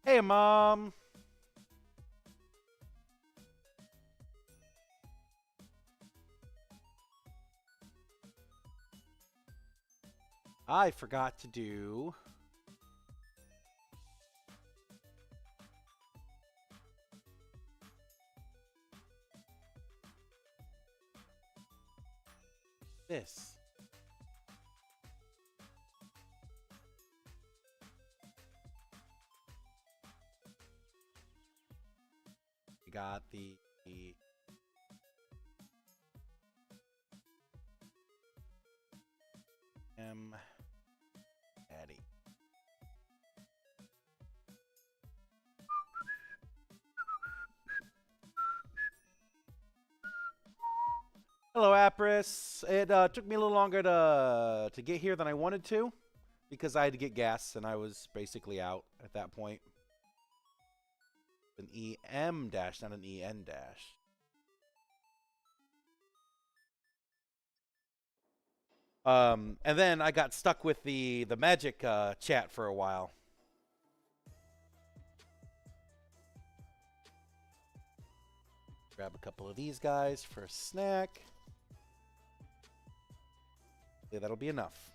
Hey, Mom. I forgot to do this. We got the M Daddy. Hello, Apris. It took me a little longer to get here than I wanted to because I had to get gas and I was basically out at that point. An EM dash, not an EN dash. And then I got stuck with the magic chat for a while. Grab a couple of these guys for a snack. Yeah, that'll be enough.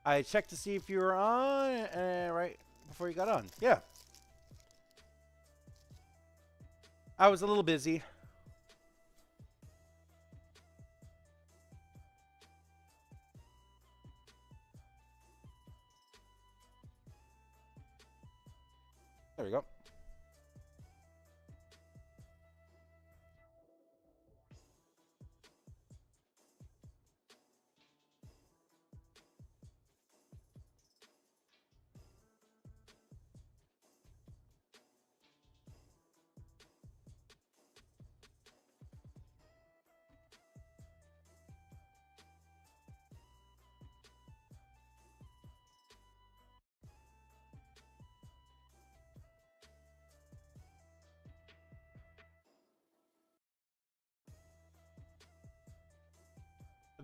I checked to see if you were on right before you got on. Yeah. I was a little busy. There we go.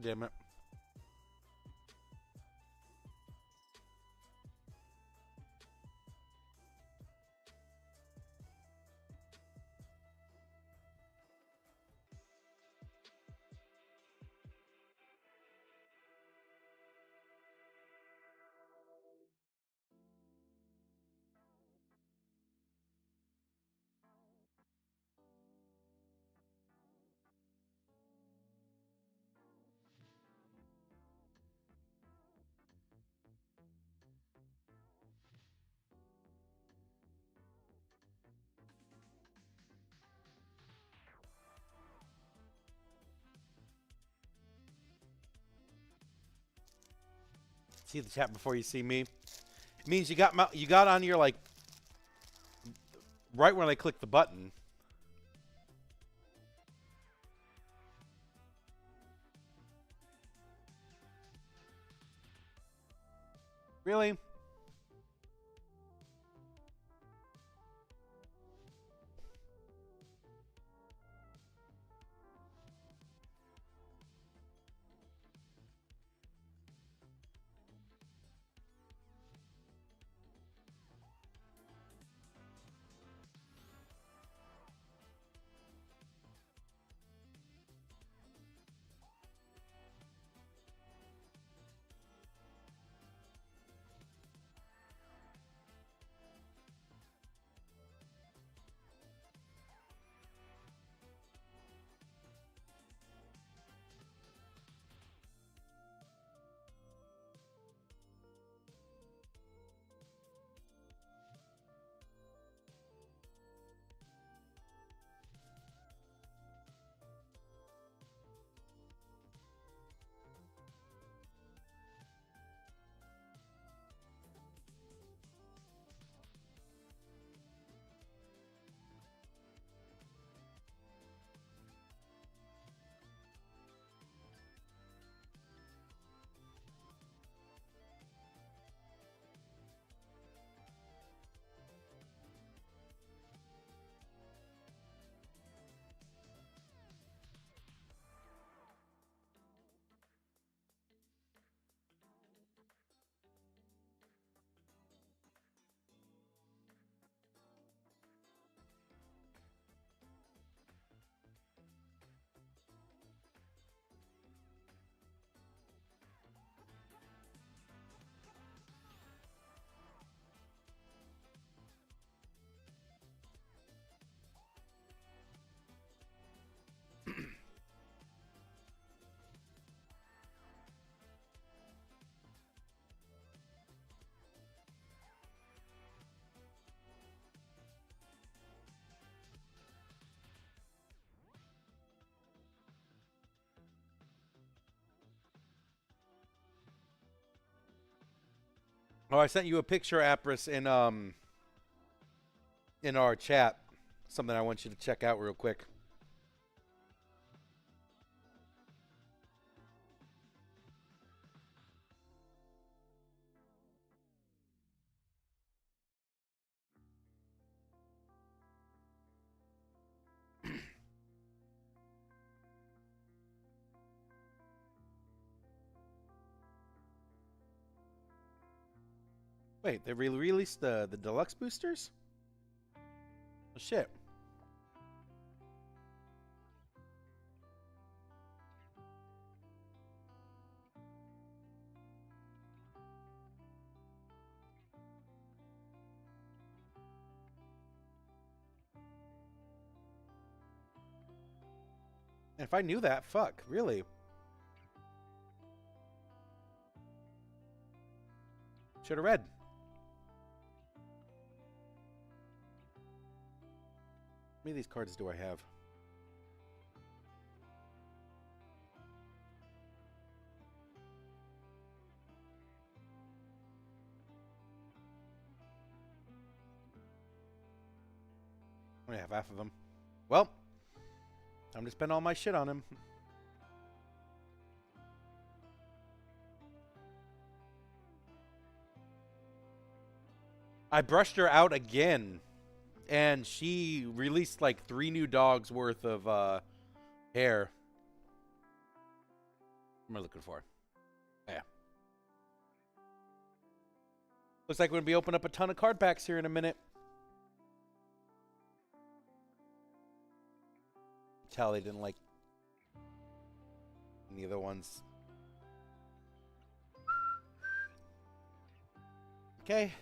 Damn it. See the chat before you see me. It means you got on your like right when I click the button. Really? Oh, I sent you a picture, Apris, in our chat. Something I want you to check out real quick. Wait, they released the deluxe boosters? Oh, shit. And if I knew that, fuck, really? Should have read. How many of these cards do I have? I only have half of them. Well, time to spend all my shit on him. I brushed her out again, and she released like 3 new dogs worth of hair. What am I looking for? Yeah. Looks like we're going to be opening up a ton of card packs here in a minute. Tell they didn't like any of the ones. Okay.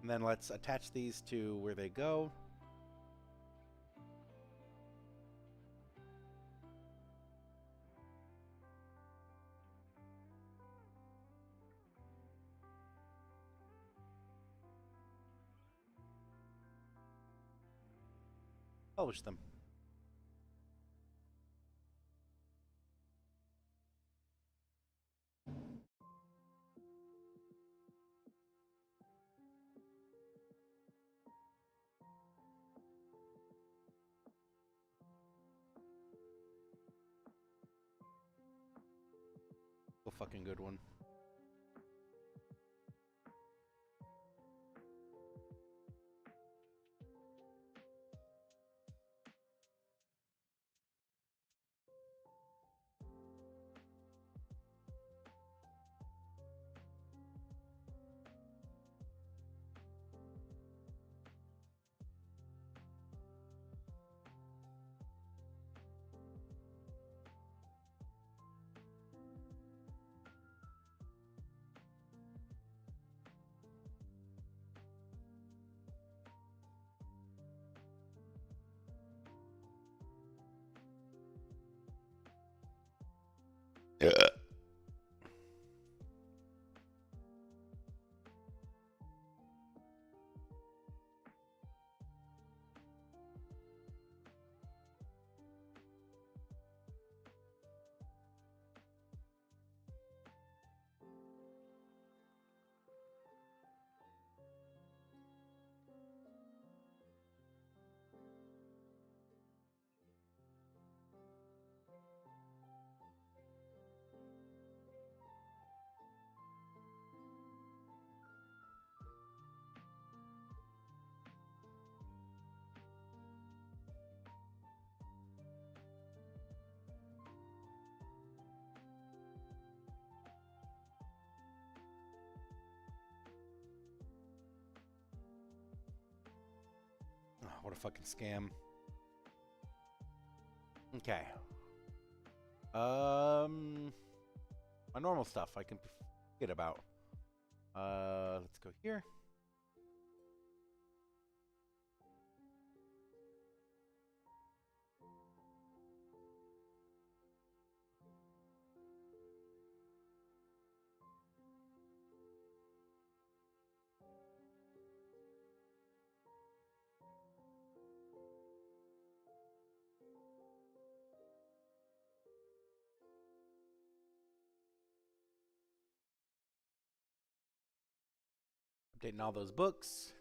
And then let's attach these to where they go. Publish them. A fucking good one. Yeah. Oh, what a fucking scam. Okay. My normal stuff I can forget about. Let's go here. Updating all those books.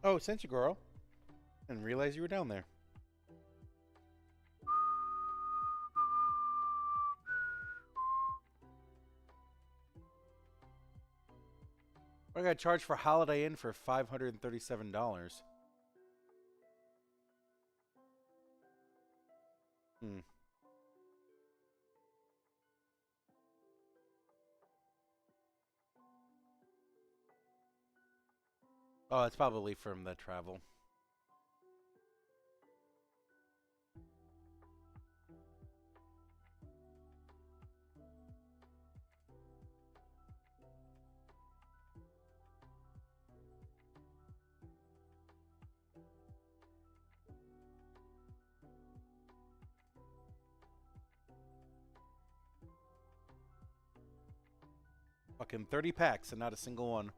Oh, Sencha Girl. Didn't realize you were down there. I got charged for Holiday Inn for $537. Hmm. Oh, it's probably from the travel. Fucking 30 packs and not a single one.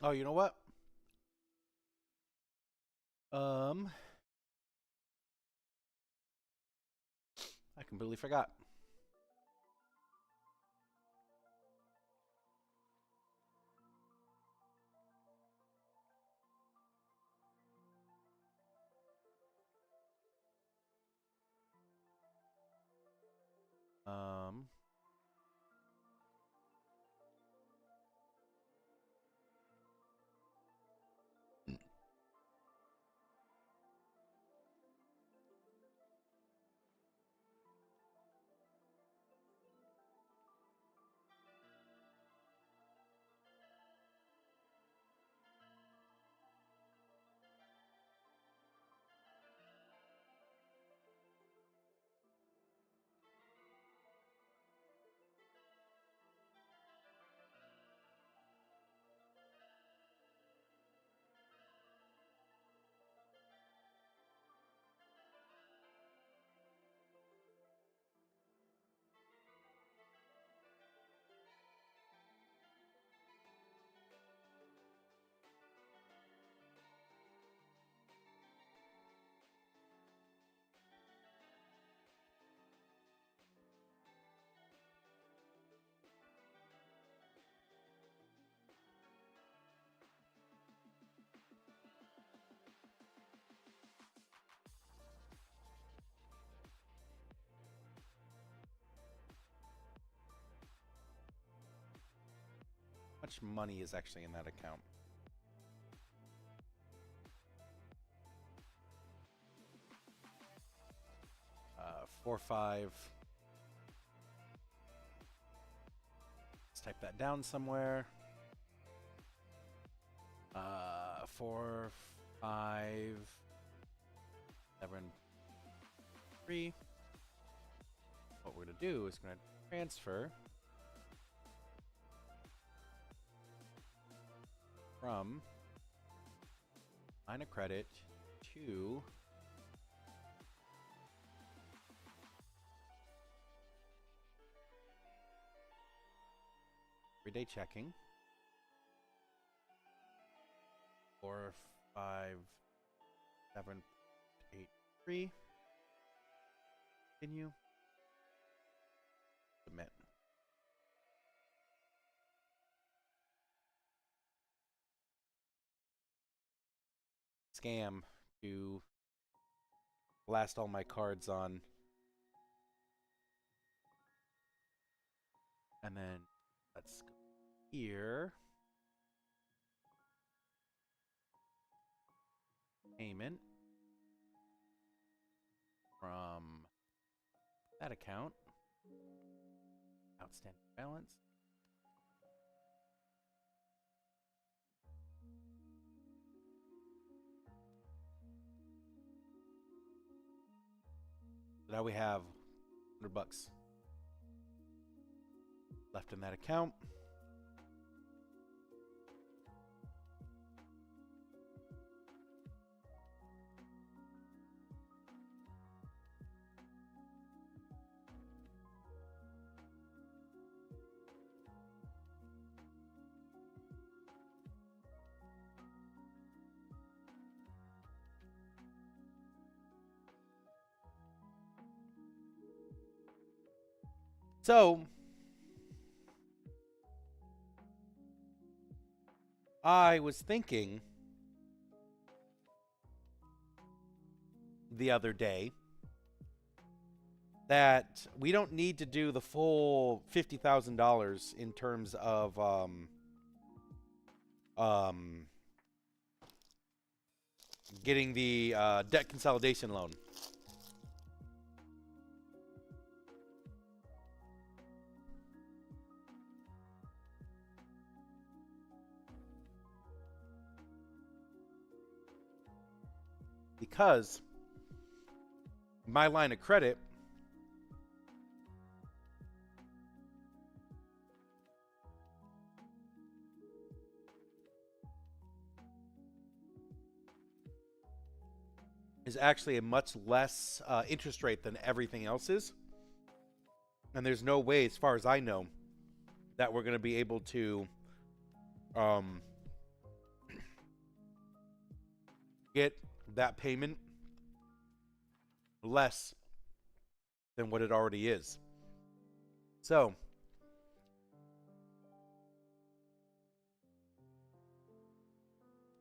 Oh, you know what? I completely forgot. Um, how much money is actually in that account? Four, five. Let's type that down somewhere. 4, 5, 7, 3. What we're gonna do is gonna transfer from line of credit to everyday checking. 4, 5, 7, 8, 3. Continue. Submit. scam to blast all my cards on. And then let's go here. Payment from that account. Outstanding balance. So now we have $100 left in that account. So I was thinking the other day that we don't need to do the full $50,000 in terms of getting the debt consolidation loan. Because my line of credit is actually a much less interest rate than everything else is. And there's no way, as far as I know, that we're going to be able to get that payment less than what it already is. So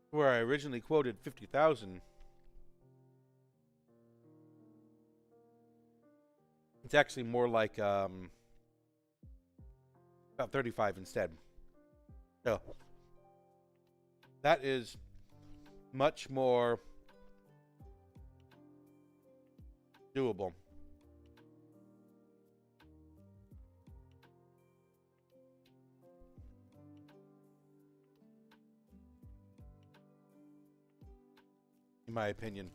where I originally quoted 50,000, it's actually more like about 35 instead. So that is much more doable. In my opinion.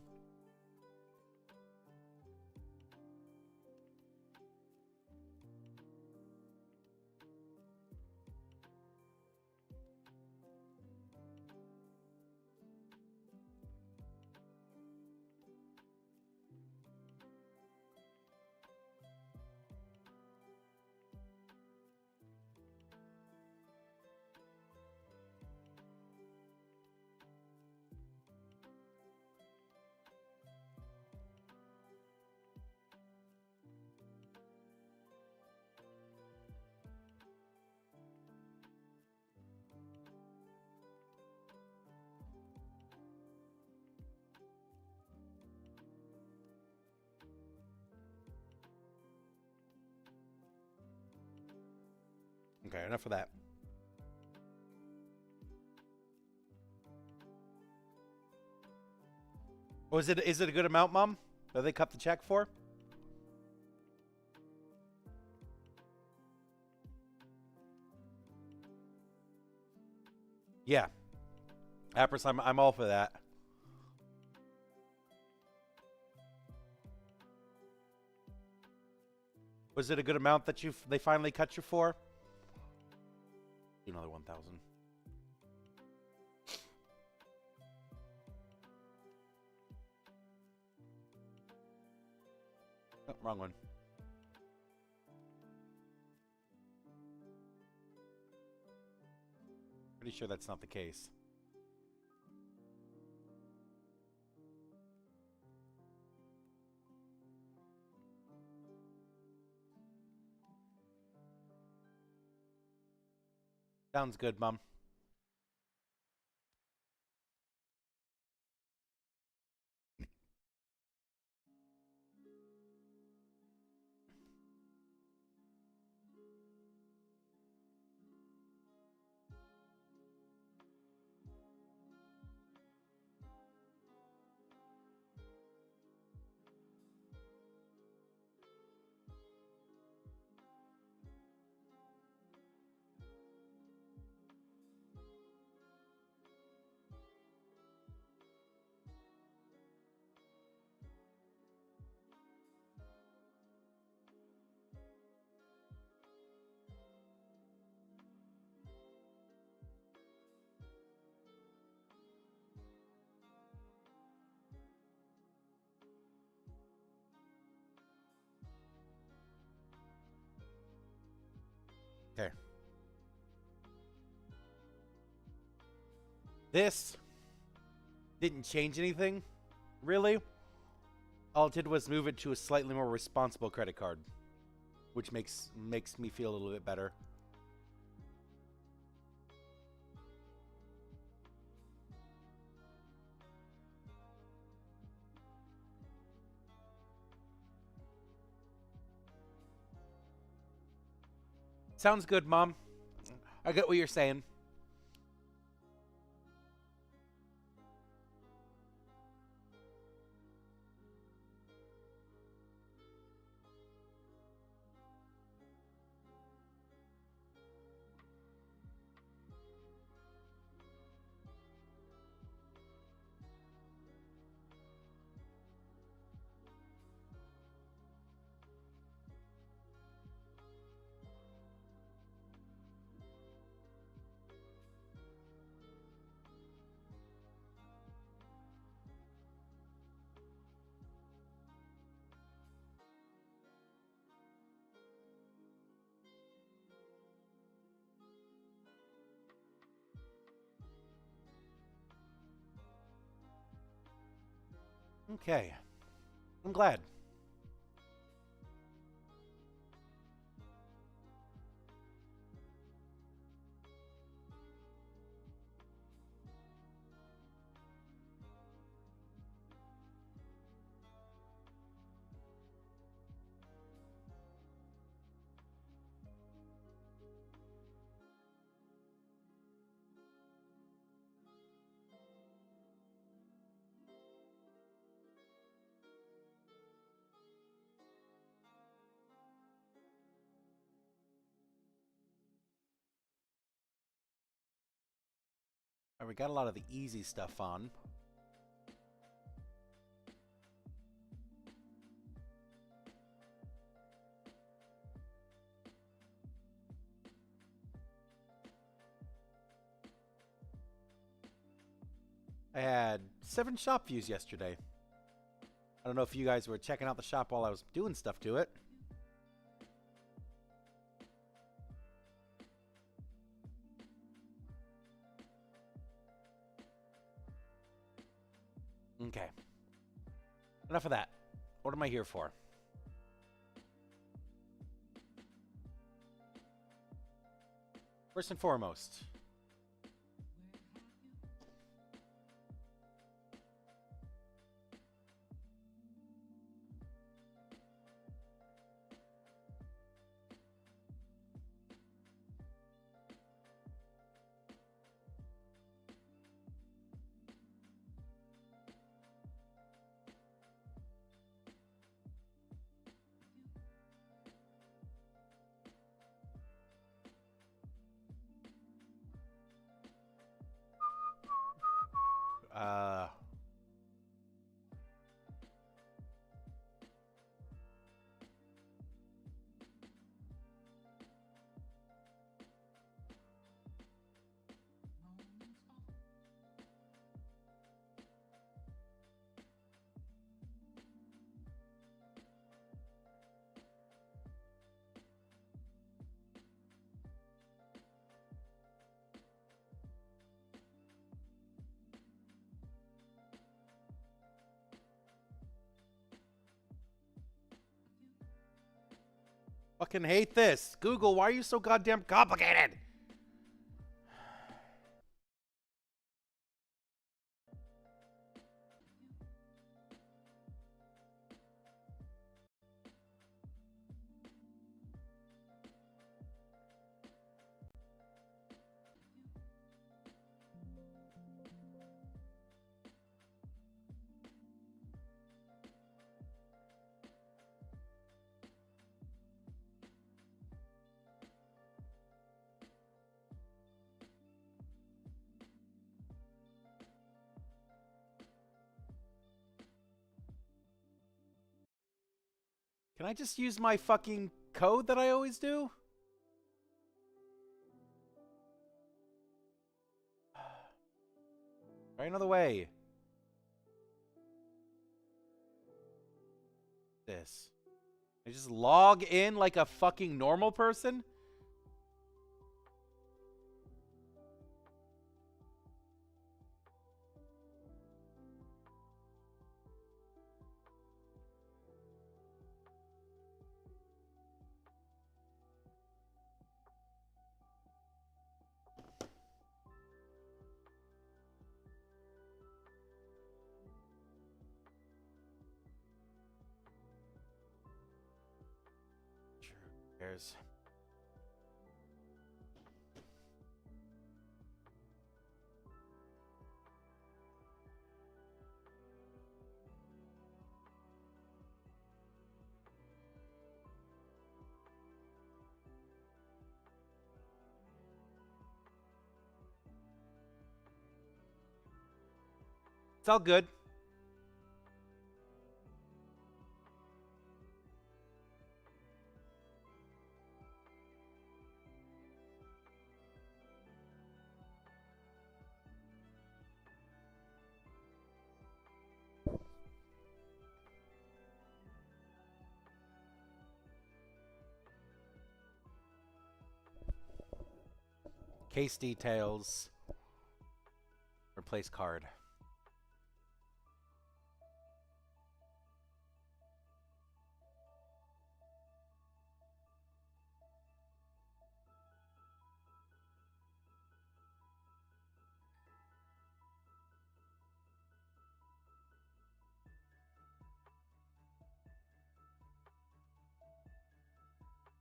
Okay, enough of that. Oh, is it a good amount, Mom, that they cut the check for? Yeah. Apris, I'm all for that. Was it a good amount that they finally cut you for? Another 1,000. Oh, wrong one. Pretty sure that's not the case. Sounds good, Mom. This didn't change anything, really. All it did was move it to a slightly more responsible credit card, which makes me feel a little bit better. Sounds good, Mom. I get what you're saying. Okay. I'm glad. All right, we got a lot of the easy stuff on. I had 7 shop views yesterday. I don't know if you guys were checking out the shop while I was doing stuff to it. Okay. Enough of that. What am I here for? First and foremost, uh, fucking hate this. Google, why are you so goddamn complicated? Can I just use my fucking code that I always do? Try another way. This. I just log in like a fucking normal person? upstairs. It's all good. Case details. Replace card.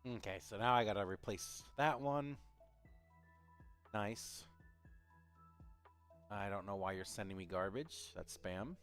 Okay, so now I gotta replace that one. Nice. I don't know why you're sending me garbage. That's spam.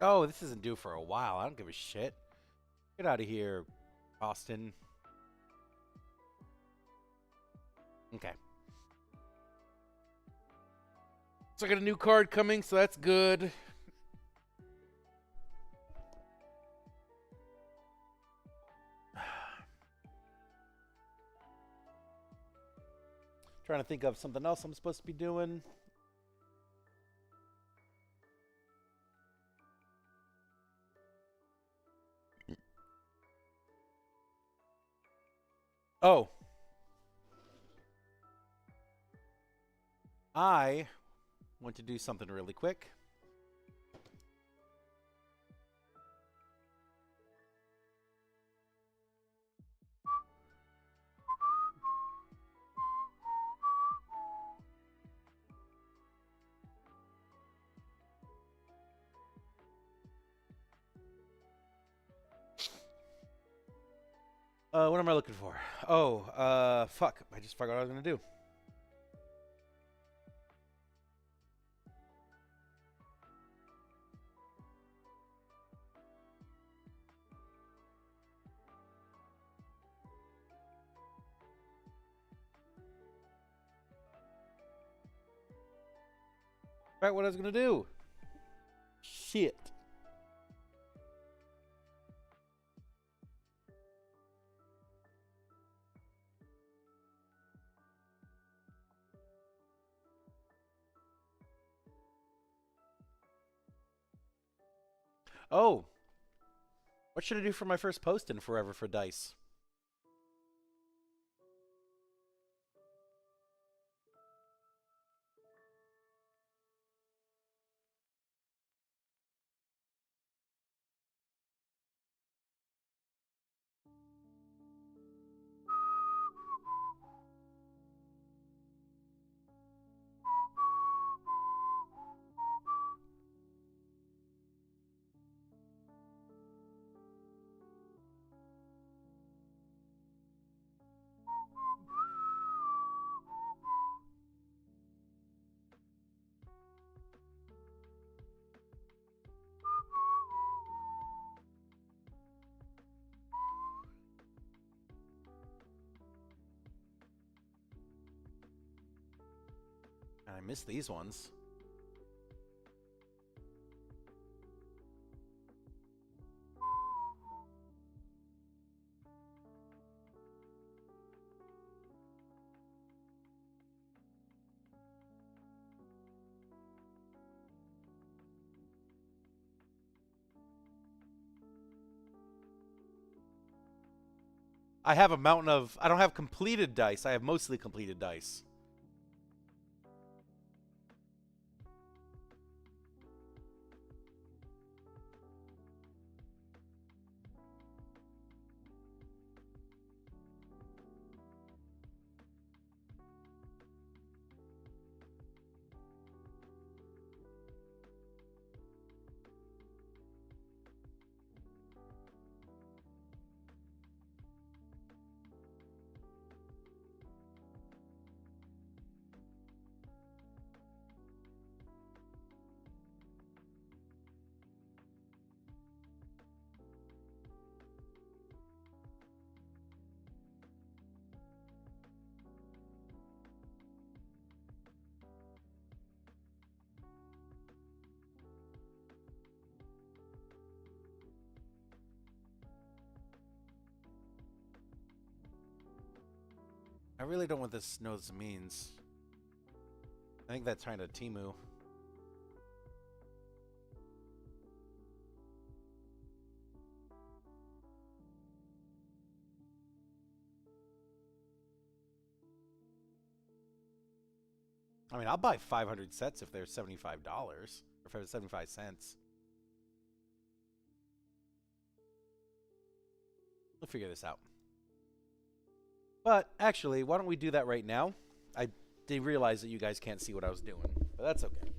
Oh, this isn't due for a while. I don't give a shit. Get out of here, Austin. Okay. So I got a new card coming, so that's good. Trying to think of something else I'm supposed to be doing. Oh. I want to do something really quick. What am I looking for? Oh, fuck. I just forgot what I was going to do. Right, what I was going to do. Shit. Oh. What should I do for my first post in Forever for Dice? I missed these ones. I have a mountain of... I don't have completed dice. I have mostly completed dice. I really don't want this to know what this means. I think that's trying to Temu. I mean, I'll buy 500 sets if they're $75, or if they're 75 cents. We'll figure this out. But actually, why don't we do that right now? I did realize that you guys can't see what I was doing, but that's okay.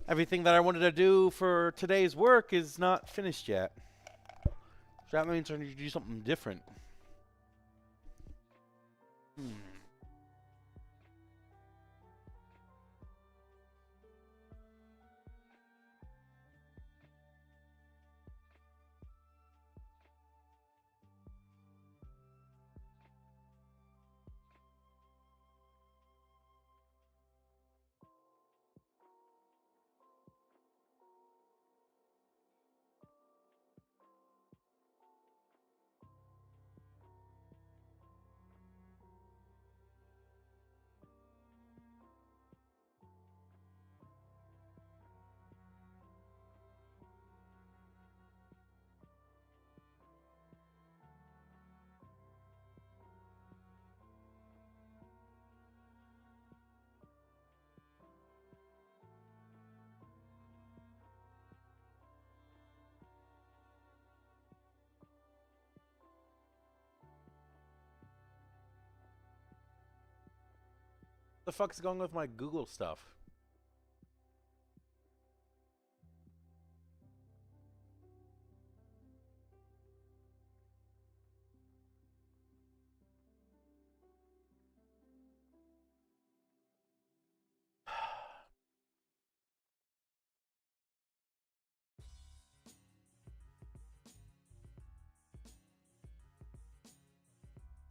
Everything that I wanted to do for today's work is not finished yet. So that means I need to do something different. The fuck's going with my Google stuff?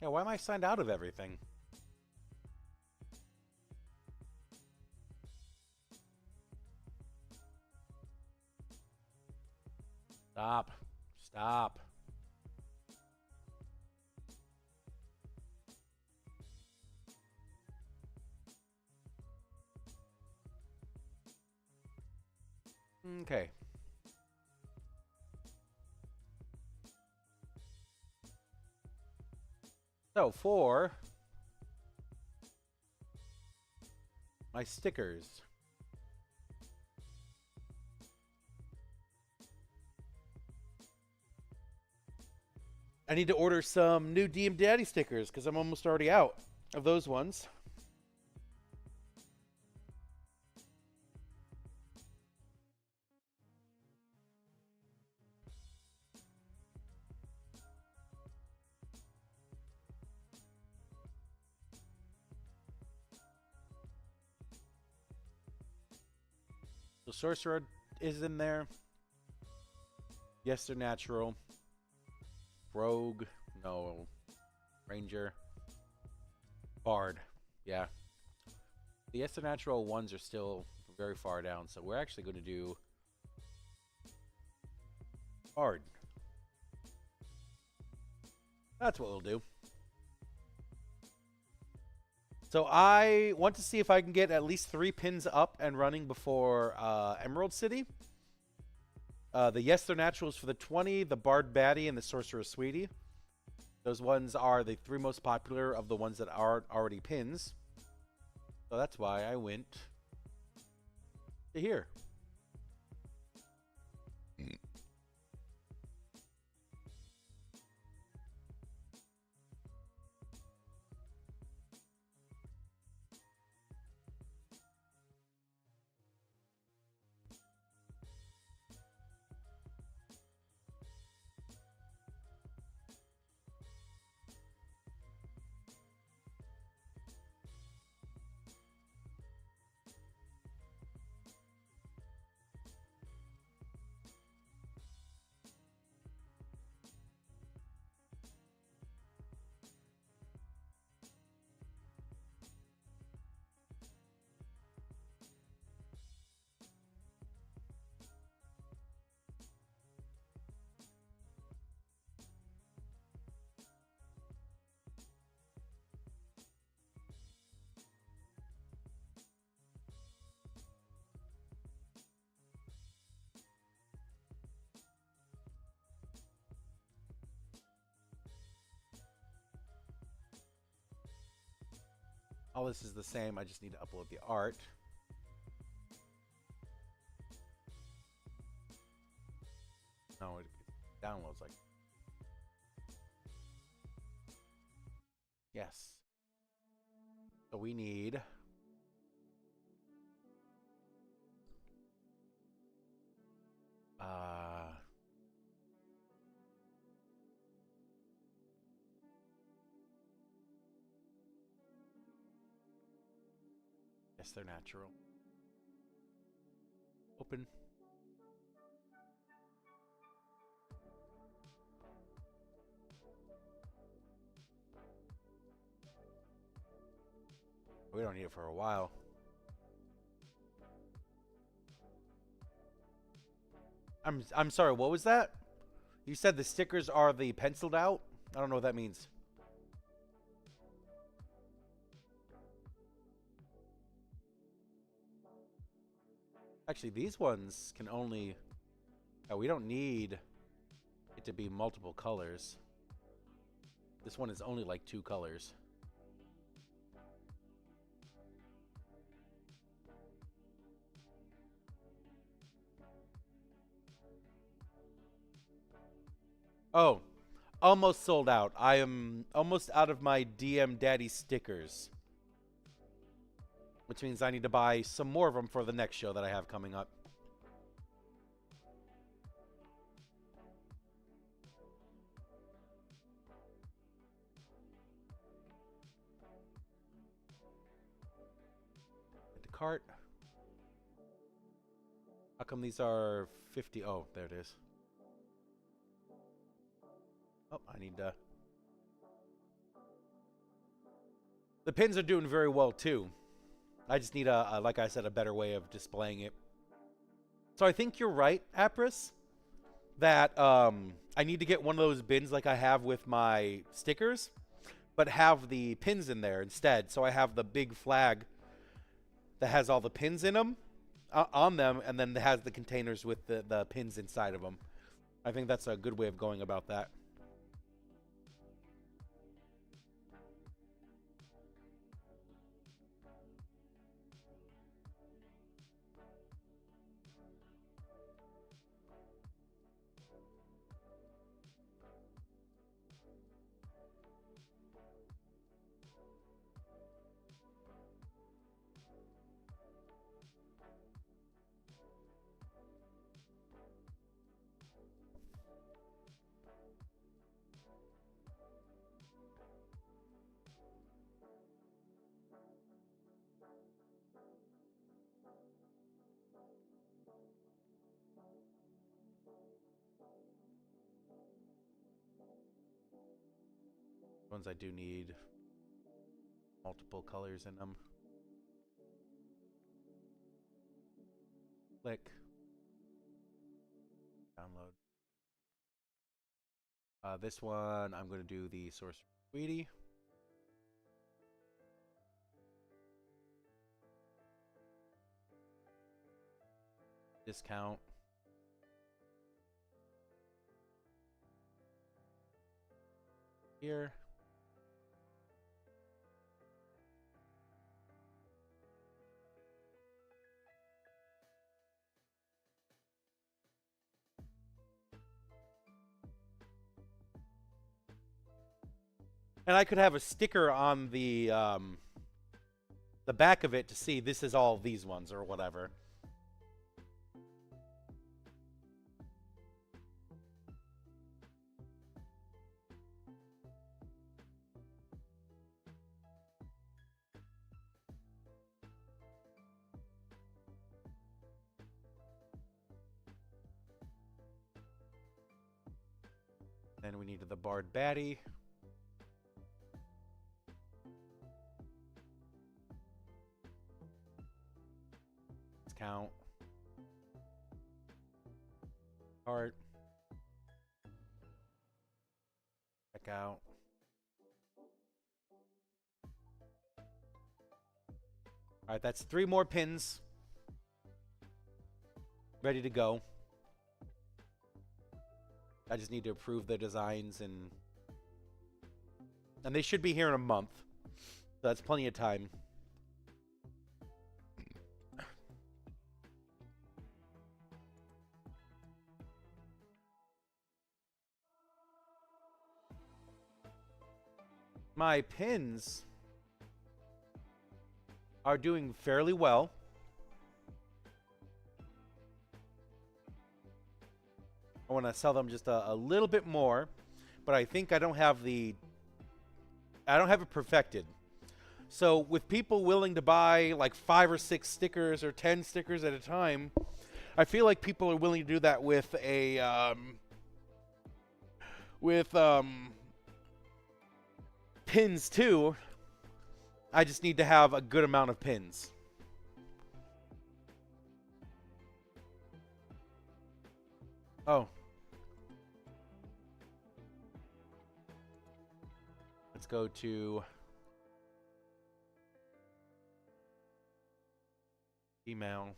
Yeah, why am I signed out of everything? Stop. Stop. Okay. So for my stickers, I need to order some new DM Daddy stickers because I'm almost already out of those ones. So Sorcerer is in there. Yes, they're natural. Rogue, no. Ranger. Bard, yeah. The yes, they're natural ones are still very far down, so we're actually going to do Bard. That's what we'll do. So I want to see if I can get at least 3 pins up and running before Emerald City. The Yes, They're Naturals for the 20, the Bard Baddie, and the Sorcerer Sweetie. Those ones are the 3 most popular of the ones that aren't already pins. So that's why I went to here. All this is the same. I just need to upload the art. No, it downloads like... Yes. So we need... Yes, they're natural. Open. We don't need it for a while. I'm sorry, what was that? You said the stickers are the penciled out? I don't know what that means. Actually, these ones can only... Oh, we don't need it to be multiple colors. This one is only like 2 colors. Oh, almost sold out. I am almost out of my DM Daddy stickers. Which means I need to buy some more of them for the next show that I have coming up. Hit the cart. How come these are 50? Oh, there it is. Oh, I need to... The pins are doing very well, too. I just need, like I said, a better way of displaying it. So I think you're right, Apris, that I need to get one of those bins like I have with my stickers, but have the pins in there instead. So I have the big flag that has all the pins in them, on them, and then it has the containers with the pins inside of them. I think that's a good way of going about that. Ones I do need multiple colors in them. Click. Download. This one, I'm going to do the Sorcerer Sweetie. Discount. Here. And I could have a sticker on the back of it to see this is all these ones or whatever. Then we needed the Bard Baddie. Count. Heart. Check out. All right, that's 3 more pins. Ready to go. I just need to approve the designs and they should be here in a month. So that's plenty of time. My pins are doing fairly well. I want to sell them just a little bit more, but I think I don't have it perfected. So with people willing to buy like 5 or 6 stickers or 10 stickers at a time, I feel like people are willing to do that with a pins too. I just need to have a good amount of pins. Oh. Let's go to email.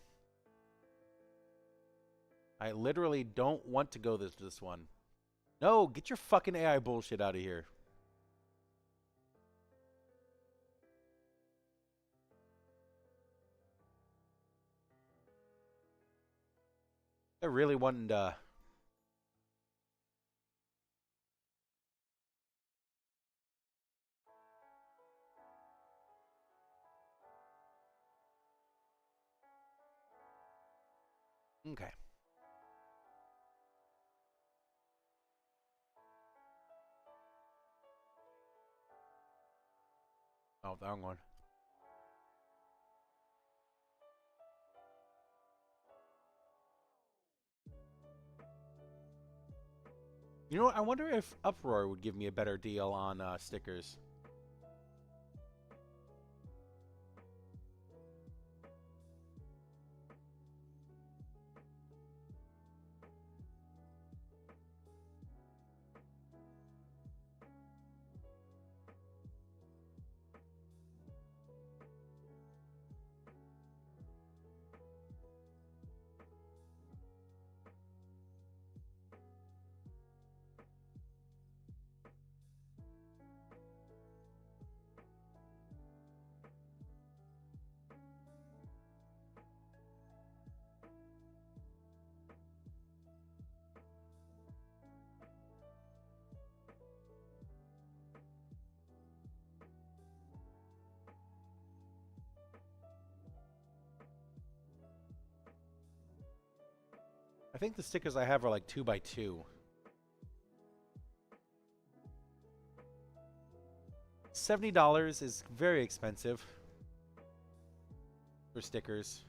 I literally don't want to go this one. No, get your fucking AI bullshit out of here. I really wanted to... Okay. Oh, the wrong one. You know what? I wonder if Uproar would give me a better deal on stickers. I think the stickers I have are like 2x2. $70 is very expensive for stickers.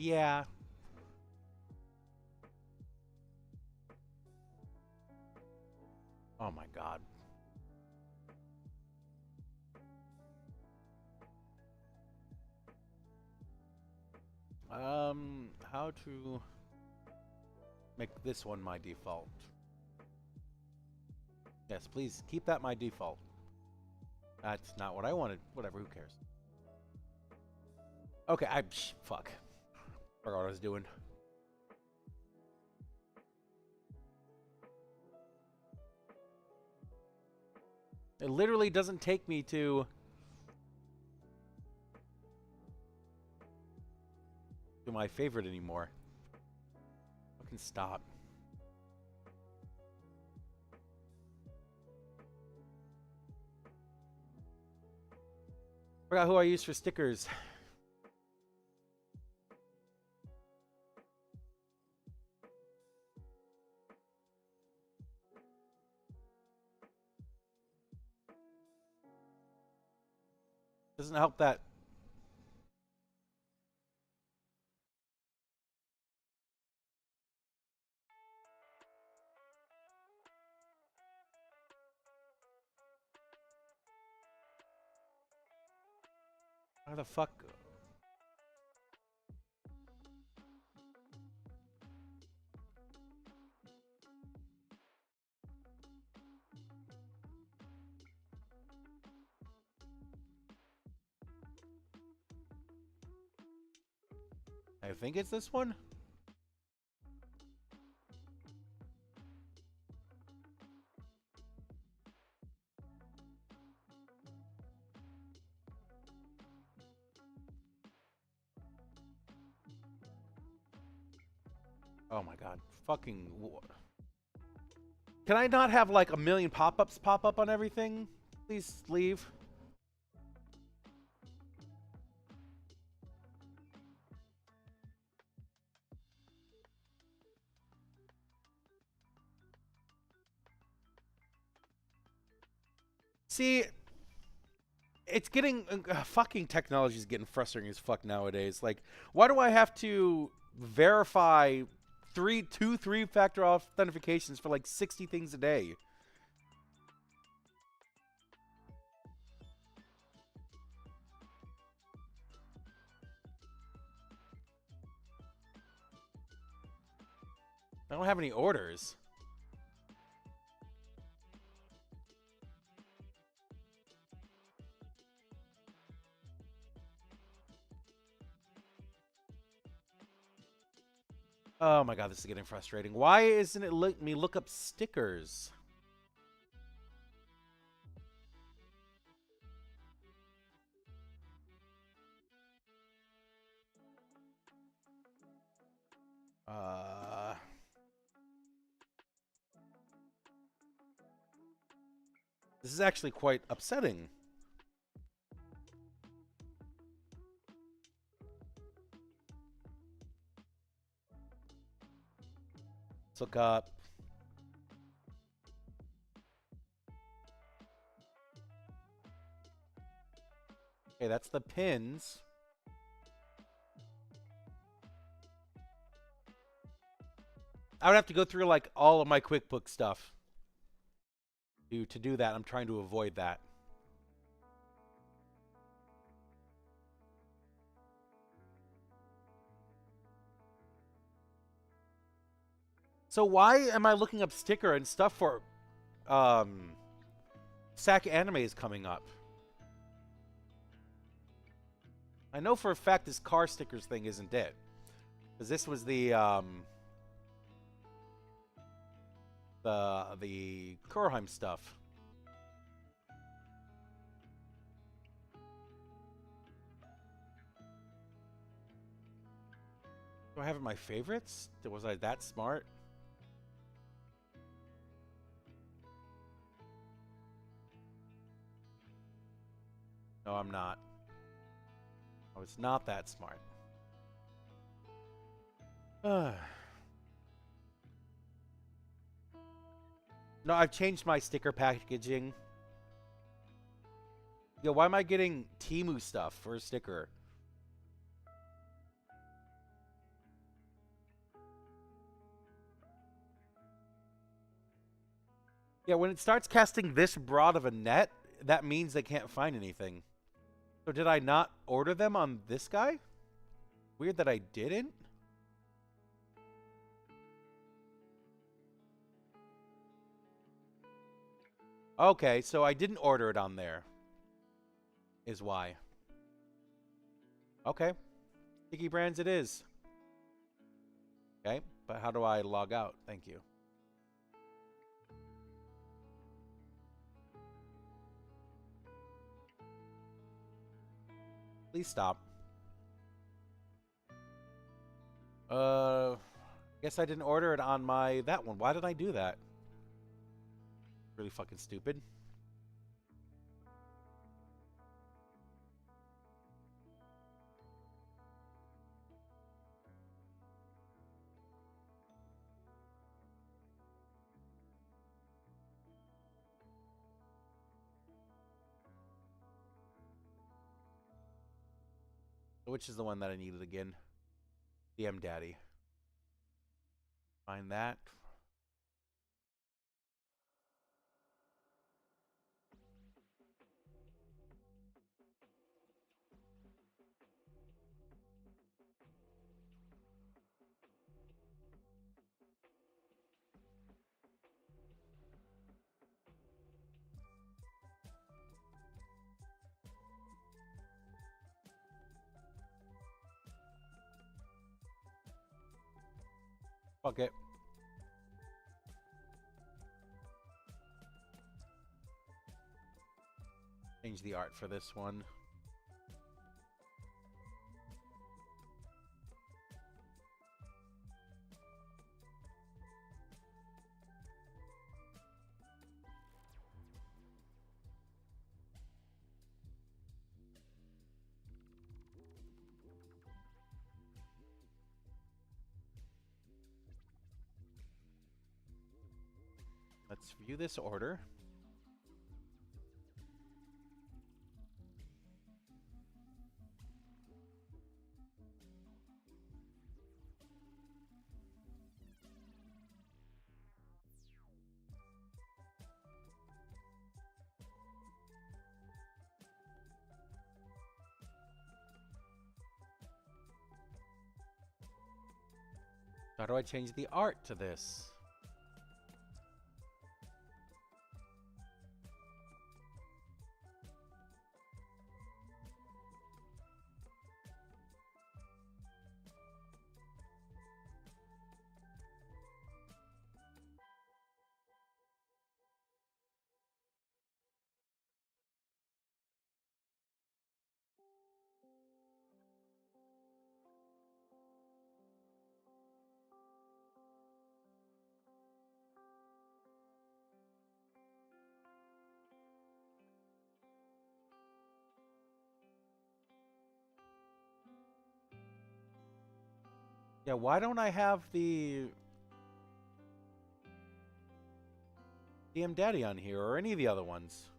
Yeah. Oh my god. How to make this one my default? Yes, please keep that my default. That's not what I wanted. Whatever, who cares? Okay, fuck. Forgot what I was doing. It literally doesn't take me to my favorite anymore. Fucking stop. Forgot who I used for stickers. Doesn't help that. How the fuck? I think it's this one. Oh my god. Fucking. Can I not have like a million pop-ups pop up on everything? Please leave. See, it's getting fucking technology is getting frustrating as fuck nowadays. Like, why do I have to verify three-factor authentications for like 60 things a day? I don't have any orders. Oh my god, this is getting frustrating. Why isn't it letting me look up stickers? This is actually quite upsetting. Let's look up. Okay, that's the pins. I would have to go through like all of my QuickBooks stuff to do that. I'm trying to avoid that. So why am I looking up sticker and stuff for SAC Anime is coming up? I know for a fact this car stickers thing isn't it. Because this was the Kurheim stuff. Do I have it in my favorites? Was I that smart? No, I'm not. I was not that smart. No, I've changed my sticker packaging. Yo, why am I getting Temu stuff for a sticker? Yeah, when it starts casting this broad of a net, that means they can't find anything. So did I not order them on this guy? Weird that I didn't. Okay, so I didn't order it on there. Is why. Okay. Tiki Brands it is. Okay, but how do I log out? Thank you. Please stop. Guess I didn't order it on that one. Why did I do that? Really fucking stupid. Which is the one that I needed again? DM Daddy. Find that. Fuck it. Change the art for this one. Let's view this order. How do I change the art to this? Yeah, why don't I have the DM Daddy on here or any of the other ones?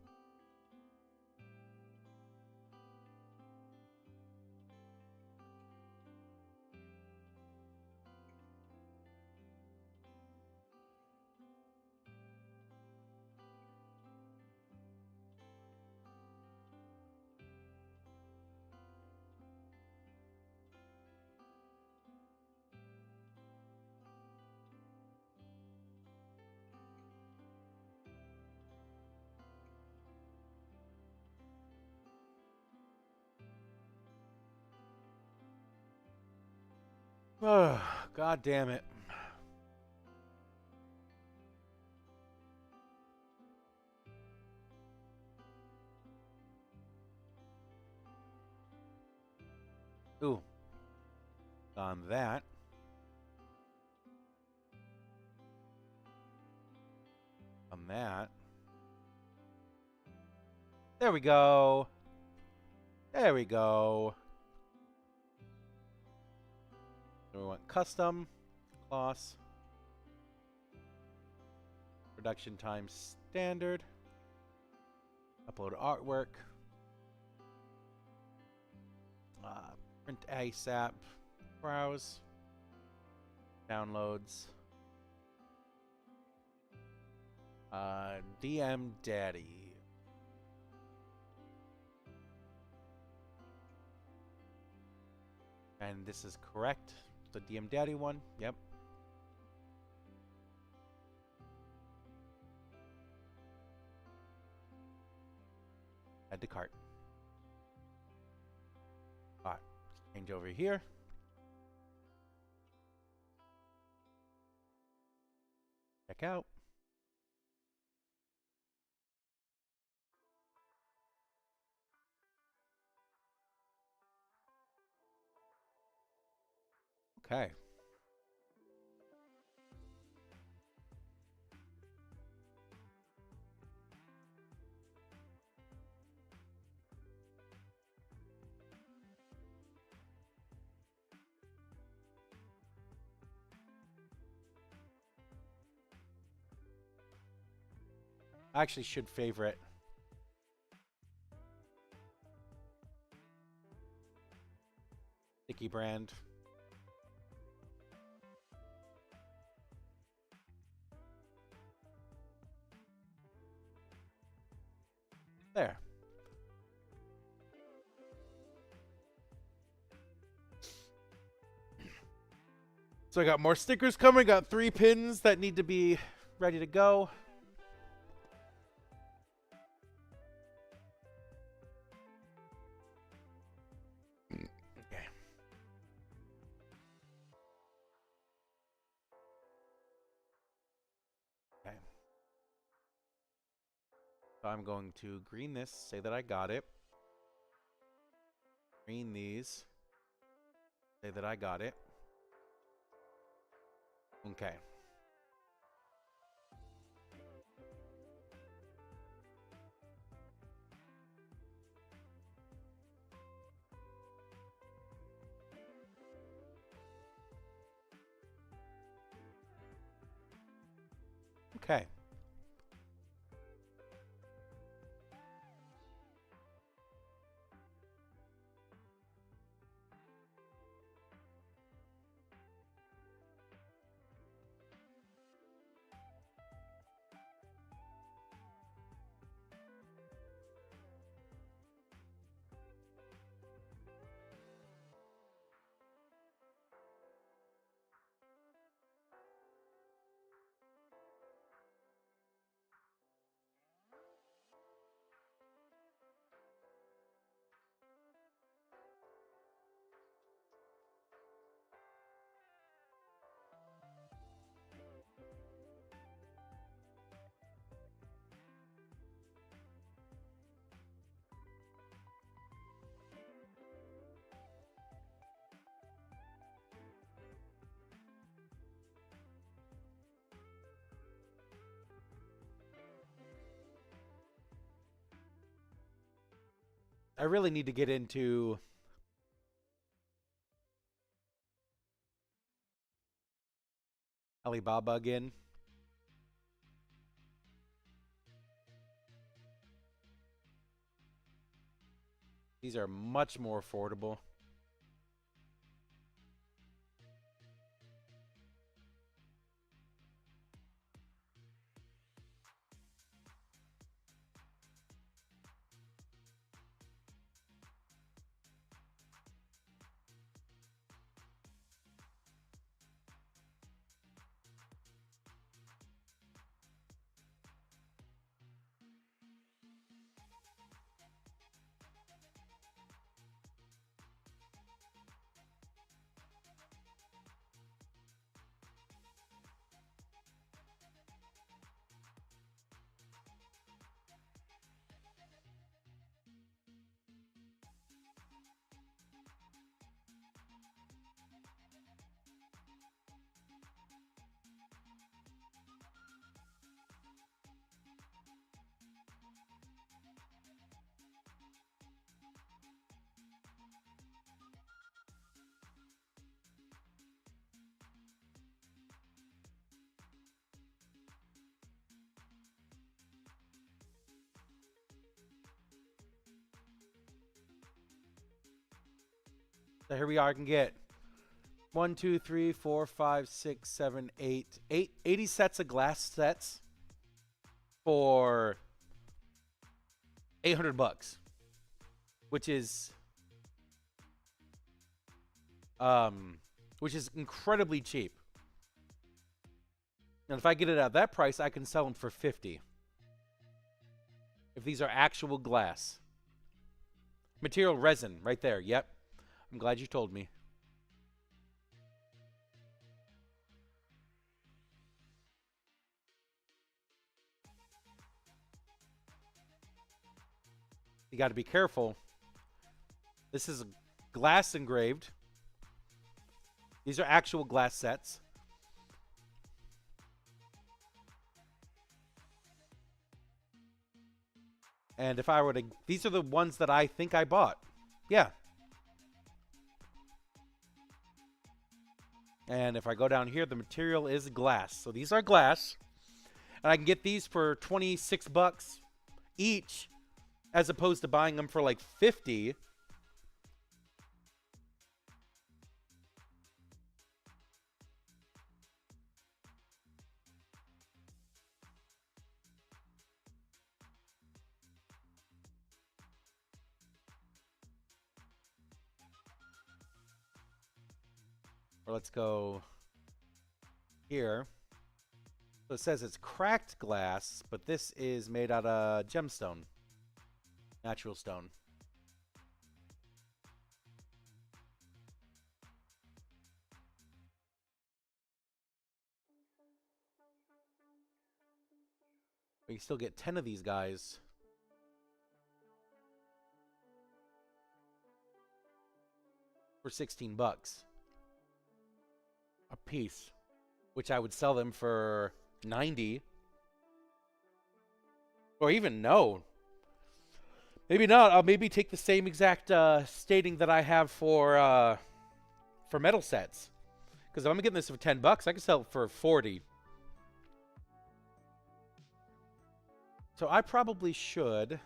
God damn it. Ooh. On that. On that. There we go. There we go. So we want custom, class, production time standard, upload artwork, print ASAP, browse, downloads. DM Daddy. And this is correct. The DM Daddy one. Yep. Add to cart. Alright. Change over here. Check out. Okay. I actually should favorite. Sticky brand. There. So I got more stickers coming. Got 3 pins that need to be ready to go. Okay. Okay. So I'm going to green this, say that I got it. Green these, say that I got it. Okay. Okay. I really need to get into Alibaba again. These are much more affordable. So here we are. I can get 1, 2, 3, 4, 5, 6, 7, 8, 80 sets of glass sets. for 800 bucks, which is incredibly cheap. And if I get it at that price, I can sell them for 50. If these are actual glass. Material resin, right there. Yep. I'm glad you told me. You got to be careful. This is glass engraved. These are actual glass sets. And if I were to... These are the ones that I think I bought. Yeah. And if I go down here, the material is glass. So these are glass. And I can get these for 26 bucks each, as opposed to buying them for like 50. Or let's go here. So it says it's cracked glass, but this is made out of gemstone. Natural stone. But you still get 10 of these guys. For 16 bucks. A piece. Which I would sell them for 90. Or even no. Maybe not. I'll maybe take the same exact stating that I have for metal sets. Because if I'm getting this for 10 bucks, I can sell it for 40. So I probably should...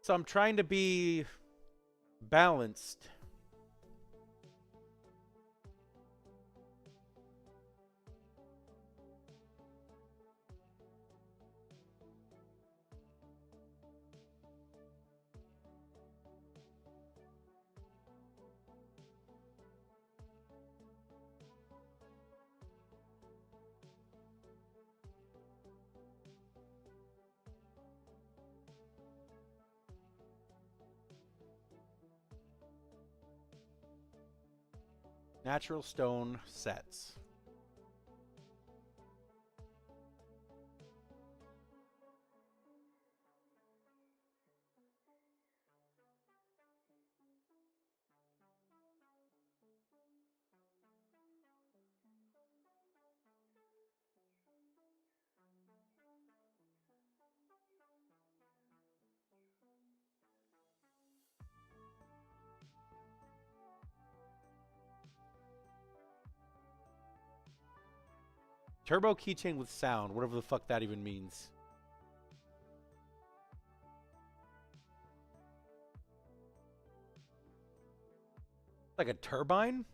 So I'm trying to be balanced. Natural stone sets. Turbo keychain with sound, whatever the fuck that even means. Like a turbine?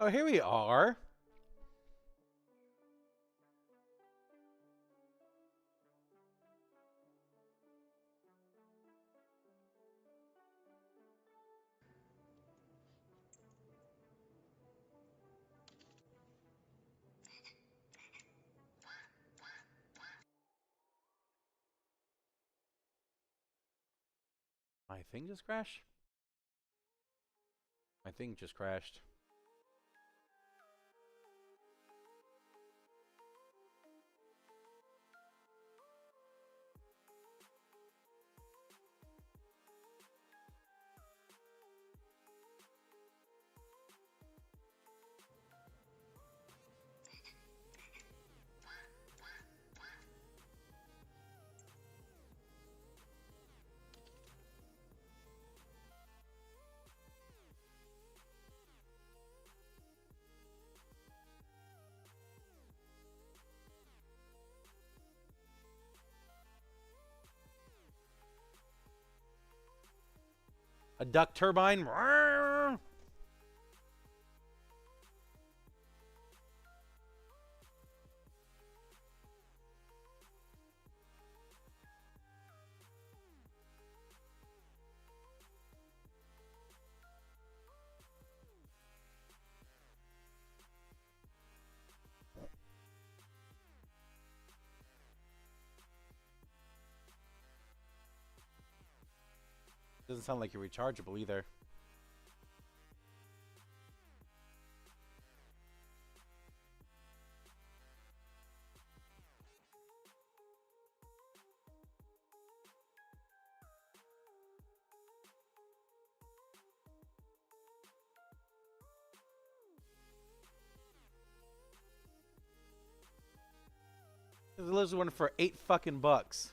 Oh, here we are. My thing just crashed? My thing just crashed. A duck turbine. Doesn't sound like you're rechargeable either. There's one for $8 fucking bucks.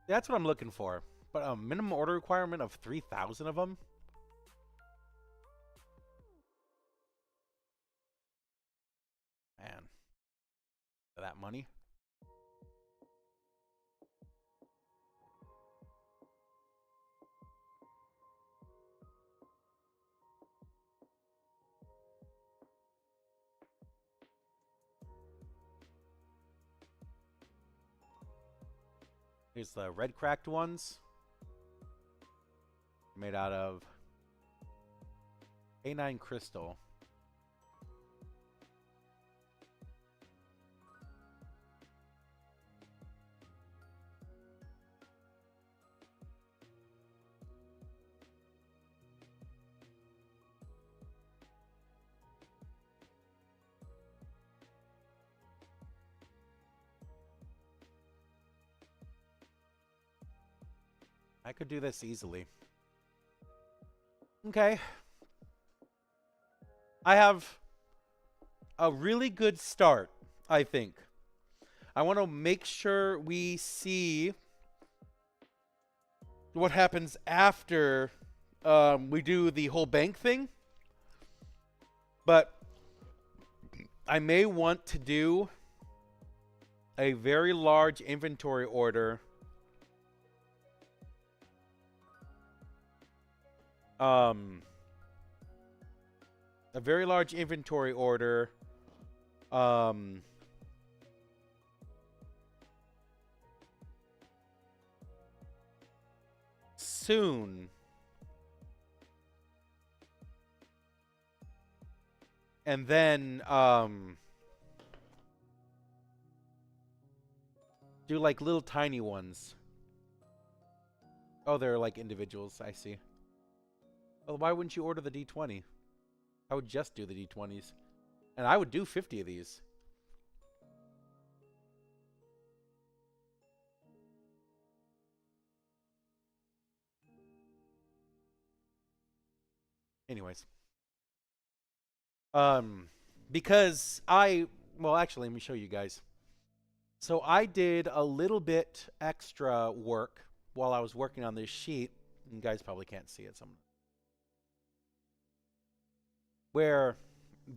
That's what I'm looking for. But a minimum order requirement of 3,000 of them? Man. For that money? Here's the red cracked ones. Made out of A9 crystal. I could do this easily. Okay. I have a really good start, I think. I want to make sure we see what happens after we do the whole bank thing. But I may want to do a very large inventory order. A very large inventory order. Soon. And then, do like little tiny ones. Oh, they're like individuals. I see. Well, why wouldn't you order the D20? I would just do the D20s. And I would do 50 of these. Anyways. Because well, actually, let me show you guys. So I did a little bit extra work while I was working on this sheet. You guys probably can't see it. Where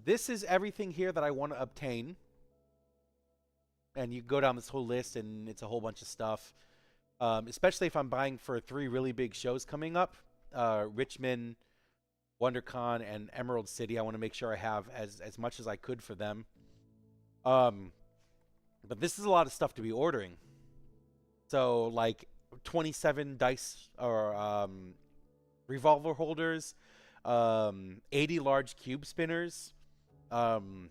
this is everything here that I want to obtain. And you go down this whole list and it's a whole bunch of stuff. Especially if I'm buying for 3 really big shows coming up. Richmond, WonderCon, and Emerald City. I want to make sure I have as much as I could for them. But this is a lot of stuff to be ordering. So like 27 dice or revolver holders, 80 large cube spinners. Um,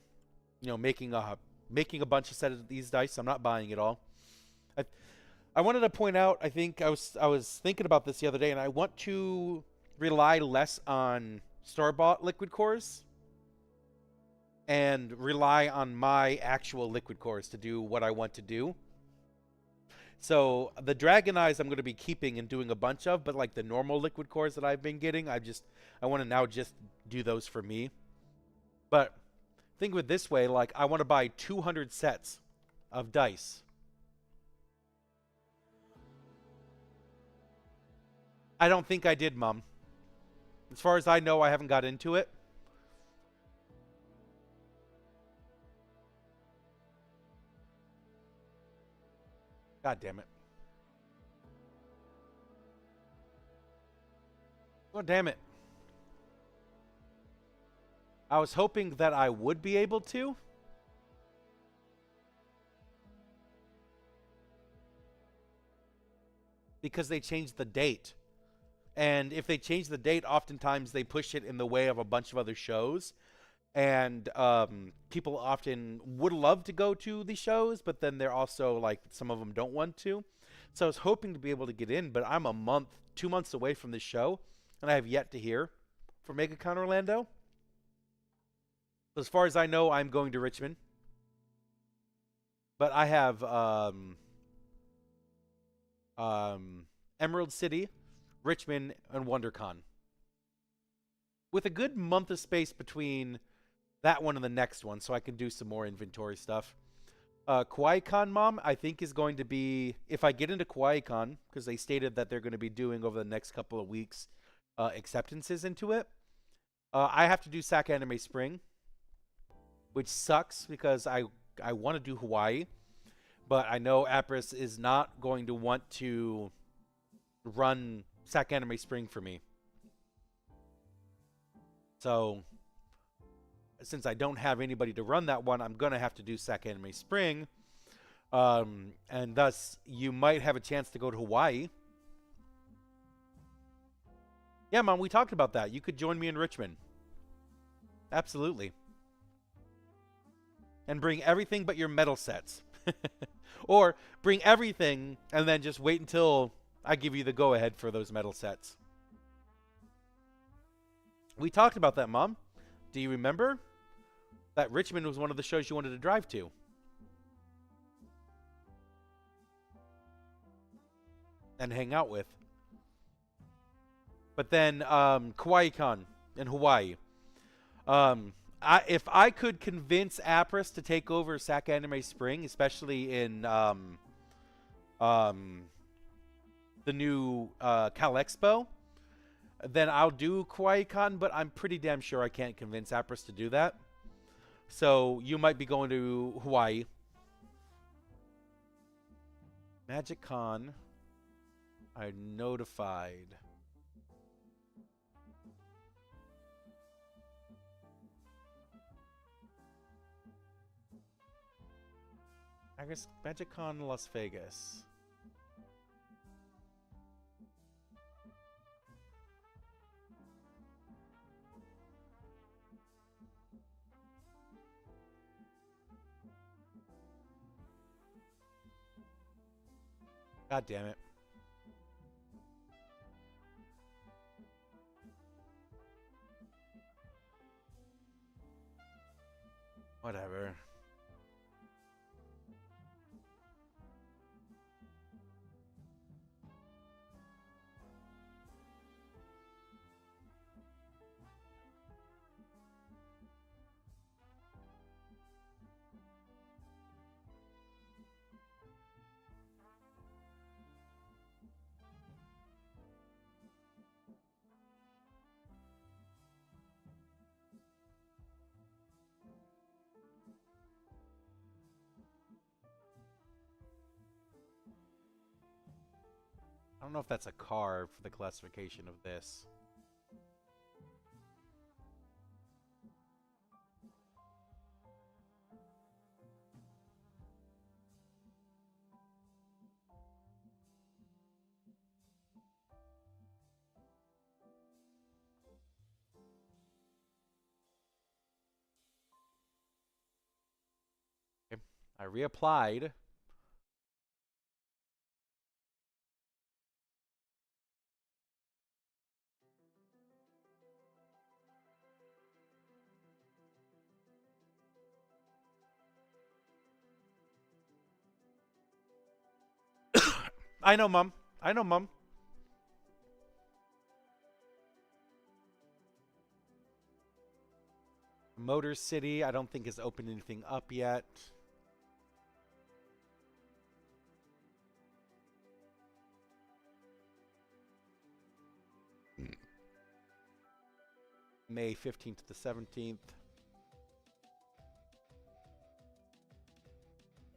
making a bunch of set of these dice. I'm not buying it all. I I wanted to point out. I think I was thinking about this the other day, and I want to rely less on store-bought liquid cores and rely on my actual liquid cores to do what I want to do. So the Dragon Eyes I'm going to be keeping and doing a bunch of, but like the normal liquid cores that I've been getting, I want to now just do those for me. But think of it this way, like I want to buy 200 sets of dice. I don't think I did, Mom. As far as I know, I haven't got into it. God damn it. Oh, damn it. I was hoping that I would be able to. Because they changed the date. And if they change the date, oftentimes they push it in the way of a bunch of other shows. And people often would love to go to the shows, but then they're also like, some of them don't want to. So I was hoping to be able to get in, but I'm 2 months away from this show, and I have yet to hear from MegaCon Orlando. As far as I know, I'm going to Richmond. But I have Emerald City, Richmond, and WonderCon, with a good month of space between that one and the next one, so I can do some more inventory stuff. KawaiiCon, Mom, I think is going to be, if I get into KawaiiCon, because they stated that they're going to be doing over the next couple of weeks acceptances into it, I have to do SAC Anime Spring, which sucks because I want to do Hawaii, but I know Apris is not going to want to run SAC Anime Spring for me. So, since I don't have anybody to run that one, I'm going to have to do SAC Anime Spring. And thus, you might have a chance to go to Hawaii. Yeah, Mom, we talked about that. You could join me in Richmond. Absolutely. And bring everything but your metal sets. Or bring everything and then just wait until I give you the go-ahead for those metal sets. We talked about that, Mom. Do you remember? That Richmond was one of the shows you wanted to drive to. And hang out with. But then, KawaiiCon in Hawaii. If I could convince Apris to take over SAC Anime Spring, especially in the new Cal Expo, then I'll do KawaiiCon, but I'm pretty damn sure I can't convince Apris to do that. So you might be going to Hawaii. MagicCon, I notified. I guess MagicCon Las Vegas. God damn it. Whatever. I don't know if that's a car for the classification of this. I reapplied. I know, Mom. I know, Mom. Motor City, I don't think has opened anything up yet. May 15th to the 17th.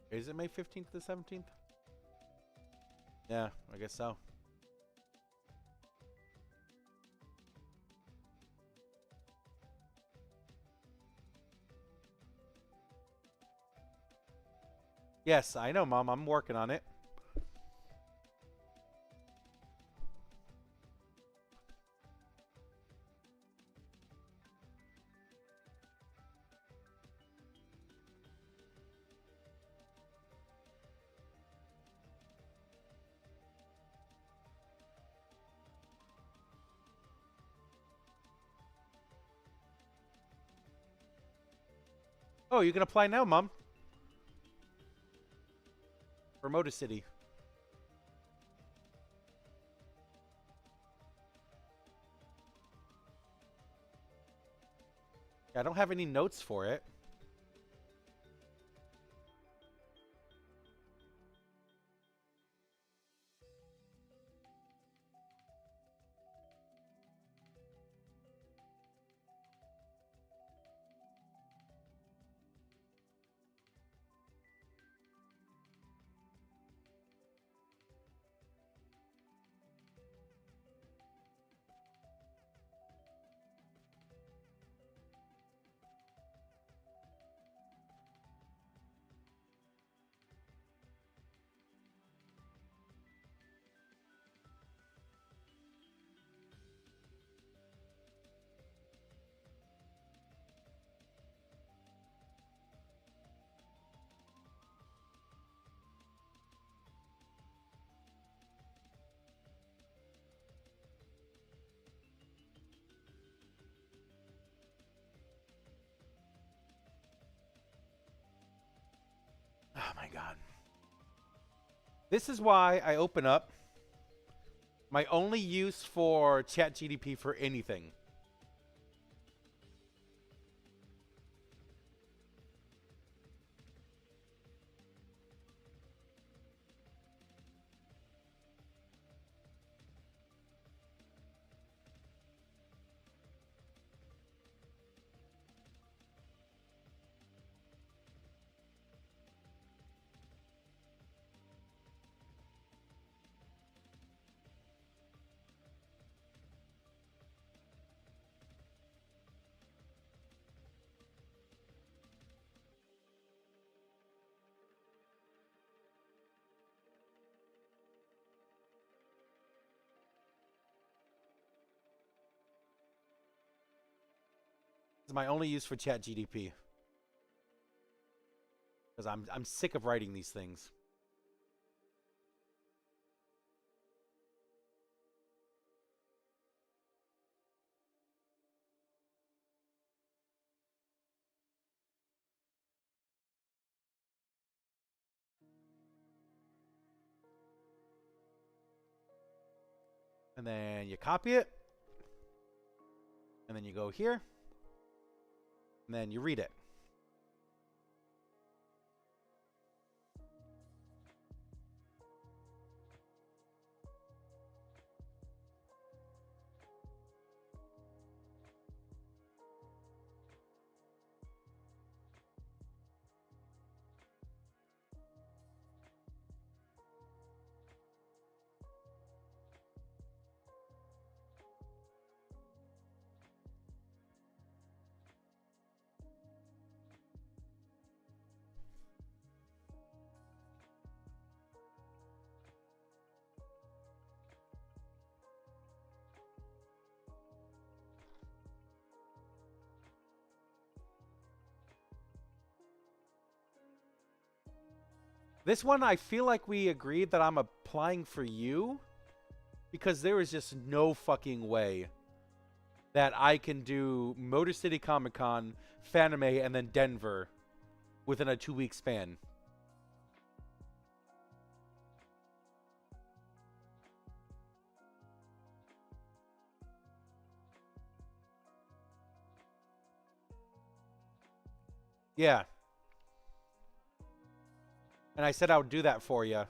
Is it May 15th to the 17th? Yeah, I guess so. Yes, I know, Mom. I'm working on it. Oh, you can apply now, Mom. For Motor City. I don't have any notes for it. Oh my god. This is why I open up my only use for ChatGDP for anything. This is my only use for ChatGDP. Because I'm sick of writing these things. And then you copy it. And then you go here. And then you read it. This one, I feel like we agreed that I'm applying for you because there is just no fucking way that I can do Motor City Comic Con, Fanime, and then Denver within a 2-week span. Yeah. And I said I would do that for you. I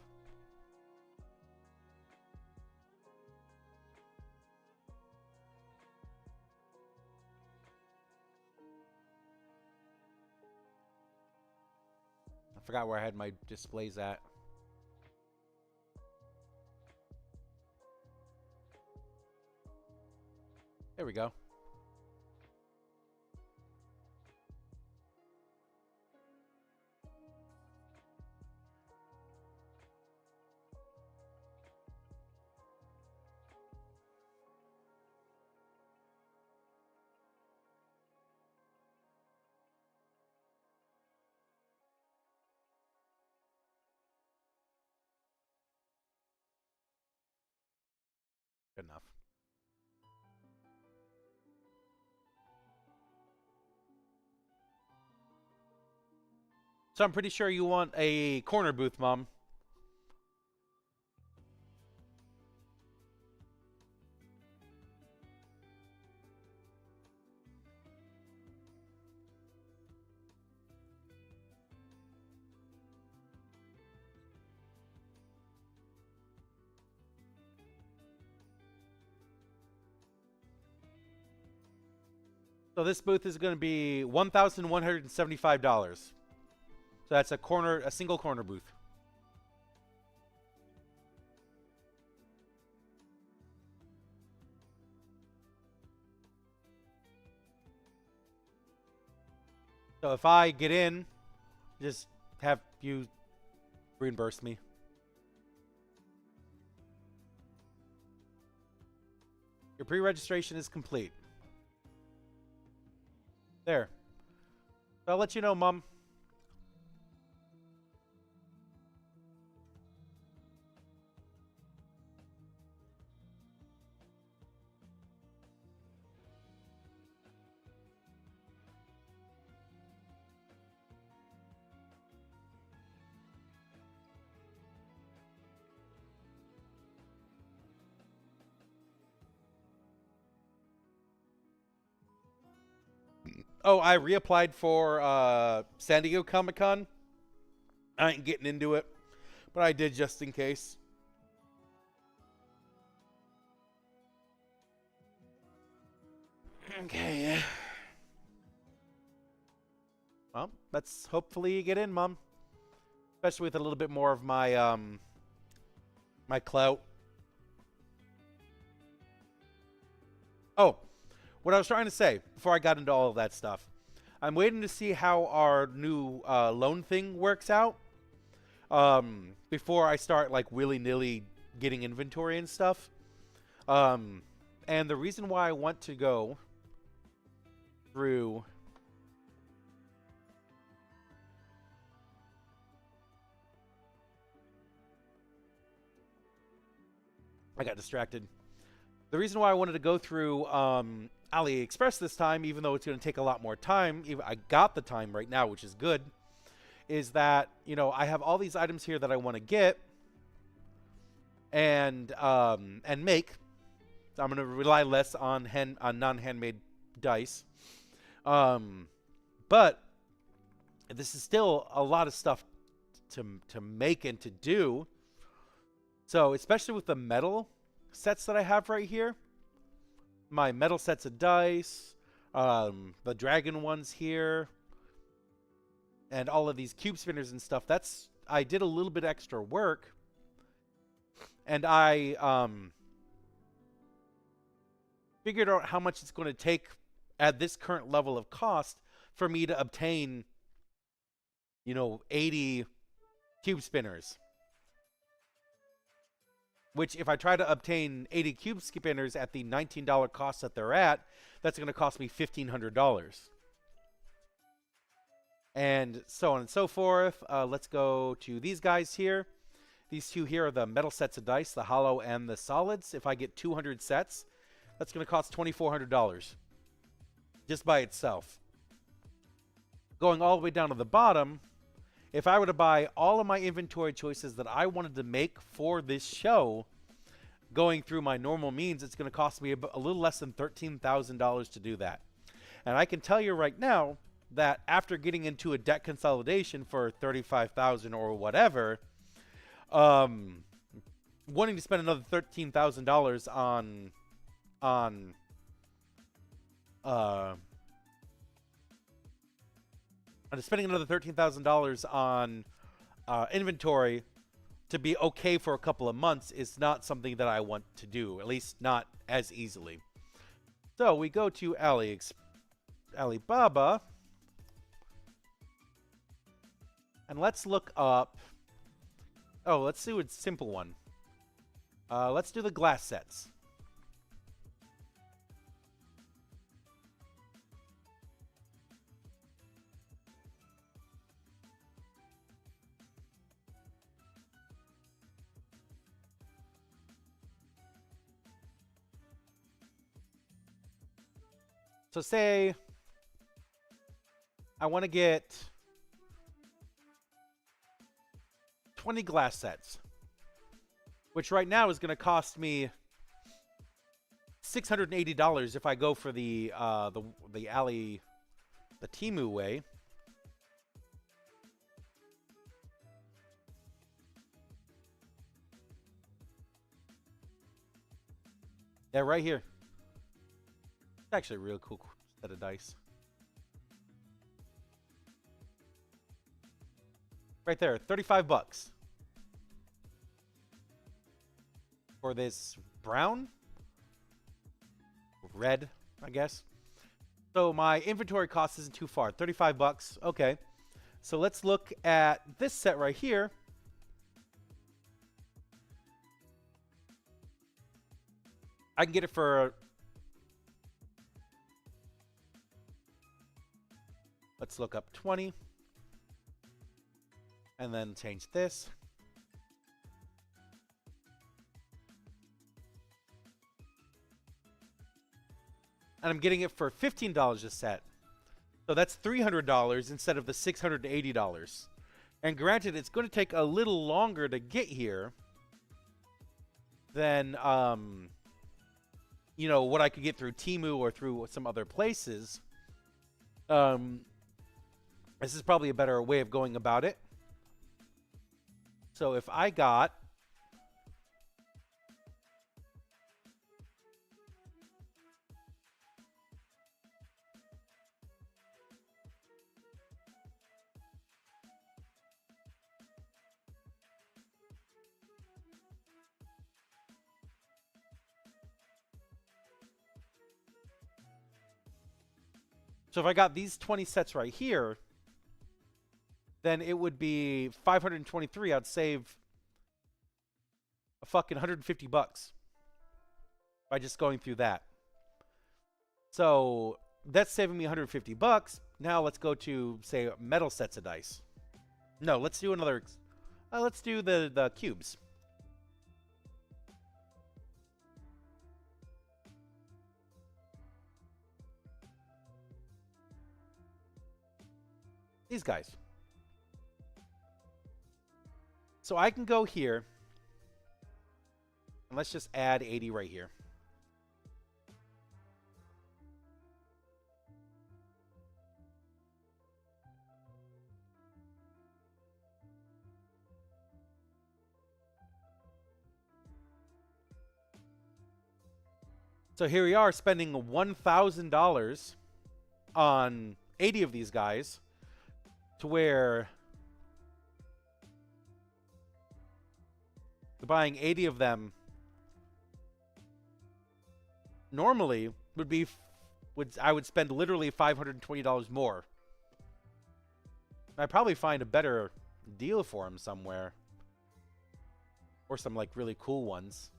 forgot where I had my displays at. There we go. Good enough. So I'm pretty sure you want a corner booth, Mom. So this booth is going to be $1,175. So that's a single corner booth. So if I get in, just have you reimburse me. Your pre-registration is complete. There. I'll let you know, Mom. Oh, I reapplied for San Diego Comic-Con. I ain't getting into it, but I did just in case. Okay. Well, let's hopefully you get in, Mom. Especially with a little bit more of my my clout. Oh, what I was trying to say before I got into all of that stuff. I'm waiting to see how our new loan thing works out. Before I start like willy-nilly getting inventory and stuff. And the reason why I want to go through I got distracted. The reason why I wanted to go through AliExpress this time, even though it's going to take a lot more time, I got the time right now, which is good, is that, you know, I have all these items here that I want to get and make. I'm going to rely less on non-handmade dice. But this is still a lot of stuff to make and to do. So, especially with the metal sets that I have right here, my metal sets of dice, the dragon ones here, and all of these cube spinners and stuff, I did a little bit extra work, and I figured out how much it's going to take at this current level of cost for me to obtain, you know, 80 cube spinners. Which, if I try to obtain 80 cube spinners at the $19 cost that they're at, that's going to cost me $1,500. and so on and so forth. Let's go to these guys here. These two here are the metal sets of dice, the hollow and the solids. If I get 200 sets, that's going to cost $2,400 just by itself. Going all the way down to the bottom, if I were to buy all of my inventory choices that I wanted to make for this show, going through my normal means, it's going to cost me a little less than $13,000 to do that. And I can tell you right now that after getting into a debt consolidation for $35,000 or whatever, wanting to spend another $13,000 on spending another $13,000 on inventory to be okay for a couple of months is not something that I want to do, at least not as easily. So we go to Alibaba, and let's look up. Oh, let's do a simple one. Let's do the glass sets. So say I want to get 20 glass sets, which right now is going to cost me $680 if I go for the Temu way. Yeah, right here. It's actually a real cool set of dice. Right there, 35 bucks. For this brown? Red, I guess. So my inventory cost isn't too far. 35 bucks. Okay. So let's look at this set right here. I can get it for... Let's look up 20. And then change this. And I'm getting it for $15 a set. So that's $300 instead of the $680. And granted, it's going to take a little longer to get here than, you know, what I could get through Temu or through some other places. This is probably a better way of going about it. So if I got... So if I got these 20 sets right here, then it would be 523. I'd save a fucking 150 bucks by just going through that. So that's saving me 150 bucks. Now let's go to, say, metal sets of dice. No, let's do another. Let's do the cubes. These guys. So I can go here, and let's just add 80 right here. So here we are spending $1,000 on 80 of these guys, to where buying 80 of them normally would be I would spend literally $520 more. I'd probably find a better deal for them somewhere, or some like really cool ones.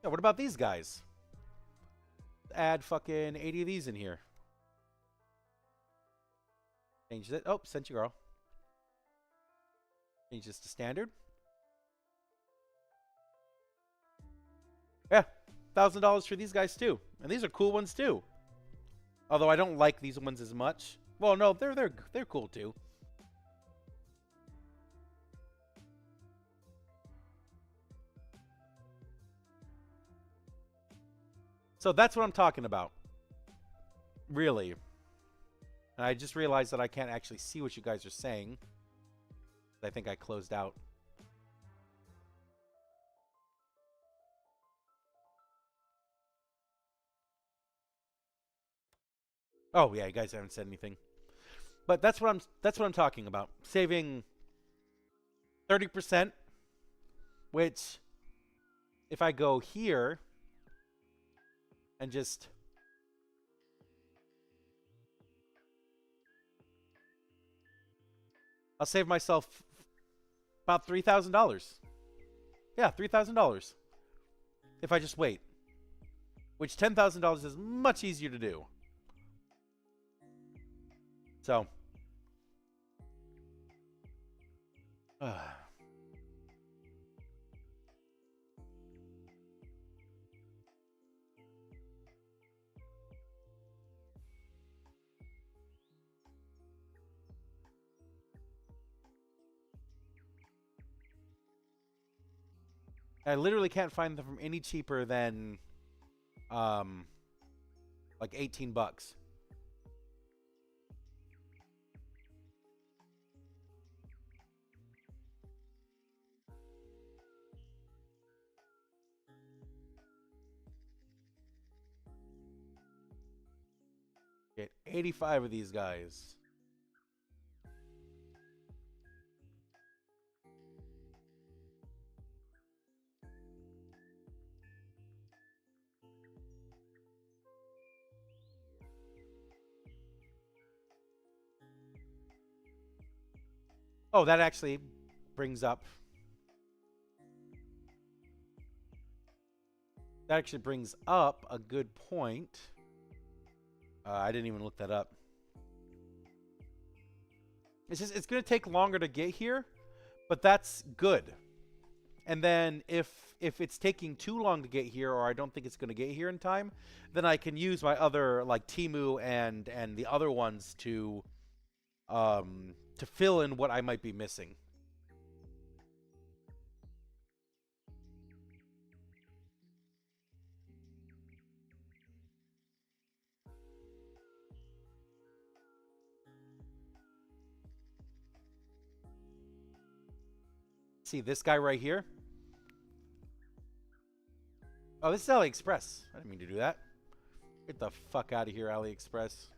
Yeah, what about these guys? add fucking 80 of these in here. Change it. Oh, sent you, girl. Change this to standard. Yeah, $1,000 for these guys too, and these are cool ones too. Although I don't like these ones as much. Well, no, they're cool too. So that's what I'm talking about. Really. And I just realized that I can't actually see what you guys are saying. I think I closed out. Oh yeah, you guys haven't said anything. But that's what I'm talking about. Saving 30%, which if I go here and just I'll save myself about $3,000. Yeah, $3,000 if I just wait. Which $10,000 is much easier to do. So I literally can't find them from any cheaper than like 18 bucks. Get 85 of these guys. Oh, that actually brings up. That actually brings up a good point. I didn't even look that up. It's going to take longer to get here, but that's good. And then if it's taking too long to get here, or I don't think it's going to get here in time, then I can use my other like Temu and the other ones to fill in what I might be missing. See this guy right here? Oh, this is AliExpress. I didn't mean to do that. Get the fuck out of here, AliExpress.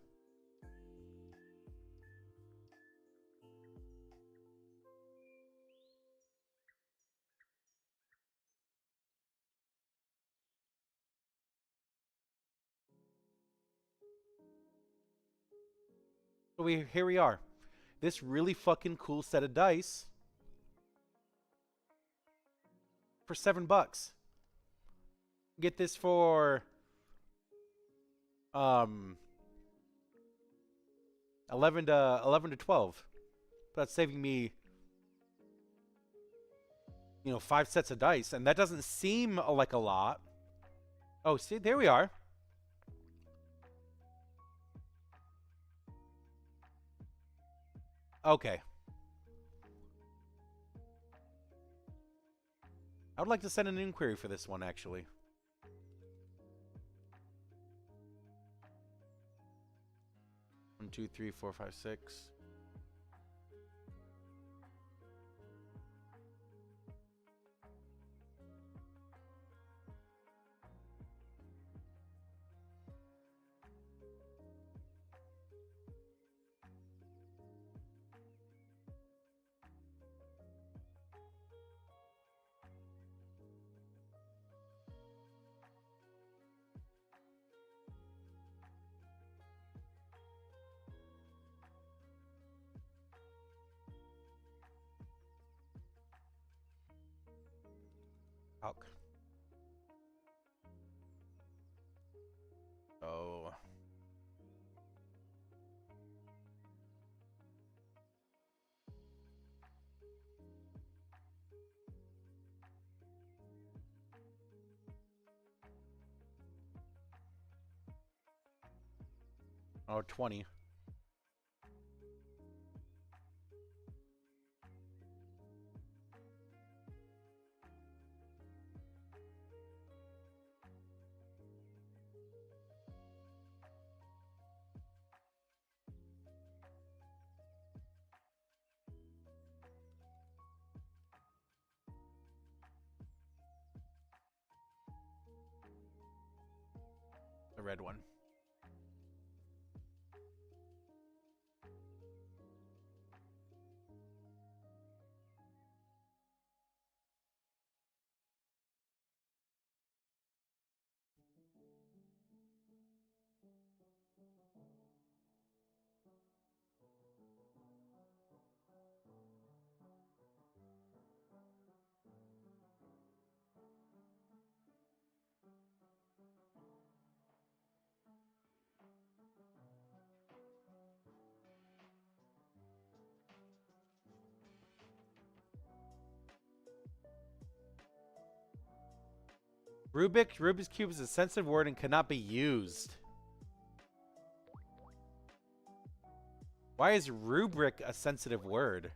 So here we are. This really fucking cool set of dice for $7. Get this for 11 to 12. That's saving me, 5 sets of dice, and that doesn't seem like a lot. Oh, see, there we are. Okay. I would like to send an inquiry for this one, actually. One, two, three, four, five, six. Oh. Oh, 20. The red one. Rubik's Cube is a sensitive word and cannot be used. Why is rubric a sensitive word?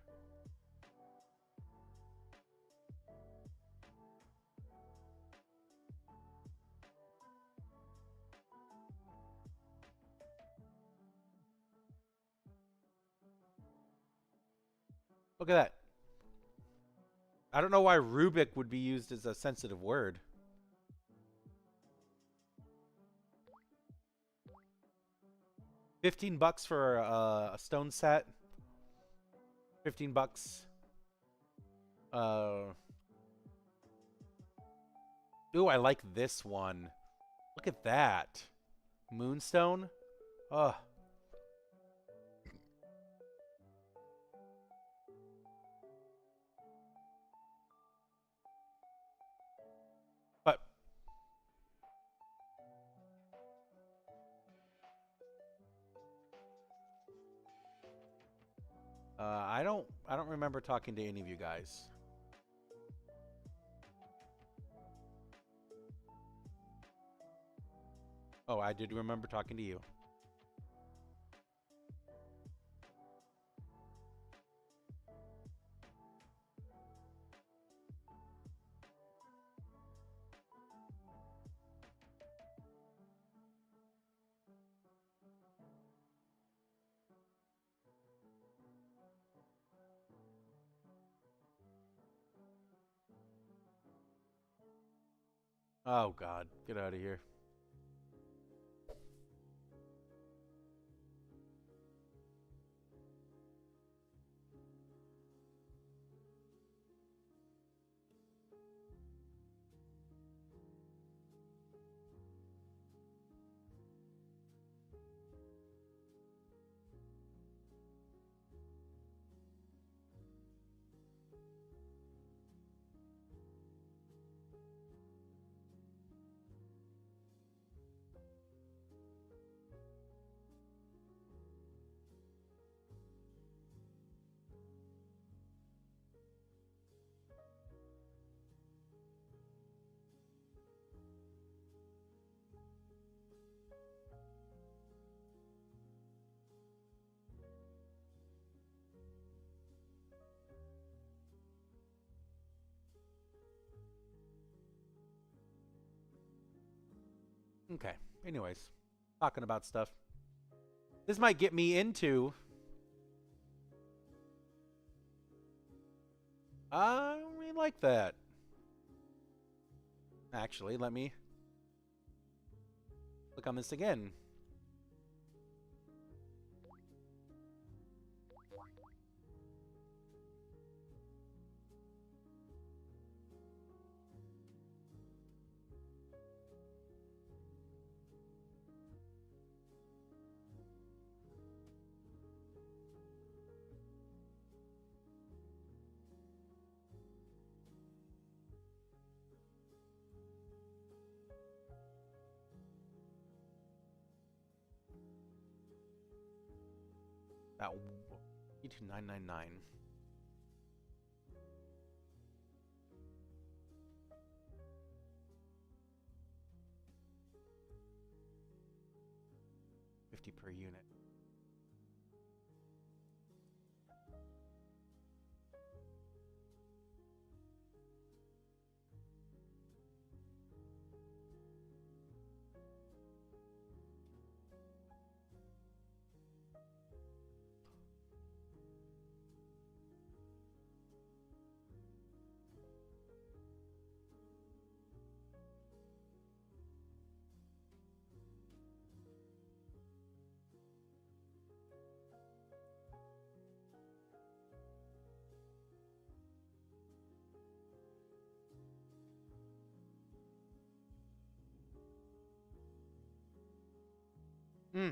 Look at that. I don't know why Rubik would be used as a sensitive word. $15 for a stone set. $15. Ooh, I like this one. Look at that. Moonstone. Ugh. But I don't remember talking to any of you guys. Oh, I did remember talking to you. Oh God, get out of here. Okay. Anyways, talking about stuff. This might get me into. I don't really like that. Actually, let me click on this again. About 22999. $50 per unit. Hmm.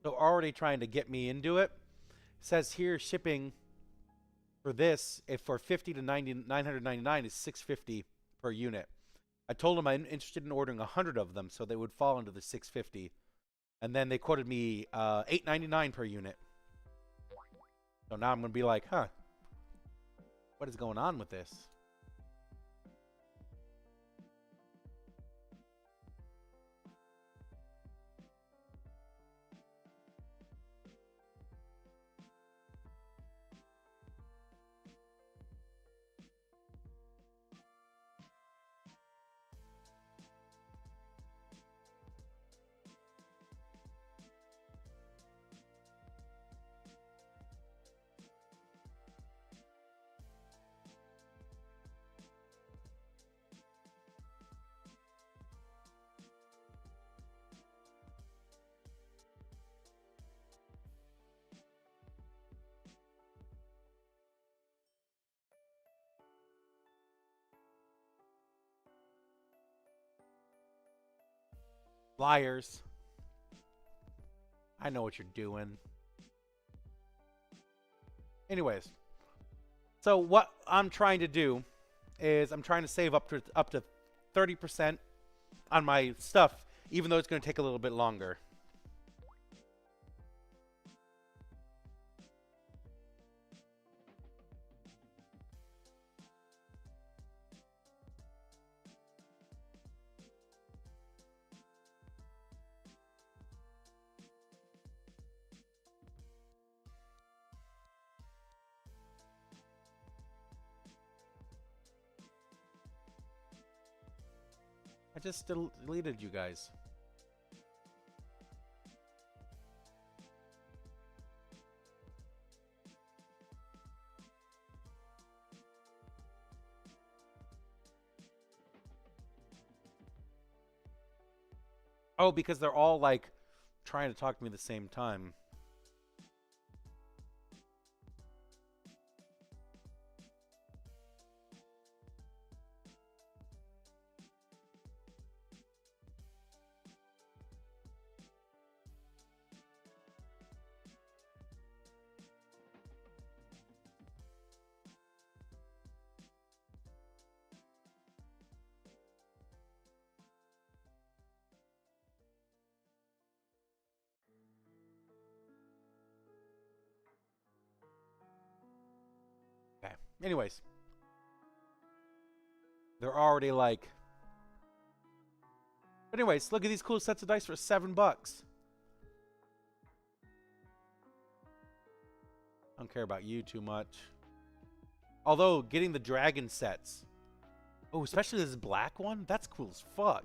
So already trying to get me into it. Says here shipping for this, if for 50 to 999 is 650 per unit. I told them I'm interested in ordering 100 of them, so they would fall into the 650. And then they quoted me $8.99 per unit. So now I'm gonna be like, huh, what is going on with this? Liars. I know what you're doing. Anyways, so what I'm trying to do is I'm trying to save up to 30% on my stuff, even though it's going to take a little bit longer. I just deleted you guys. Oh, because they're all like trying to talk to me at the same time. Okay. Anyways, they're already like. But anyways, look at these cool sets of dice for $7. I don't care about you too much. Although getting the dragon sets. Oh, especially this black one? That's cool as fuck.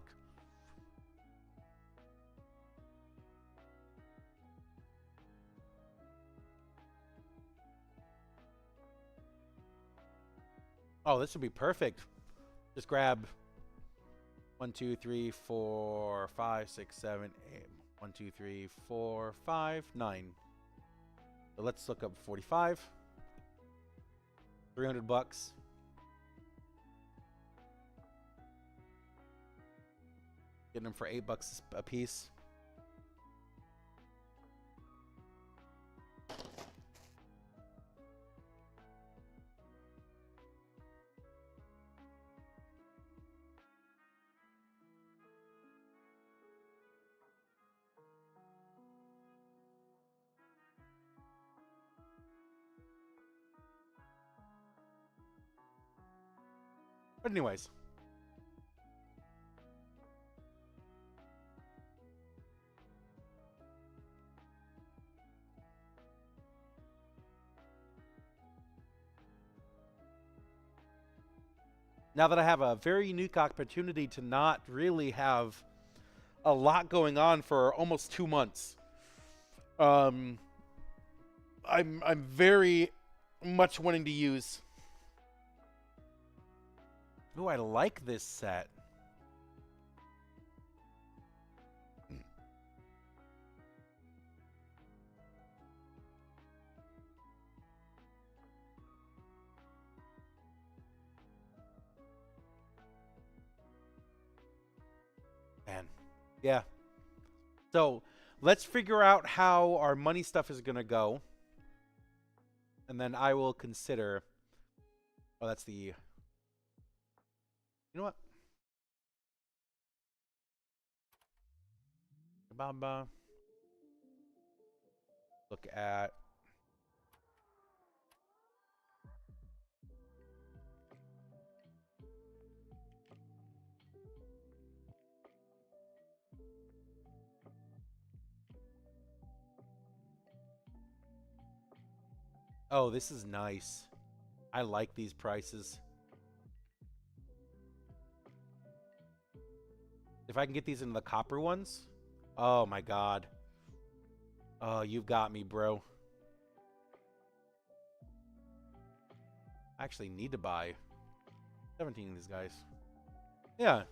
Oh, this would be perfect. Just grab 1, 2, 3, 4, 5, 6, 7, 8. 1, 2, 3, 4, 5, 9. So let's look up 45. $300. Getting them for $8 a piece. But anyways. Now that I have a very unique opportunity to not really have a lot going on for almost 2 months, I'm very much wanting to use. Ooh, I like this set. Man, yeah. So let's figure out how our money stuff is gonna go, and then I will consider. Oh, that's the. You know what? Baba. Look at. Oh, this is nice. I like these prices. If I can get these into the copper ones. Oh my god. Oh, you've got me, bro. I actually need to buy 17 of these guys. Yeah.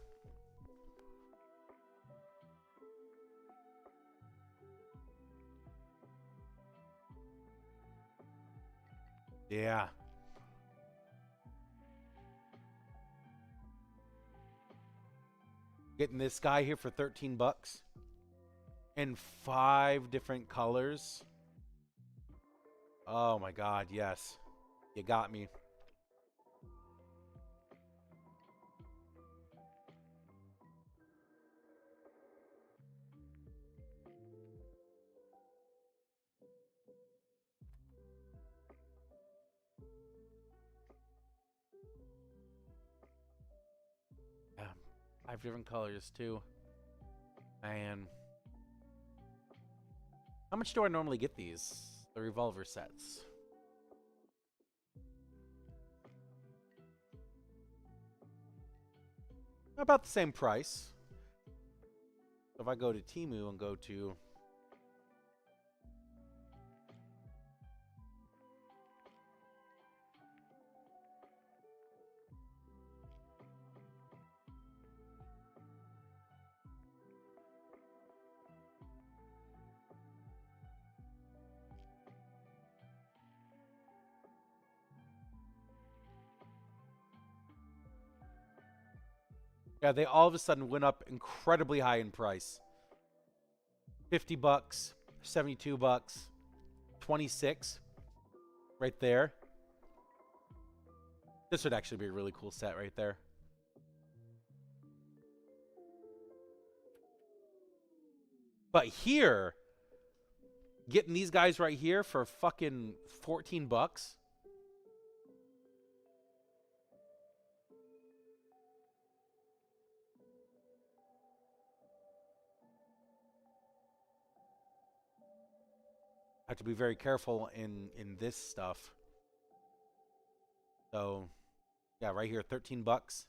Yeah. Getting this guy here for 13 bucks. In 5 different colors. Oh my god, yes. You got me. Yeah, 5 different colors too. Man. How much do I normally get these? The revolver sets. About the same price. So if I go to Temu and go to... Yeah, they all of a sudden went up incredibly high in price. 50 bucks, 72 bucks, 26 right there. This would actually be a really cool set right there. But here, getting these guys right here for fucking 14 bucks. I have to be very careful in this stuff. So, yeah, right here, 13 bucks.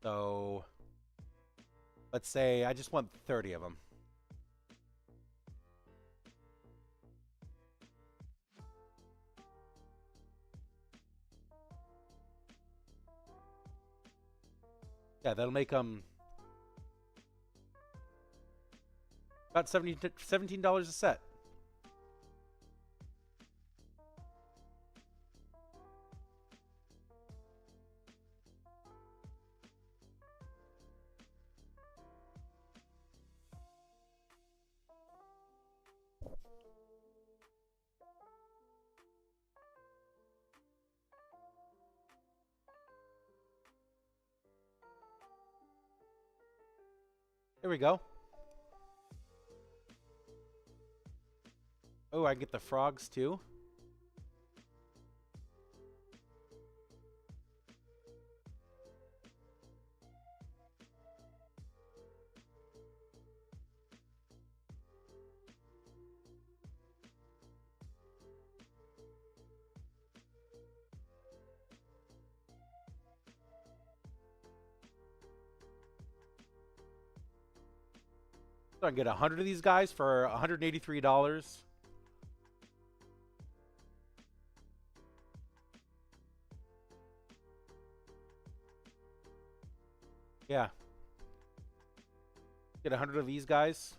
So, let's say I just want 30 of them. Yeah, that'll make them about $17 a set. There we go. Oh, I get the frogs too. So I can get 100 of these guys for $183. Yeah. Get 100 of these guys.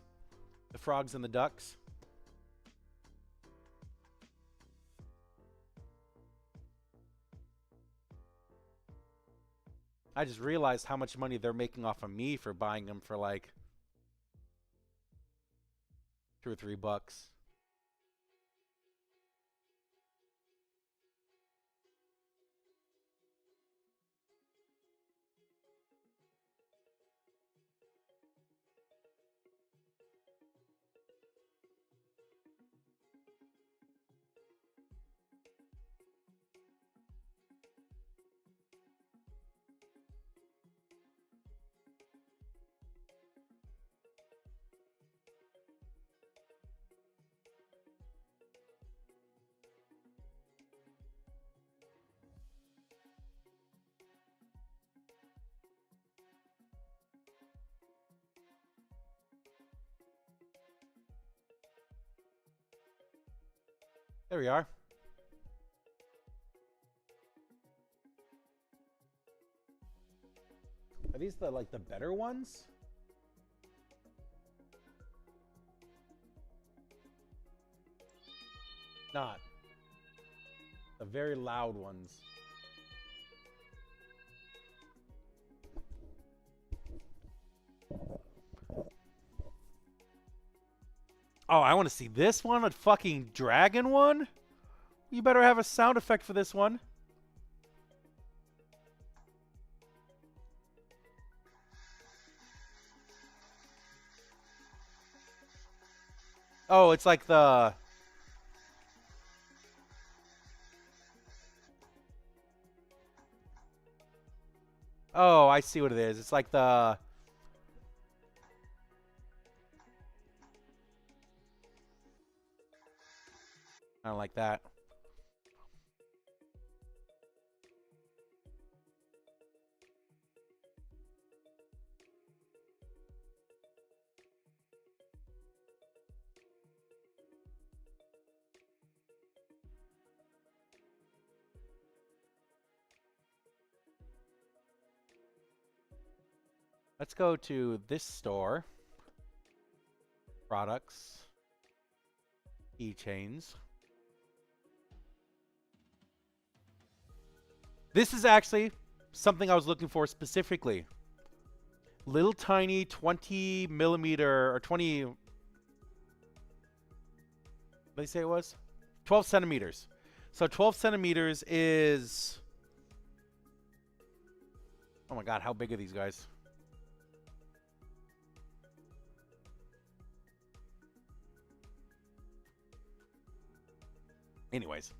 The frogs and the ducks. I just realized how much money they're making off of me for buying them for like $2 or $3. There we are. Are these the like the better ones? Not. The very loud ones. Oh, I want to see this one, a fucking dragon one? You better have a sound effect for this one. Oh, it's like the... Oh, I see what it is. It's like the... I don't like that. Let's go to this store. Products. Keychains. This is actually something I was looking for specifically. Little tiny 20 millimeter or 20. What did they say it was? 12 centimeters. So 12 centimeters is... Oh my god, how big are these guys? Anyways.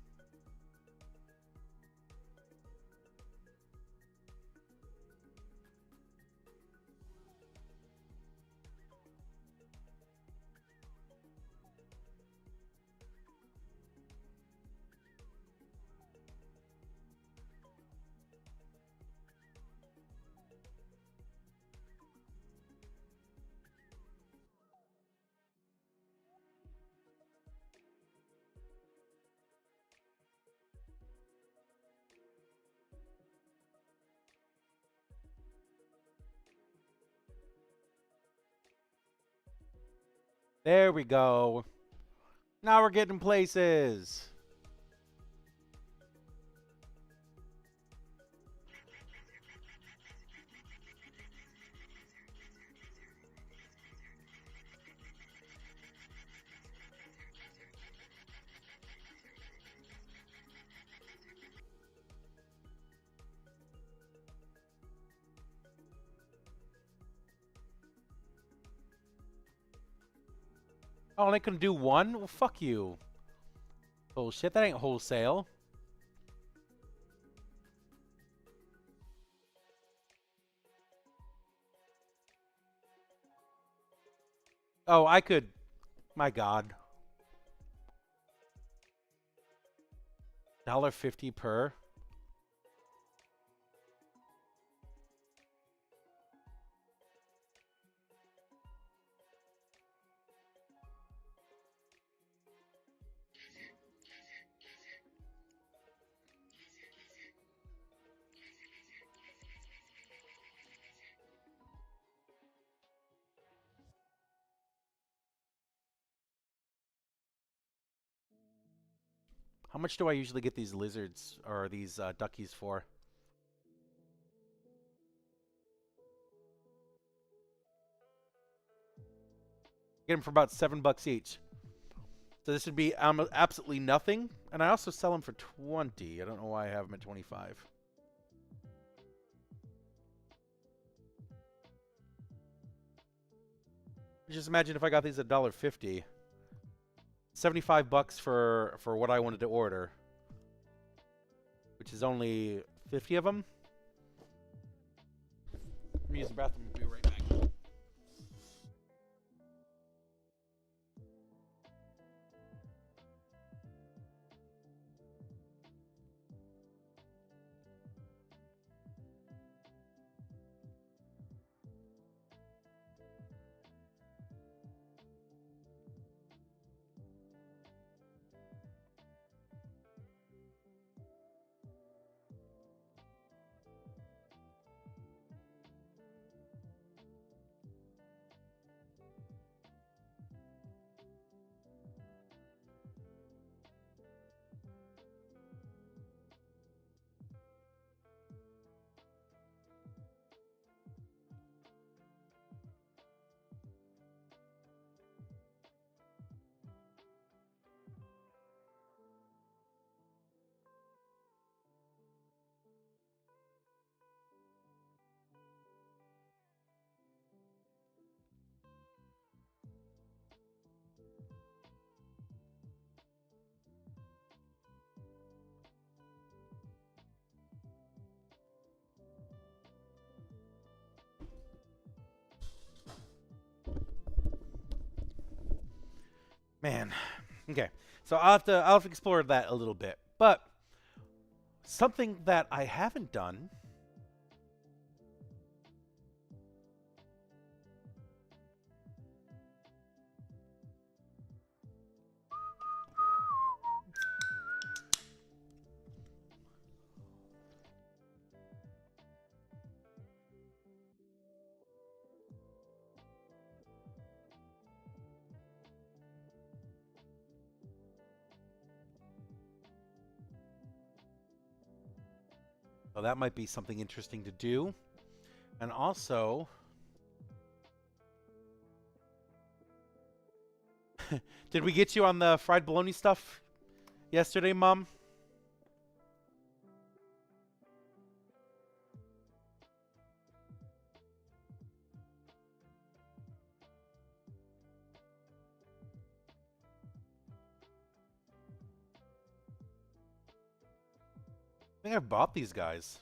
There we go. Now we're getting places. Oh, and I can do one? Well, fuck you. Bullshit, that ain't wholesale. Oh, I could... My God. $1.50 per? How much do I usually get these lizards or these duckies for? Get them for about $7 each. So this would be absolutely nothing. And I also sell them for 20. I don't know why I have them at 25. Just imagine if I got these at $1.50. $75 for what I wanted to order, which is only 50 of them. Let me use the bathroom. I'll be right back. Man, okay. So I'll have to explore that a little bit. But something that I haven't done. So that might be something interesting to do. And also, did we get you on the fried bologna stuff yesterday, Mom? I think I bought these guys.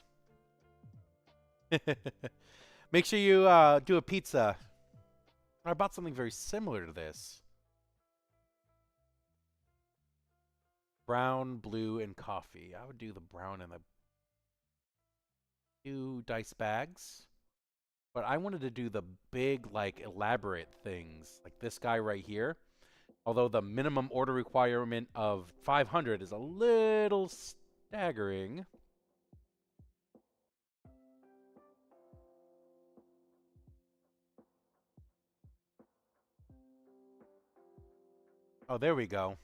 Make sure you do a pizza. I bought something very similar to this. Brown, blue, and coffee. I would do the brown and the 2 dice bags. But I wanted to do the big, like, elaborate things. Like this guy right here. Although the minimum order requirement of 500 is a little staggering. Oh, there we go.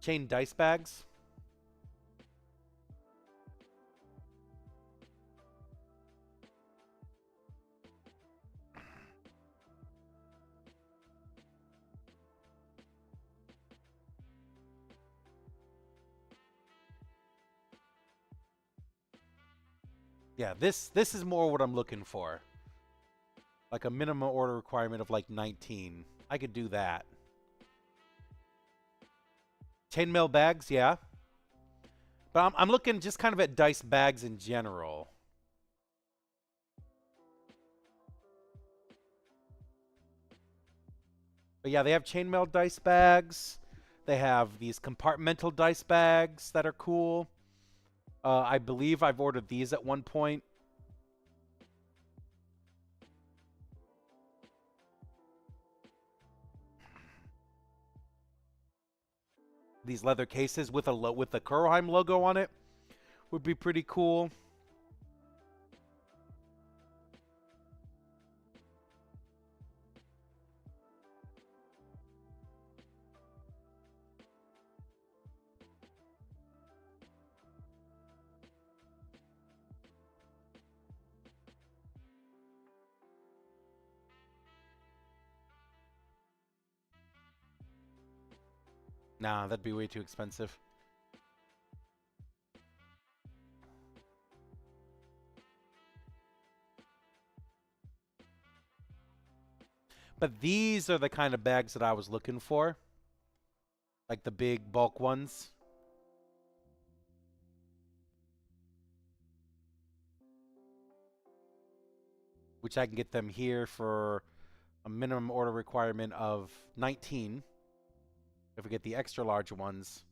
Chain dice bags. Yeah, this is more what I'm looking for. Like a minimum order requirement of like 19. I could do that. Chainmail bags, yeah. But I'm looking just kind of at dice bags in general. But yeah, they have chainmail dice bags. They have these compartmental dice bags that are cool. I believe I've ordered these at one point. These leather cases with with the Kuroheim logo on it would be pretty cool. Nah, that'd be way too expensive. But these are the kind of bags that I was looking for. Like the big bulk ones. Which I can get them here for a minimum order requirement of 19. If we get the extra large ones.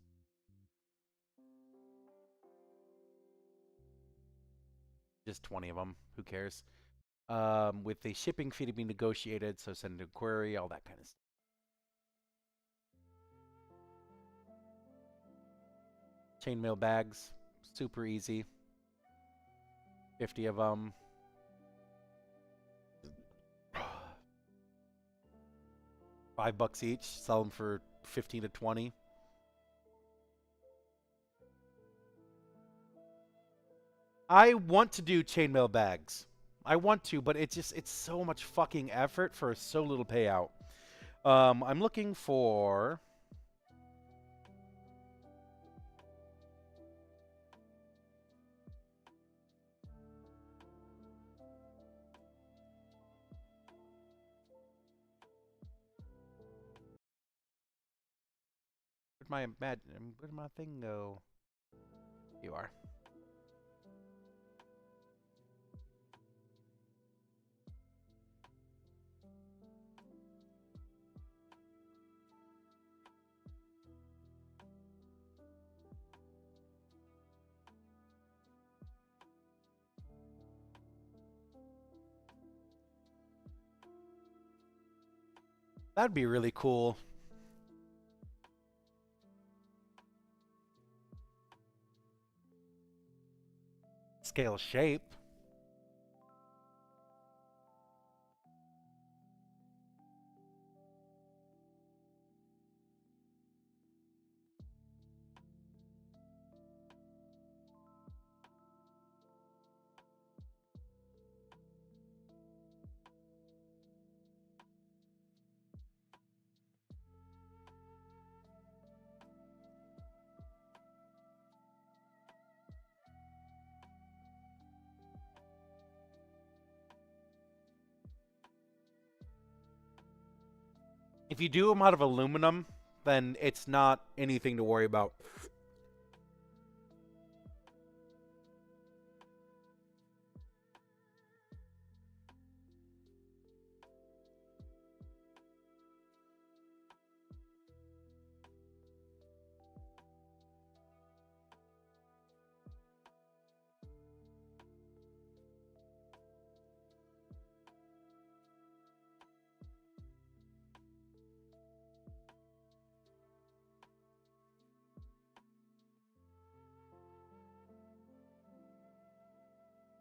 Just 20 of them. Who cares? With the shipping fee to be negotiated, so send a query, all that kind of stuff. Chainmail bags, super easy. 50 of them. $5 each. Sell them for 15 to 20. I want to do chainmail bags. I want to, but it's so much fucking effort for so little payout. I'm looking for... Where'd my thing go? You are. That'd be really cool. Scale shape. If you do them out of aluminum, then it's not anything to worry about.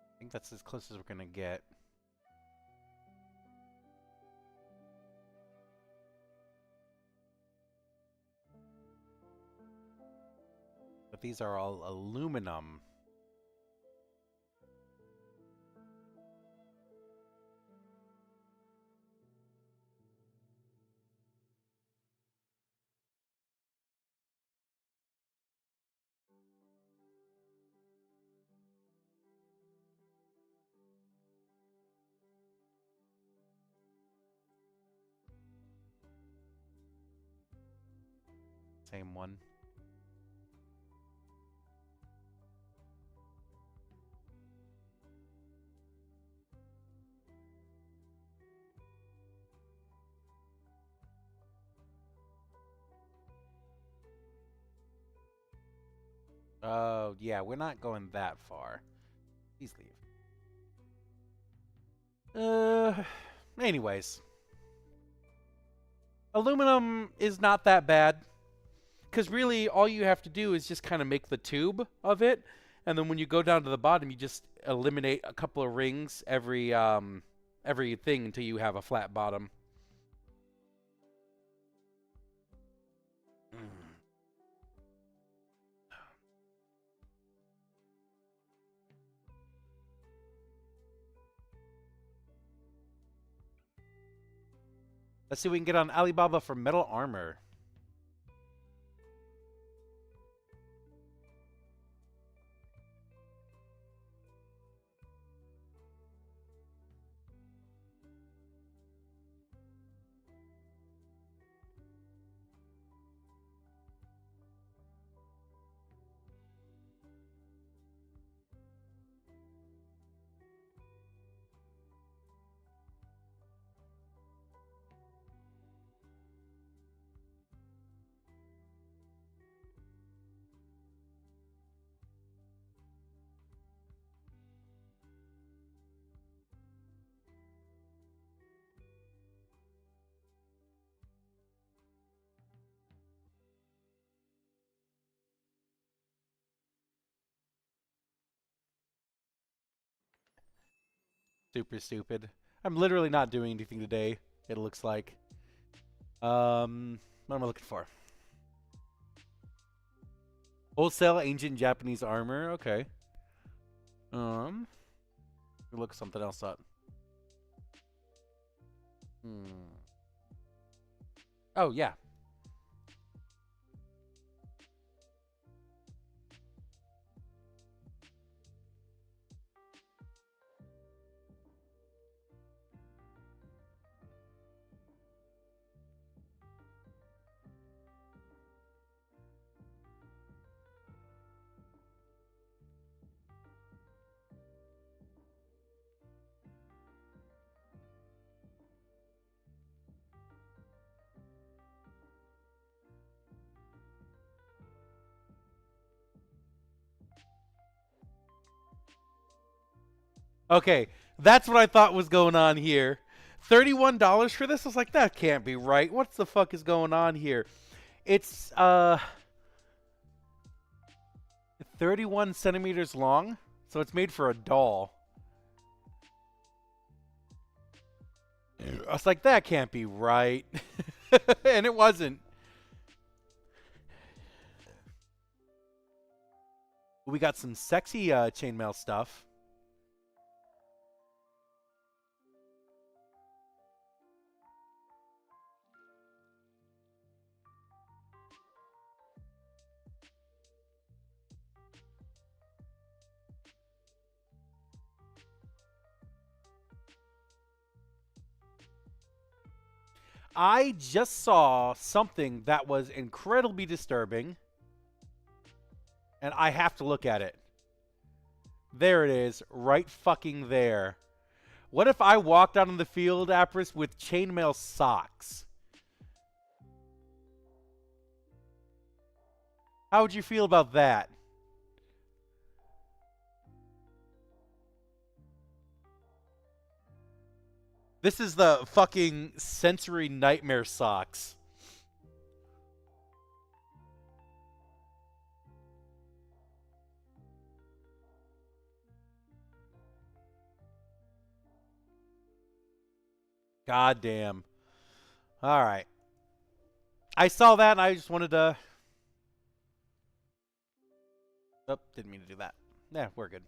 I think that's as close as we're gonna get. But these are all aluminum. Same one. Oh, yeah, we're not going that far. Please leave. Anyways. Aluminum is not that bad. Because really, all you have to do is just kind of make the tube of it. And then when you go down to the bottom, you just eliminate a couple of rings every thing until you have a flat bottom. Let's see what we can get on Alibaba for metal armor. Super stupid. I'm literally not doing anything today, it looks like. What am I looking for? Wholesale ancient Japanese armor. Okay. Look something else up. Oh, yeah. Okay, that's what I thought was going on here. $31 for this? I was like, that can't be right. What the fuck is going on here? It's 31 centimeters long, so it's made for a doll. I was like, that can't be right. And it wasn't. We got some sexy chainmail stuff. I just saw something that was incredibly disturbing, and I have to look at it. There it is, right fucking there. What if I walked out on the field, Apris, with chainmail socks? How would you feel about that? This is the fucking sensory nightmare socks. God damn. All right. I saw that and I just wanted to... Oh, didn't mean to do that. Yeah, we're good.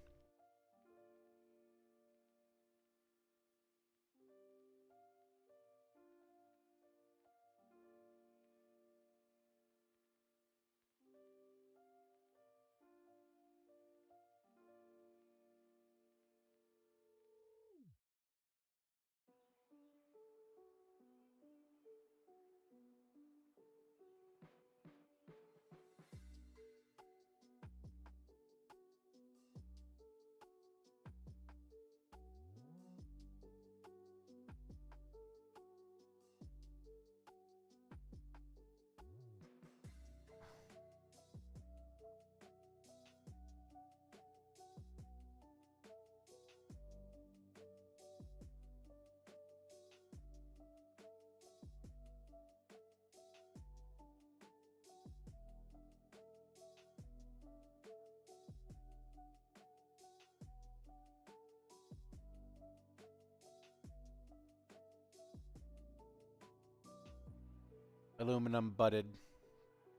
Aluminum butted.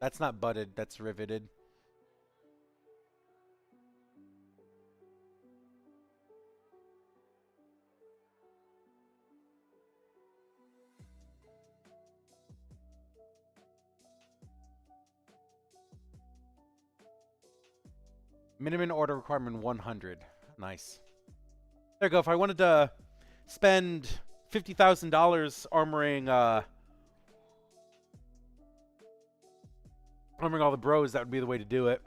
That's not butted, that's riveted. Minimum order requirement 100. Nice. There you go. If I wanted to spend $50,000 armoring all the bros, that would be the way to do it.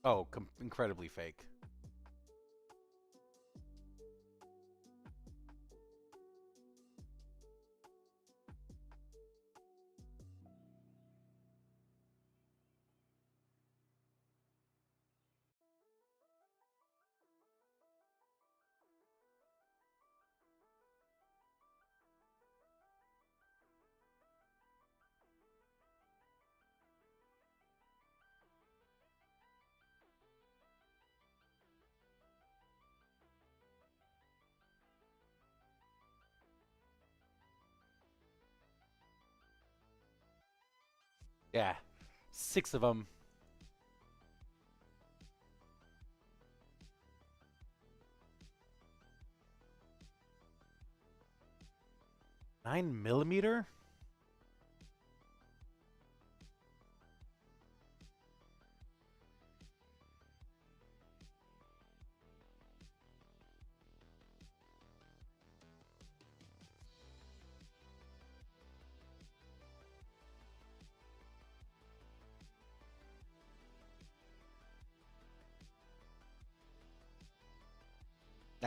Oh, incredibly fake. Yeah. 6 of them. Nine millimeter?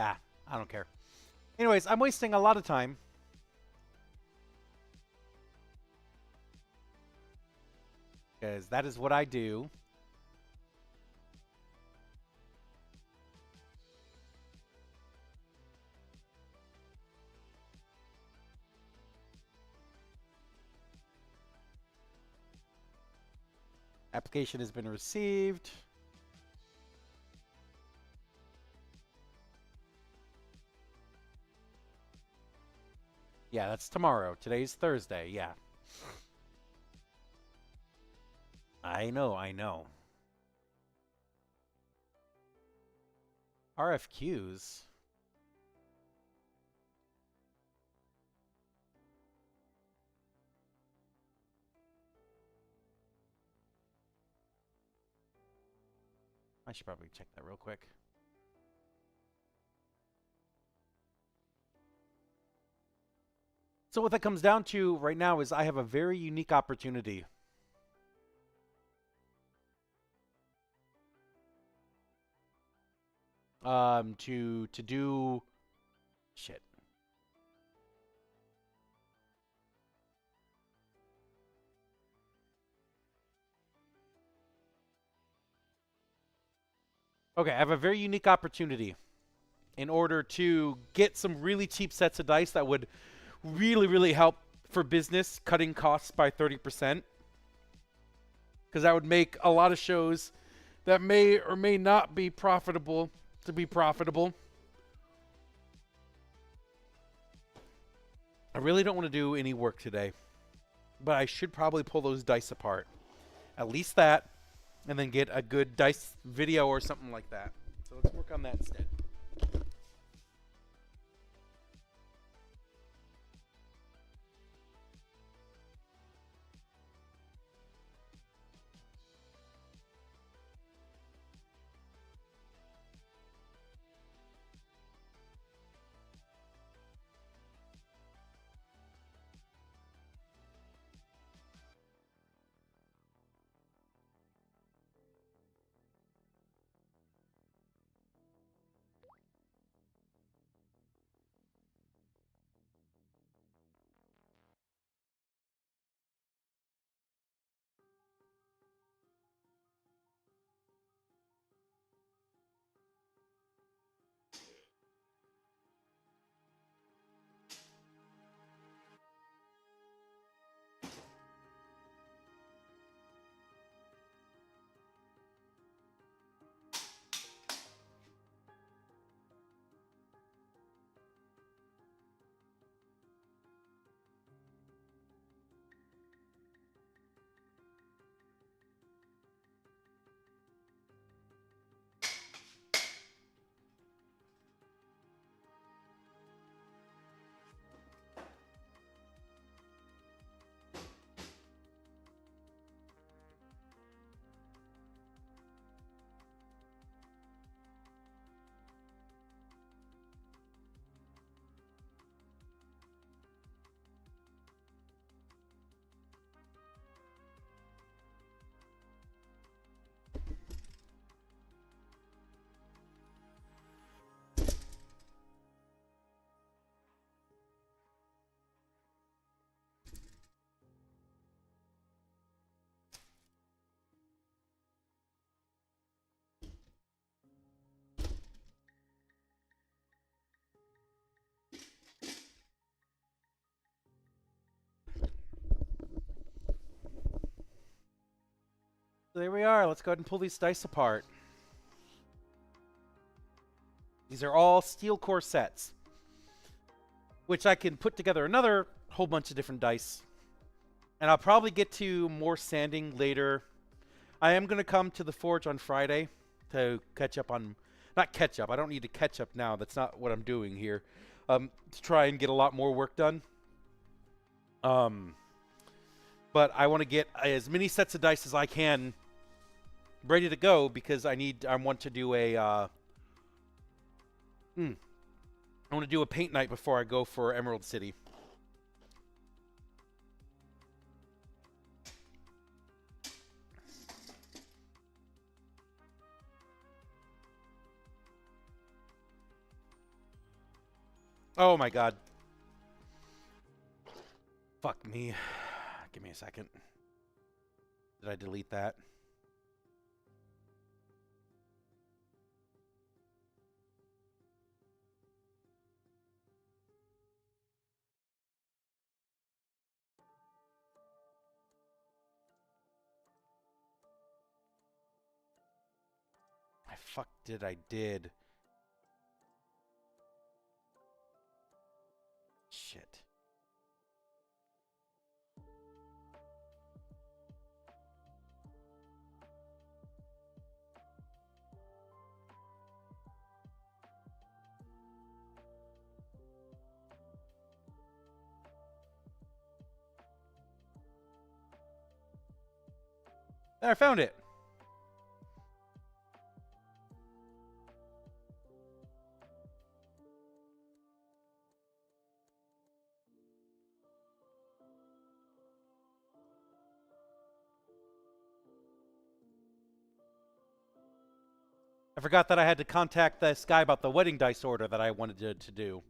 Ah, I don't care. Anyways, I'm wasting a lot of time. Because that is what I do. Application has been received. Yeah, that's tomorrow. Today's Thursday. Yeah. I know, I know. RFQs. I should probably check that real quick. So what that comes down to right now is I have a very unique opportunity. To do shit. Okay, I have a very unique opportunity in order to get some really cheap sets of dice that would really, really help for business, cutting costs by 30%. Because that would make a lot of shows that may or may not be profitable to be profitable. I really don't want to do any work today, but I should probably pull those dice apart. At least that, and then get a good dice video or something like that. So let's work on that instead. So there we are. Let's go ahead and pull these dice apart. These are all steel core sets, which I can put together another whole bunch of different dice. And I'll probably get to more sanding later. I am going to come to the forge on Friday to catch up on... Not catch up. I don't need to catch up now. That's not what I'm doing here. To try and get a lot more work done. But I want to get as many sets of dice as I can ready to go because I want to do a... I want to do a paint night before I go for Emerald City. Oh my god. Fuck me. Give me a second. Did I delete that? I did. Shit. There, I found it. I forgot that I had to contact this guy about the wedding dice order that I wanted to do.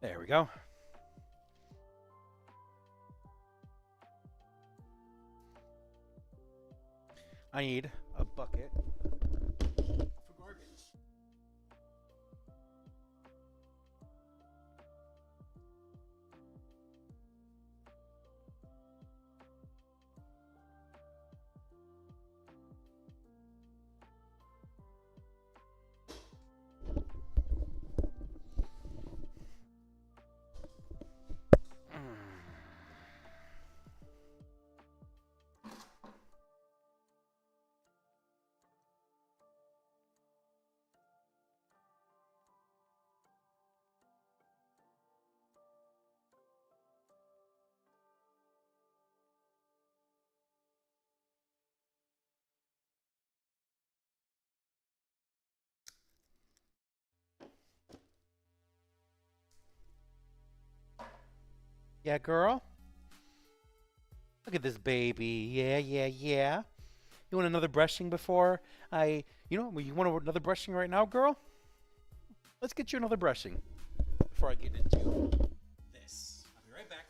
There we go. I need a bucket for garbage. Yeah, girl? Look at this baby. Yeah, yeah, yeah. You want another brushing before I... You want another brushing right now, girl? Let's get you another brushing before I get into this. I'll be right back.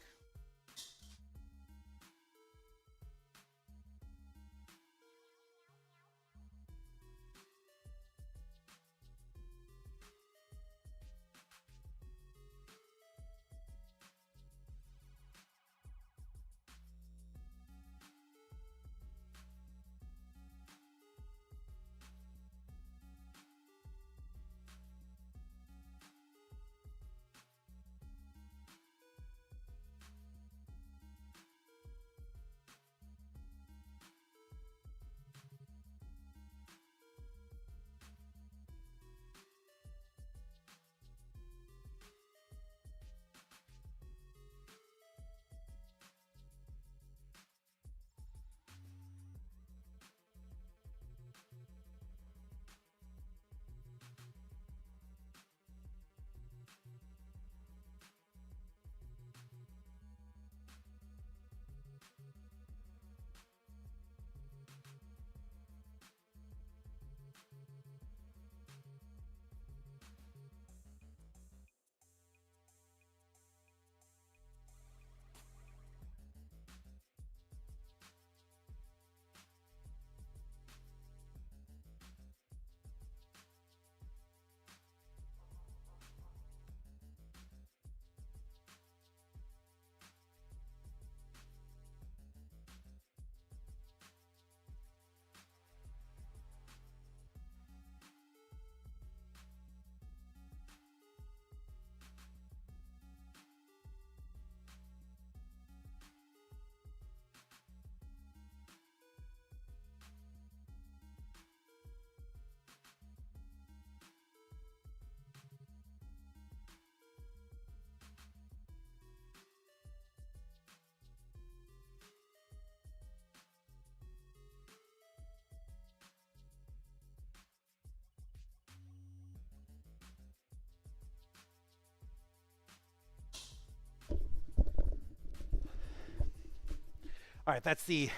All right, that's the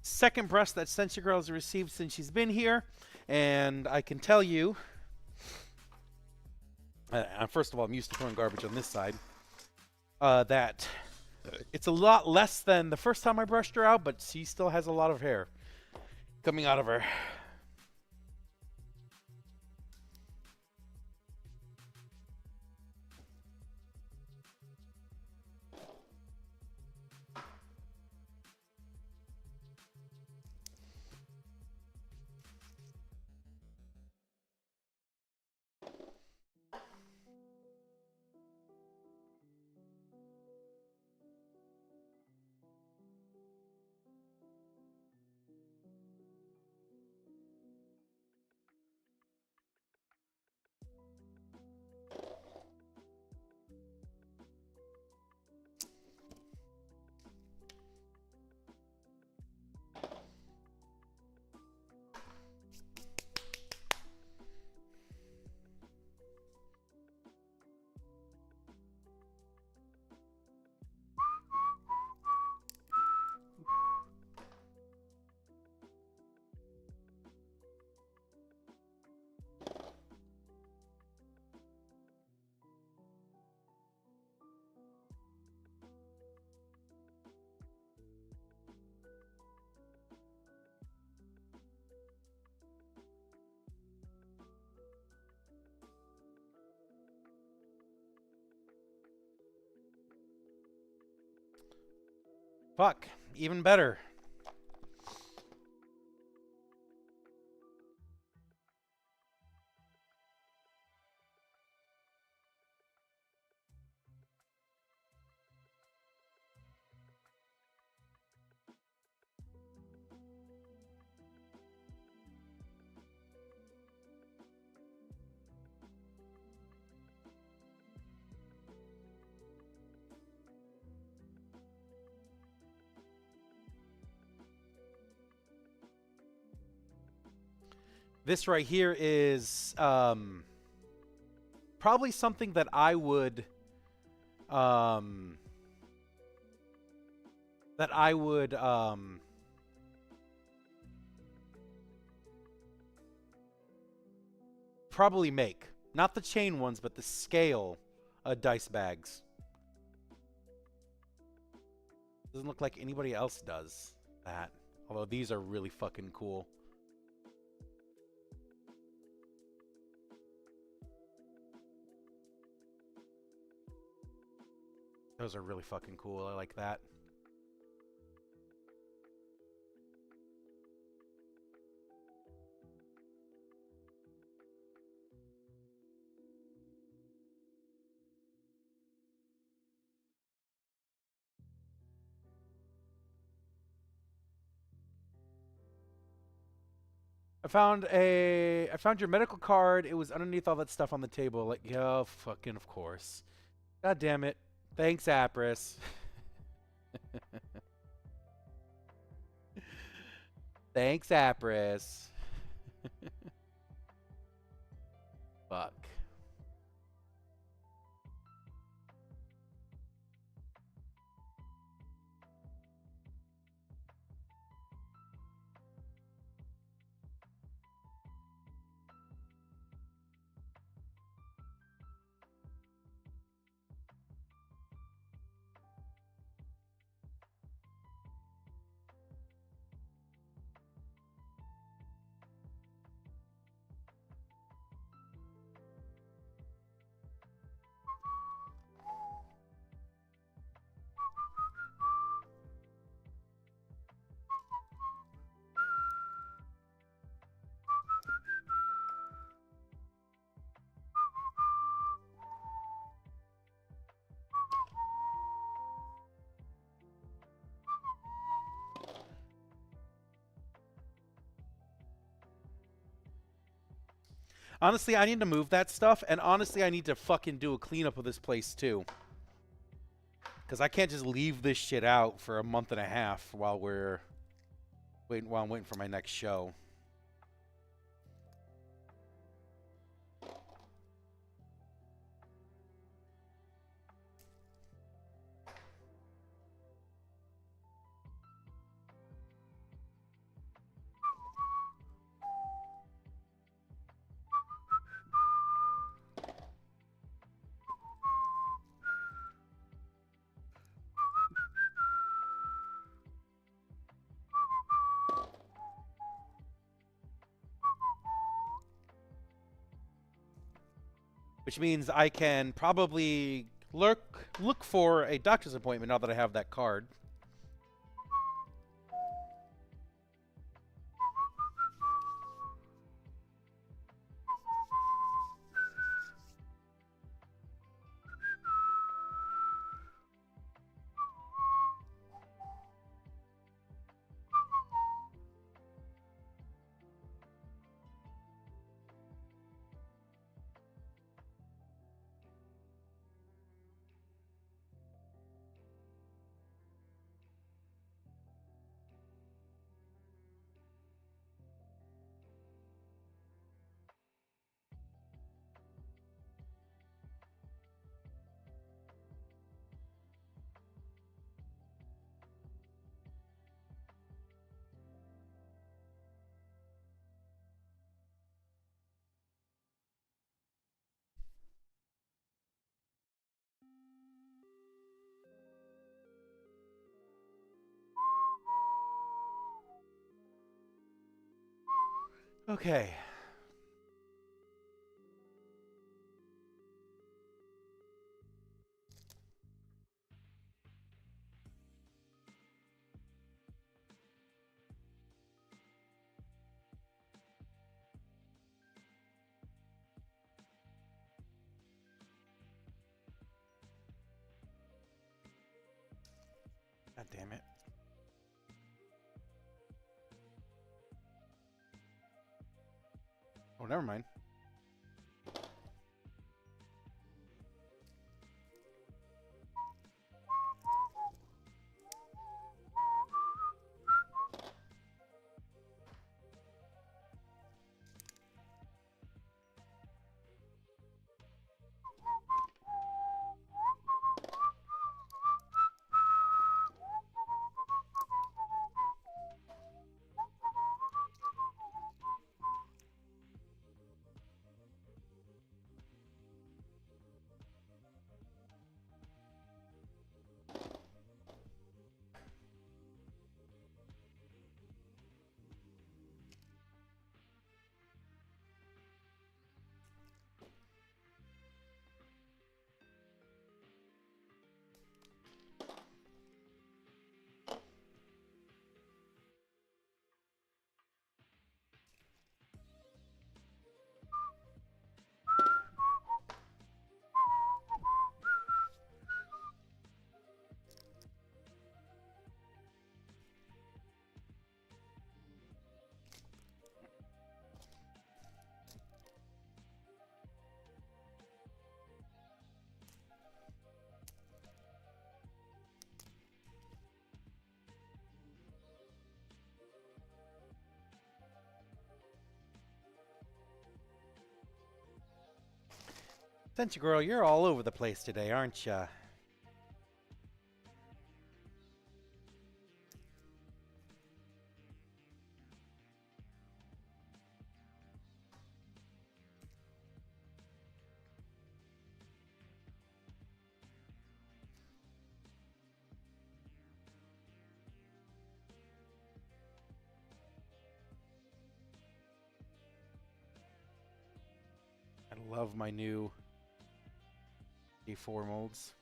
second brush that Sensia Girl has received since she's been here. And I can tell you, first of all, I'm used to throwing garbage on this side, that it's a lot less than the first time I brushed her out, but she still has a lot of hair coming out of her. Fuck, even better. This right here is probably something that I would probably make. Not the chain ones, but the scale dice bags. Doesn't look like anybody else does that. Although these are really fucking cool. Those are really fucking cool. I like that. I found your medical card. It was underneath all that stuff on the table. Like, yo, fucking of course. God damn it. Thanks, Apris. Thanks, Apris. Fuck. Honestly, I need to move that stuff, and honestly, I need to fucking do a cleanup of this place, too. Because I can't just leave this shit out for a month and a half while I'm waiting for my next show. which means I can probably look for a doctor's appointment now that I have that card. Okay. God damn it. Oh, never mind. Sencha Girl, you're all over the place today, aren't ya? I love my new D4 molds.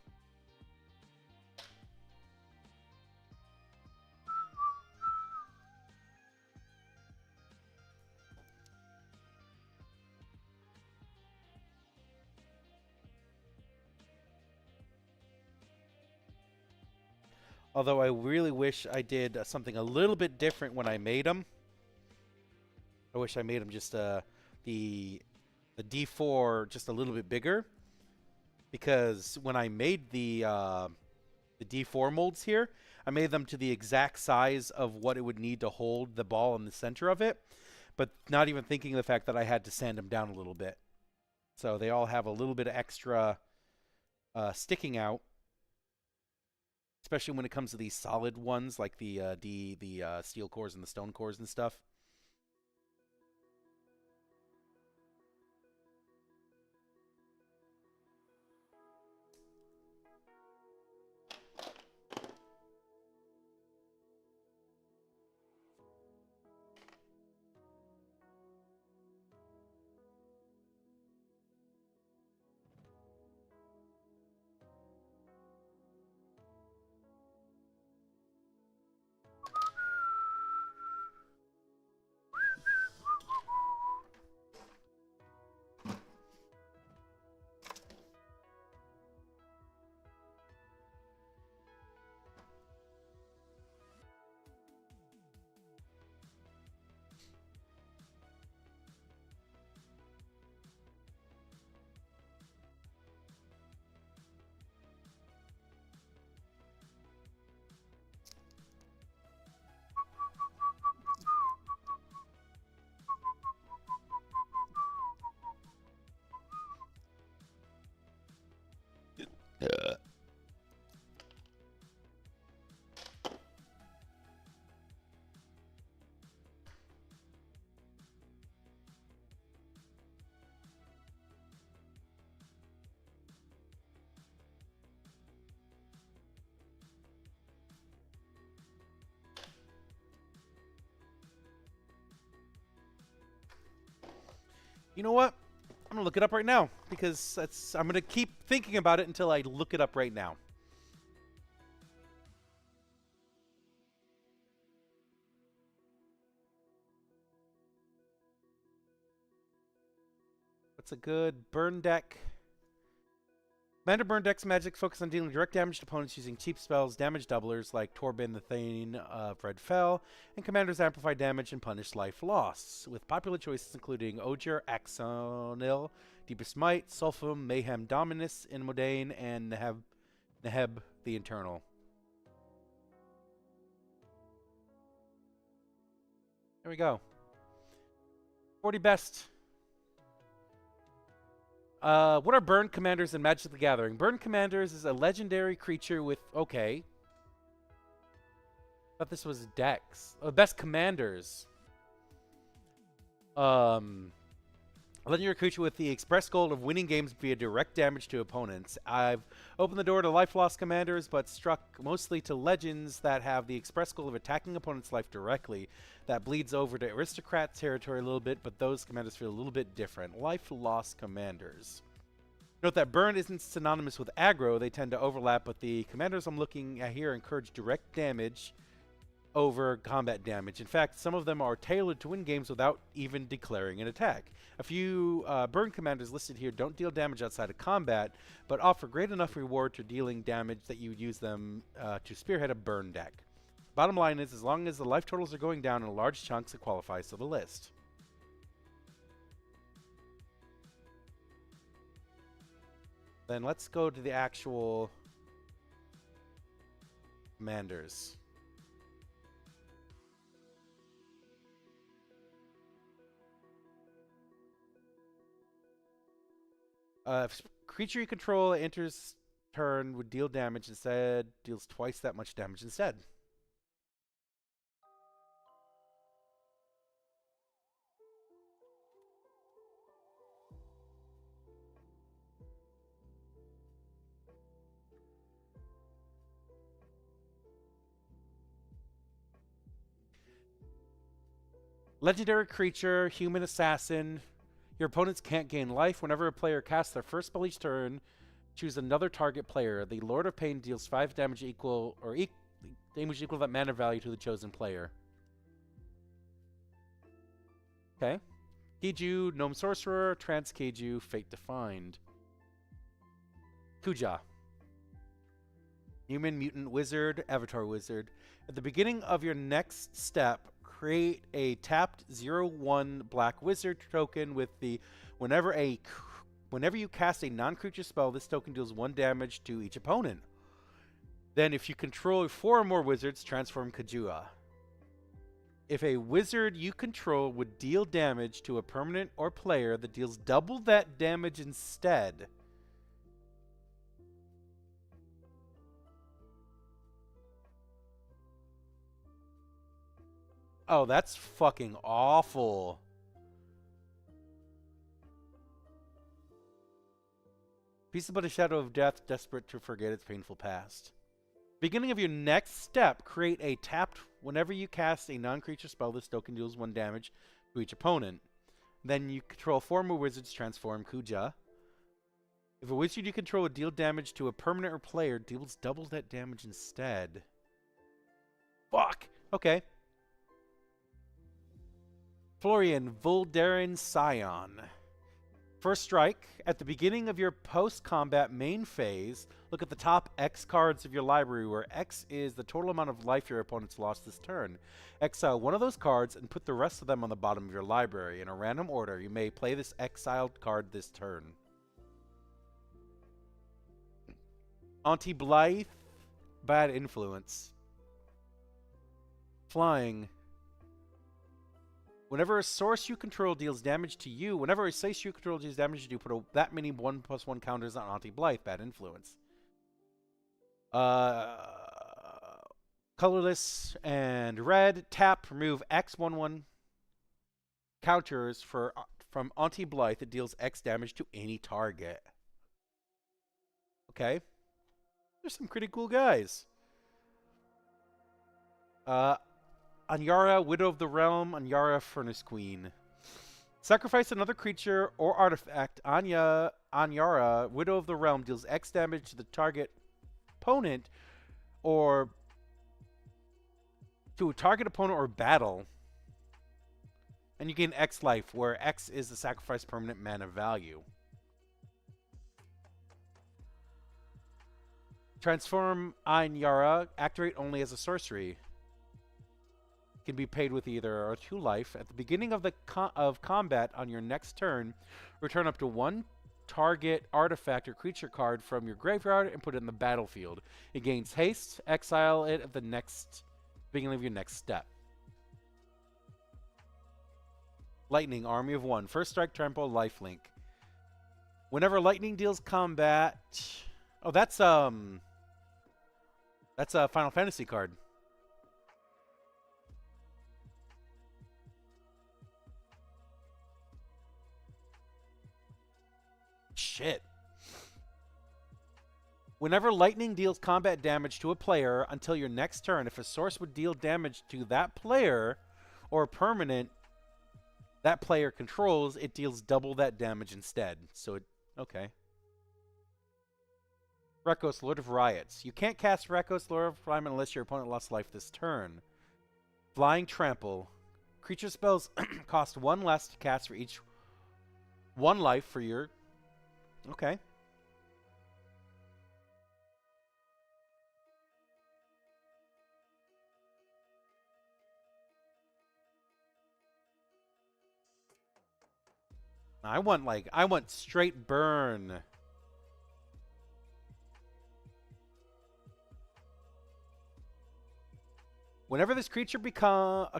Although I really wish I did something a little bit different when I made them. I wish I made them just the D4 just a little bit bigger, because when I made the D4 molds here, I made them to the exact size of what it would need to hold the ball in the center of it, but not even thinking of the fact that I had to sand them down a little bit. So they all have a little bit of extra sticking out, especially when it comes to these solid ones like the steel cores and the stone cores and stuff. You know what? I'm gonna look it up right now because I'm gonna keep thinking about it until I look it up right now. What's a good burn deck? Commander burn deck's magic focus on dealing direct damage to opponents using cheap spells, damage doublers like Torben the Thane of Red Fell, and commanders amplify damage and punish life loss, with popular choices including Ogier, Axonil, Deepest Might, Sulfum, Mayhem Dominus, Inmodane, and Neheb the Eternal. There we go. 40 best. What are Burn Commanders in Magic the Gathering? Burn Commanders is a legendary creature with... Okay. Thought this was decks. Oh, best Commanders. Legendary creature with the express goal of winning games via direct damage to opponents. I've opened the door to life loss commanders, but struck mostly to legends that have the express goal of attacking opponent's life directly. That bleeds over to aristocrat territory a little bit, but those commanders feel a little bit different. Life loss commanders. Note that burn isn't synonymous with aggro. They tend to overlap, but the commanders I'm looking at here encourage direct damage over combat damage. In fact, some of them are tailored to win games without even declaring an attack. A few burn commanders listed here don't deal damage outside of combat, but offer great enough reward to dealing damage that you would use them to spearhead a burn deck. Bottom line is, as long as the life totals are going down in large chunks, it qualifies to the list. Then let's go to the actual commanders. If creature you control enters turn would deal damage instead, deals twice that much damage instead. Legendary creature, human assassin. Your opponents can't gain life. Whenever a player casts their first spell each turn, choose another target player. The Lord of Pain deals 5 damage equal to that mana value to the chosen player. Okay. Keiju, Gnome Sorcerer, Trance Keiju, Fate Defined. Kuja. Human, Mutant, Wizard, Avatar Wizard. At the beginning of your next step, create a tapped 0/1 black wizard token with the whenever you cast a non-creature spell, this token deals 1 damage to each opponent. Then if you control 4 or more wizards, transform Kujua. If a wizard you control would deal damage to a permanent or player that deals double that damage instead. Oh, that's fucking awful. Peaceable to Shadow of Death, desperate to forget its painful past. Beginning of your next step, create a tapped whenever you cast a non-creature spell, this token deals 1 damage to each opponent. Then you control 4 more wizards, transform Kuja. If a wizard you control would deal damage to a permanent or player, deals double that damage instead. Fuck! Okay. Florian Voldaren Scion. First strike, at the beginning of your post-combat main phase, look at the top X cards of your library, where X is the total amount of life your opponents lost this turn. Exile one of those cards and put the rest of them on the bottom of your library. In a random order, you may play this exiled card this turn. Auntie Blythe, Bad Influence. Flying. Whenever a source you control deals damage to you, whenever a source you control deals damage to you, put that many 1/1 counters on Auntie Blythe, Bad Influence. Colorless and red. Tap, remove X/1/1 counters from Auntie Blythe. It deals X damage to any target. Okay. There's some pretty cool guys. Anyara, Widow of the Realm, Anyara, Furnace Queen. Sacrifice another creature or artifact. Anyara, Widow of the Realm, deals X damage to the target opponent or to a target opponent or battle. And you gain X life, where X is the sacrifice permanent mana value. Transform Anyara, activate only as a sorcery. Can be paid with either or 2 life. At the beginning of the combat on your next turn, return up to 1 target artifact or creature card from your graveyard and put it in the battlefield. It gains haste. Exile it at the beginning of your next step. Lightning, Army of 1. First strike, trample, lifelink. Whenever lightning deals combat... Oh, that's a Final Fantasy card. Shit. Whenever lightning deals combat damage to a player until your next turn, if a source would deal damage to that player or a permanent that player controls, it deals double that damage instead. So okay. Rekos, Lord of Riots. You can't cast Rekos, Lord of Riots unless your opponent lost life this turn. Flying Trample. Creature spells cost 1 less to cast for each 1 life for your... Okay. I want straight burn. Whenever this creature becomes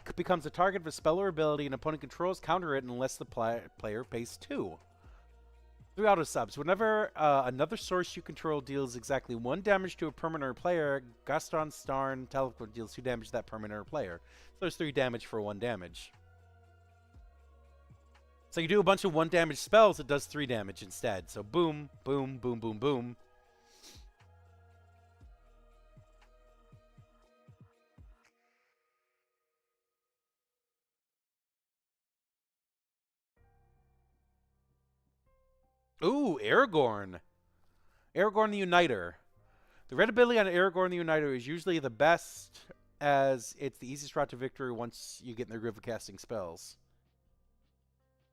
a target of a spell or ability, an opponent controls, counter it unless the player pays 2. 3 auto subs. Whenever another source you control deals exactly 1 damage to a permanent or player, Gaston Starn Teleport deals 2 damage to that permanent or player. So there's 3 damage for 1 damage. So you do a bunch of 1 damage spells, it does 3 damage instead. So boom, boom, boom, boom, boom. Ooh, Aragorn. Aragorn the Uniter. The red ability on Aragorn the Uniter is usually the best, as it's the easiest route to victory once you get in the groove of casting spells.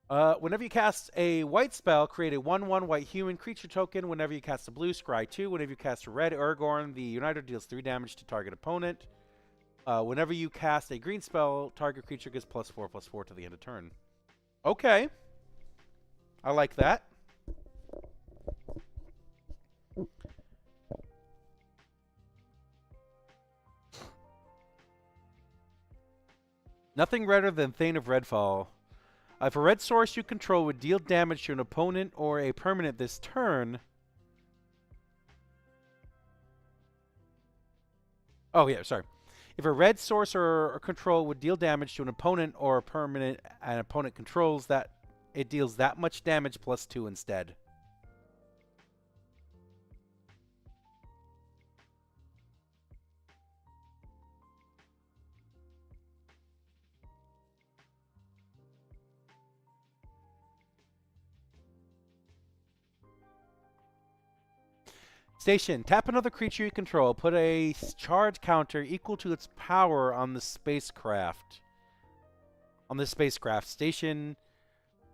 Whenever you cast a white spell, create a 1/1 white human creature token. Whenever you cast a blue, scry 2. Whenever you cast a red, Aragorn the Uniter deals 3 damage to target opponent. Whenever you cast a green spell, target creature gets +4/+4 to the end of turn. Okay. I like that. Nothing redder than Thane of Redfall. If a red source you control would deal damage to an opponent or a permanent this turn... Oh, yeah, sorry. If a red source or control would deal damage to an opponent or a permanent an opponent controls, that it deals that much damage +2 instead. Station. Tap another creature you control. Put a charge counter equal to its power on the spacecraft. On this spacecraft. Station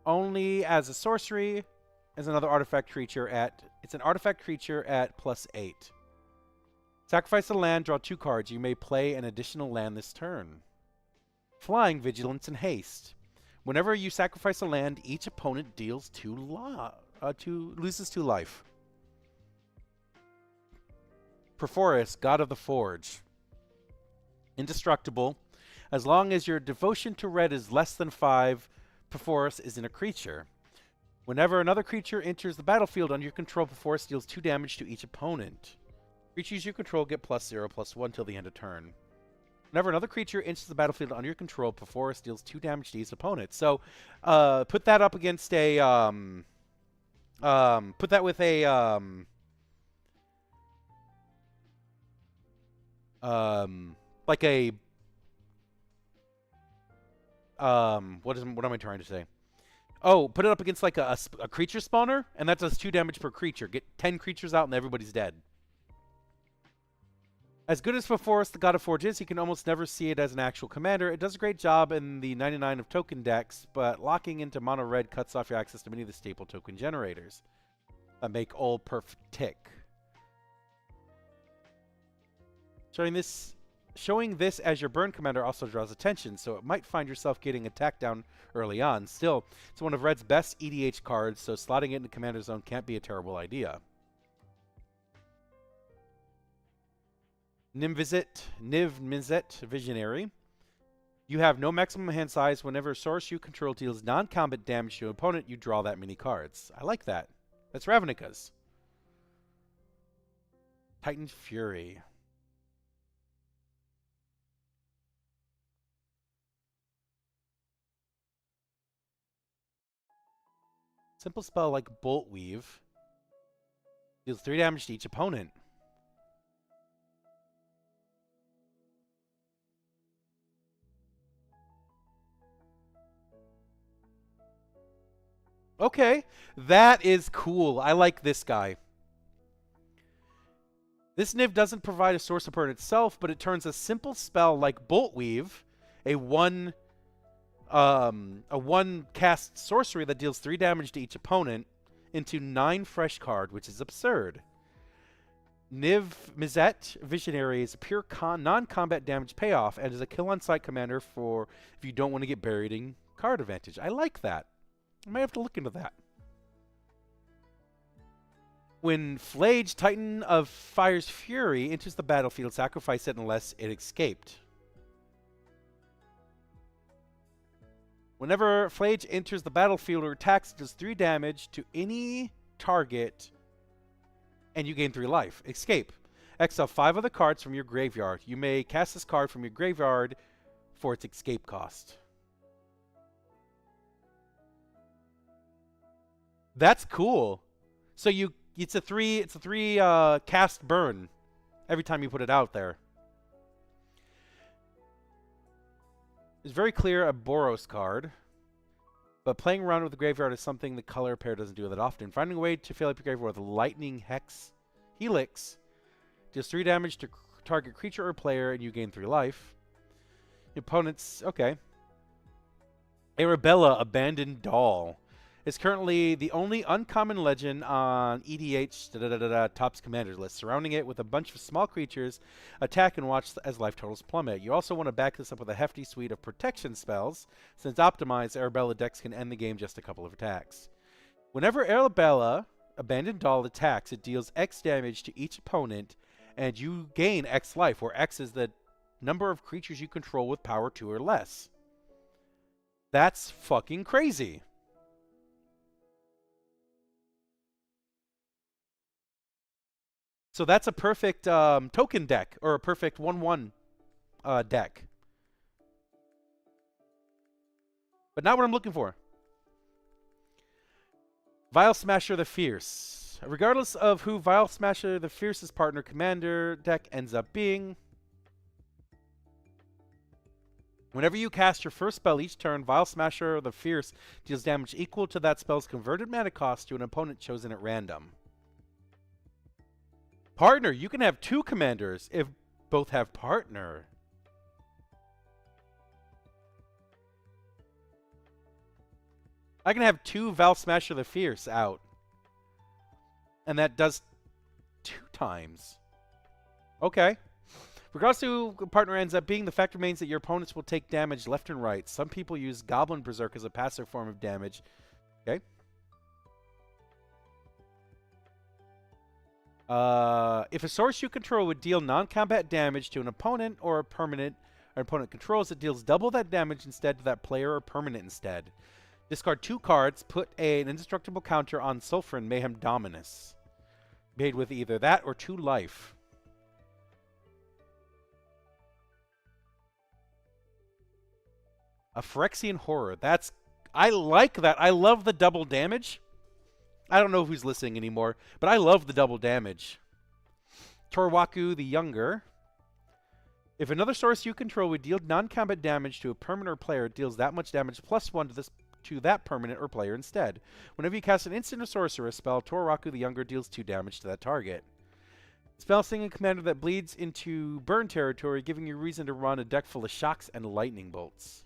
only as a sorcery as another artifact creature at... It's an artifact creature at +8. Sacrifice a land, draw 2 cards. You may play an additional land this turn. Flying, Vigilance, and Haste. Whenever you sacrifice a land, each opponent deals loses 2 life. Perforus, God of the Forge. Indestructible. As long as your devotion to red is less than 5, Perforus isn't a creature. Whenever another creature enters the battlefield under your control, Perforus deals 2 damage to each opponent. Creatures you control get +0/+1 till the end of turn. Whenever another creature enters the battlefield under your control, Perforus deals 2 damage to each opponent. So, put that up against a, put that with a, like a, what am I trying to say? Oh, put it up against like a creature spawner, and that does 2 damage per creature. Get 10 creatures out and everybody's dead. As good as Forest, the God of Forge is, you can almost never see it as an actual commander. It does a great job in the 99 of token decks, but locking into mono red cuts off your access to many of the staple token generators that make all perf tick. Showing this as your burn commander also draws attention, so it might find yourself getting attacked down early on. Still, it's one of Red's best EDH cards, so slotting it into Commander Zone can't be a terrible idea. Niv-Mizzet Visionary. You have no maximum hand size. Whenever a source you control deals non-combat damage to an opponent, you draw that many cards. I like that. That's Ravnica's. Titan Fury. Simple spell like Bolt Weave deals 3 damage to each opponent. Okay, that is cool. I like this guy. This Niv doesn't provide a source opponent itself, but it turns a simple spell like Bolt Weave, a one cast sorcery that deals 3 damage to each opponent, into 9 fresh card, which is absurd. Niv-Mizzet Visionary is a pure non-combat damage payoff and is a kill on sight commander for if you don't want to get buried in card advantage. I like that. I might have to look into that. When Flage, Titan of Fire's Fury, enters the battlefield, sacrifice it unless it escaped. Whenever Flage enters the battlefield or attacks, it does 3 damage to any target, and you gain 3 life. Escape. Exile 5 of the cards from your graveyard. You may cast this card from your graveyard for its escape cost. That's cool. So it's a three cast burn every time you put it out there. It's very clear a Boros card, but playing around with the graveyard is something the color pair doesn't do that often. Finding a way to fill up your graveyard with Lightning Helix deals 3 damage to target creature or player, and you gain 3 life. Your opponent's okay. Arabella, Abandoned Doll. It's currently the only uncommon legend on EDH Topps Commanders list. Surrounding it with a bunch of small creatures, attack and watch as life totals plummet. You also want to back this up with a hefty suite of protection spells, since optimized Arabella decks can end the game just a couple of attacks. Whenever Arabella, Abandoned Doll, attacks, it deals X damage to each opponent, and you gain X life, where X is the number of creatures you control with power 2 or less. That's fucking crazy. So that's a perfect token deck, or a perfect 1/1 deck. But not what I'm looking for. Vial Smasher the Fierce. Regardless of who Vial Smasher the Fierce's partner commander deck ends up being, whenever you cast your first spell each turn, Vial Smasher the Fierce deals damage equal to that spell's converted mana cost to an opponent chosen at random. Partner, you can have 2 commanders if both have partner. I can have 2 Vial Smasher the Fierce out. And that does 2 times. Okay. Regardless of who the partner ends up being, the fact remains that your opponents will take damage left and right. Some people use Goblin Berserk as a passive form of damage. Okay. If a source you control would deal non-combat damage to an opponent or a permanent or opponent controls, it deals double that damage instead to that player or permanent instead. Discard 2 cards, put an indestructible counter on Sulfurin Mayhem Dominus. Made with either that or 2 life. A Phyrexian Horror. I like that. I love the double damage. I don't know who's listening anymore, but I love the double damage. Torwaku the Younger. If another source you control would deal non-combat damage to a permanent or player, it deals that much damage plus 1 to to that permanent or player instead. Whenever you cast an instant or sorcerer spell, Tororaku the Younger deals 2 damage to that target. Spell singing commander that bleeds into burn territory, giving you reason to run a deck full of shocks and lightning bolts.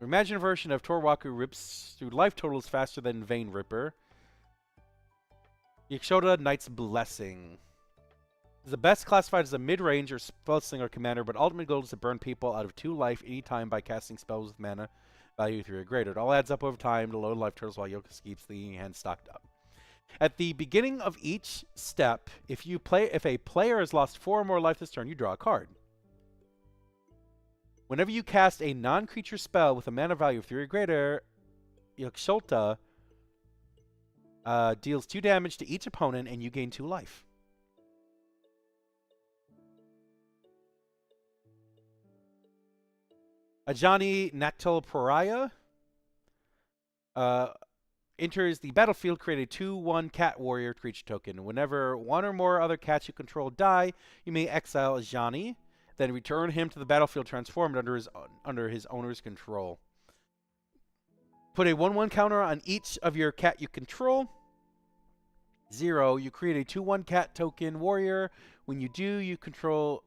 Imagine a version of Tororaku rips through life totals faster than Vein Ripper. Yakshoda Knight's Blessing. Is the best classified as a mid-range or spell slinger commander, but ultimate goal is to burn people out of 2 life anytime by casting spells with mana value 3 or greater. It all adds up over time to load life totals while Yokus keeps the hand stocked up. At the beginning of each step, if a player has lost 4 or more life this turn, you draw a card. Whenever you cast a non-creature spell with a mana value of 3 or greater, Yaksholta deals 2 damage to each opponent and you gain 2 life. Ajani Naktul Pariah enters the battlefield, create a 2/1 cat warrior creature token. Whenever 1 or more other cats you control die, you may exile Ajani, then return him to the battlefield transformed under his owner's control. Put a 1/1 counter on each of your cat you control. 0, you create a 2/1 cat token warrior. When you do,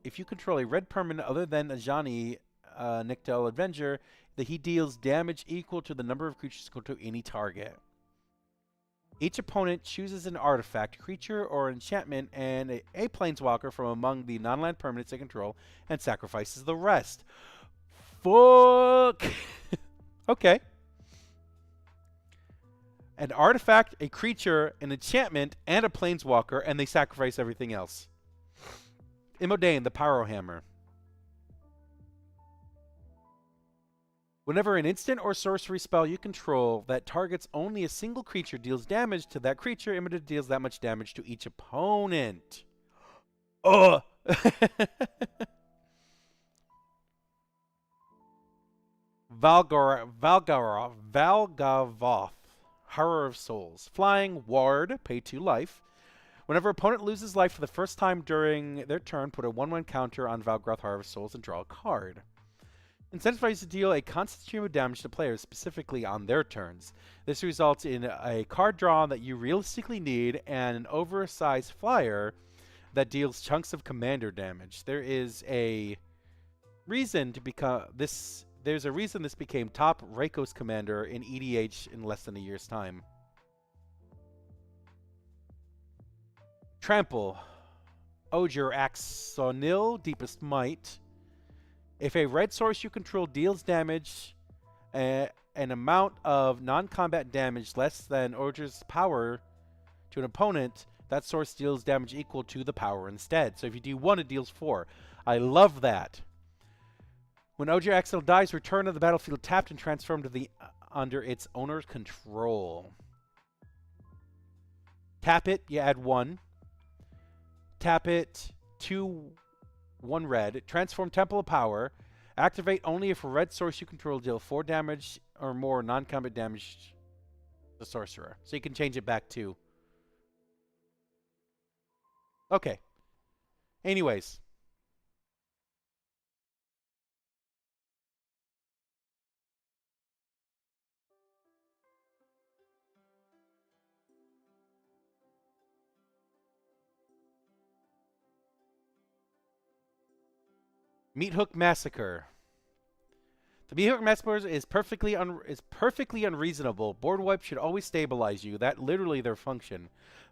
if you control a red permanent other than Ajani Niktel Avenger, that he deals damage equal to the number of creatures equal to any target. Each opponent chooses an artifact, creature, or enchantment, and a planeswalker from among the non-land permanents they control, and sacrifices the rest. Fuck! Okay. An artifact, a creature, an enchantment, and a planeswalker, and they sacrifice everything else. Imodain, the Pyro Hammer. Whenever an instant or sorcery spell you control that targets only a single creature deals damage to that creature, Imodain deals that much damage to each opponent. Ugh! Valgavoth, Horror of Souls. Flying Ward, pay 2 life. Whenever opponent loses life for the first time during their turn, put a 1/1 counter on Valgaroth, Horror of Souls, and draw a card. Incentivized to deal a constant stream of damage to players, specifically on their turns. This results in a card draw that you realistically need and an oversized flyer that deals chunks of commander damage. There's a reason this became top Reikos commander in EDH in less than a year's time. Trample. Ogier Axonil, Deepest Might. If a red source you control deals damage, an amount of non-combat damage less than Ogier's power to an opponent, that source deals damage equal to the power instead. So if you do 1, it deals 4. I love that. When Ogier Axel dies, return to the battlefield tapped and transform to under its owner's control. Tap it, you add 1. Tap it, 2, 1 red. Transform Temple of Power. Activate only if a red source you control deal 4 damage or more non-combat damage to the sorcerer. So you can change it back too. Okay. Anyways. Meathook Massacre. The Meathook Massacre is perfectly unreasonable. Board wipe should always stabilize you. That's literally their function.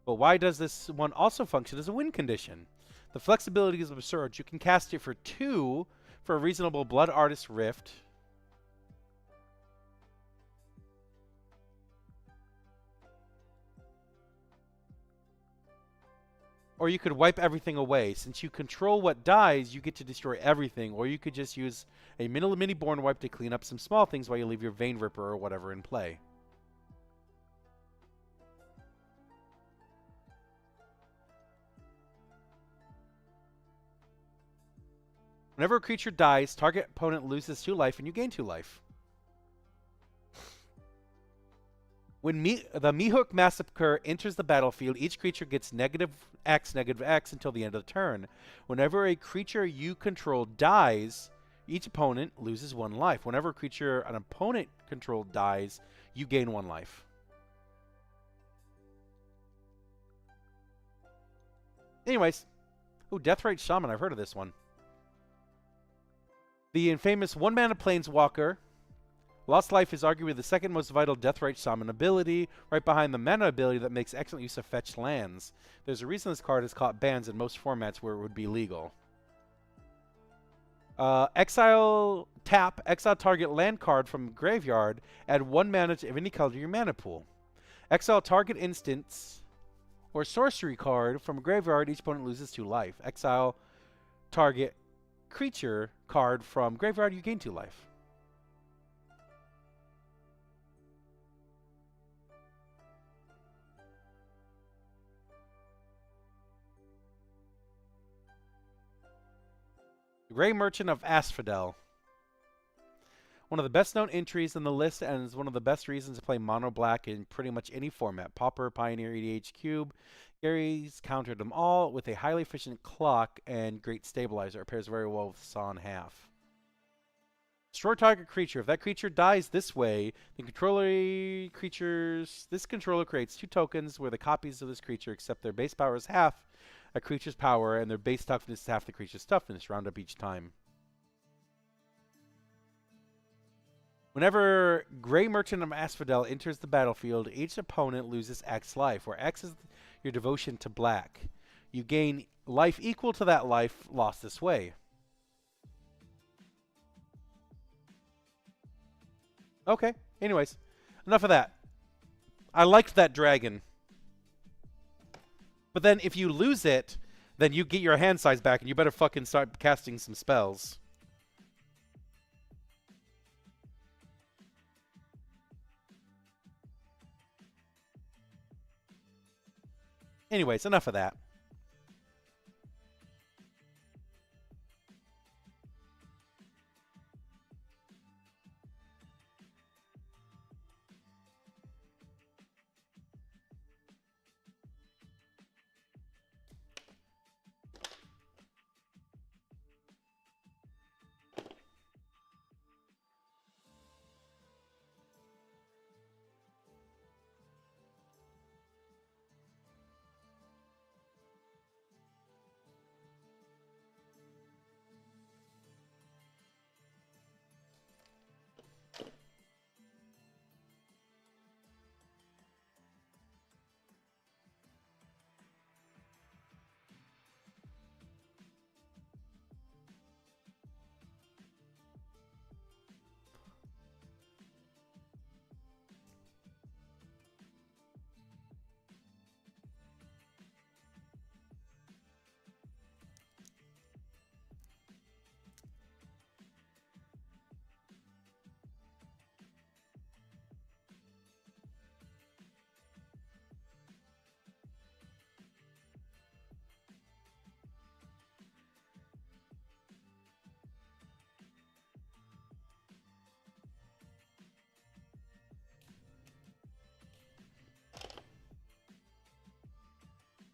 But why does this one also function as a win condition? The flexibility is absurd. You can cast it for 2 for a reasonable Blood Artist Rift. Or you could wipe everything away. Since you control what dies, you get to destroy everything. Or you could just use a mini Born Wipe to clean up some small things while you leave your Vein Ripper or whatever in play. Whenever a creature dies, target opponent loses 2 life and you gain 2 life. When the Mihawk Massacre enters the battlefield, each creature gets -X until the end of the turn. Whenever a creature you control dies, each opponent loses 1 life. Whenever a creature an opponent controlled dies, you gain 1 life. Anyways. Ooh, Deathrite Shaman. I've heard of this one. The infamous 1-mana Planeswalker. Lost Life is arguably the second most vital Deathrite Shaman ability, right behind the mana ability that makes excellent use of fetched lands. There's a reason this card has caught bans in most formats where it would be legal. Exile target land card from graveyard, add 1 mana to any color to your mana pool. Exile target instance or sorcery card from a graveyard, each opponent loses 2 life. Exile target creature card from graveyard, you gain 2 life. Grey Merchant of Asphodel. One of the best known entries in the list and is one of the best reasons to play mono black in pretty much any format. Pauper, Pioneer, EDH Cube. Gary's countered them all with a highly efficient clock and great stabilizer. It pairs very well with Saw in Half. Destroy target creature. If that creature dies this way, this controller creates 2 tokens where the copies of this creature, except their base power is half a creature's power, and their base toughness is half the creature's toughness. Round up each time. Whenever Grey Merchant of Asphodel enters the battlefield, each opponent loses X life, where X is your devotion to black. You gain life equal to that life lost this way. Okay, anyways. Enough of that. I liked that dragon. But then if you lose it, then you get your hand size back and you better fucking start casting some spells. Anyways, enough of that.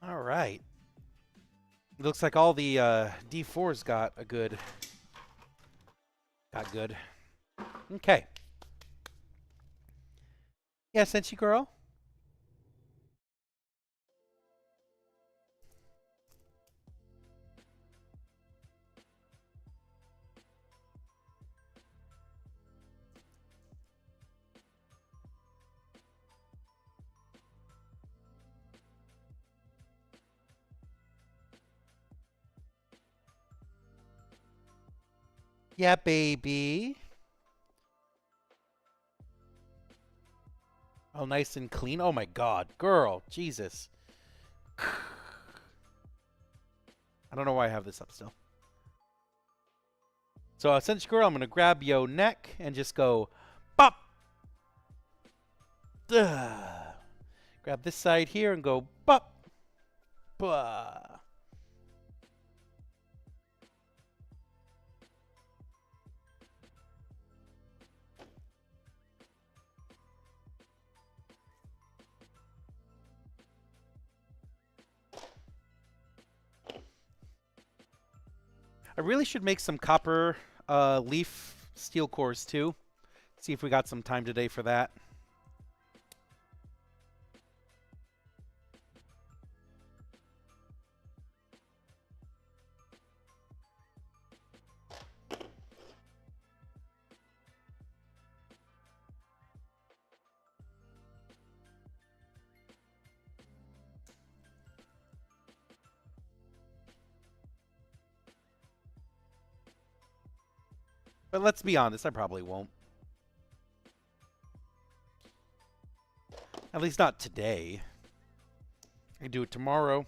All right. It looks like all the D4s got good. Okay. Yeah, Senshi girl. Yeah, baby. Oh, nice and clean. Oh my god, girl, Jesus. I don't know why I have this up still. So, Senshi girl, I'm gonna grab your neck and just go, bop. Grab this side here and go, bop. Bah. I really should make some copper leaf steel cores too. See if we got some time today for that. But let's be honest, I probably won't. At least not today. I can do it tomorrow.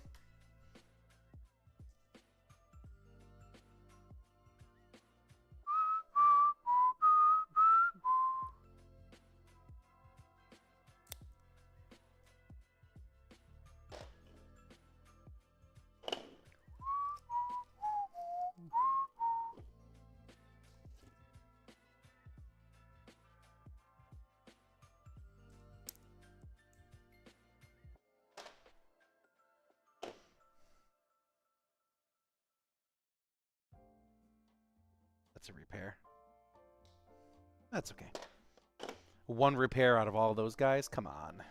That's a repair. That's okay. One repair out of all those guys? Come on.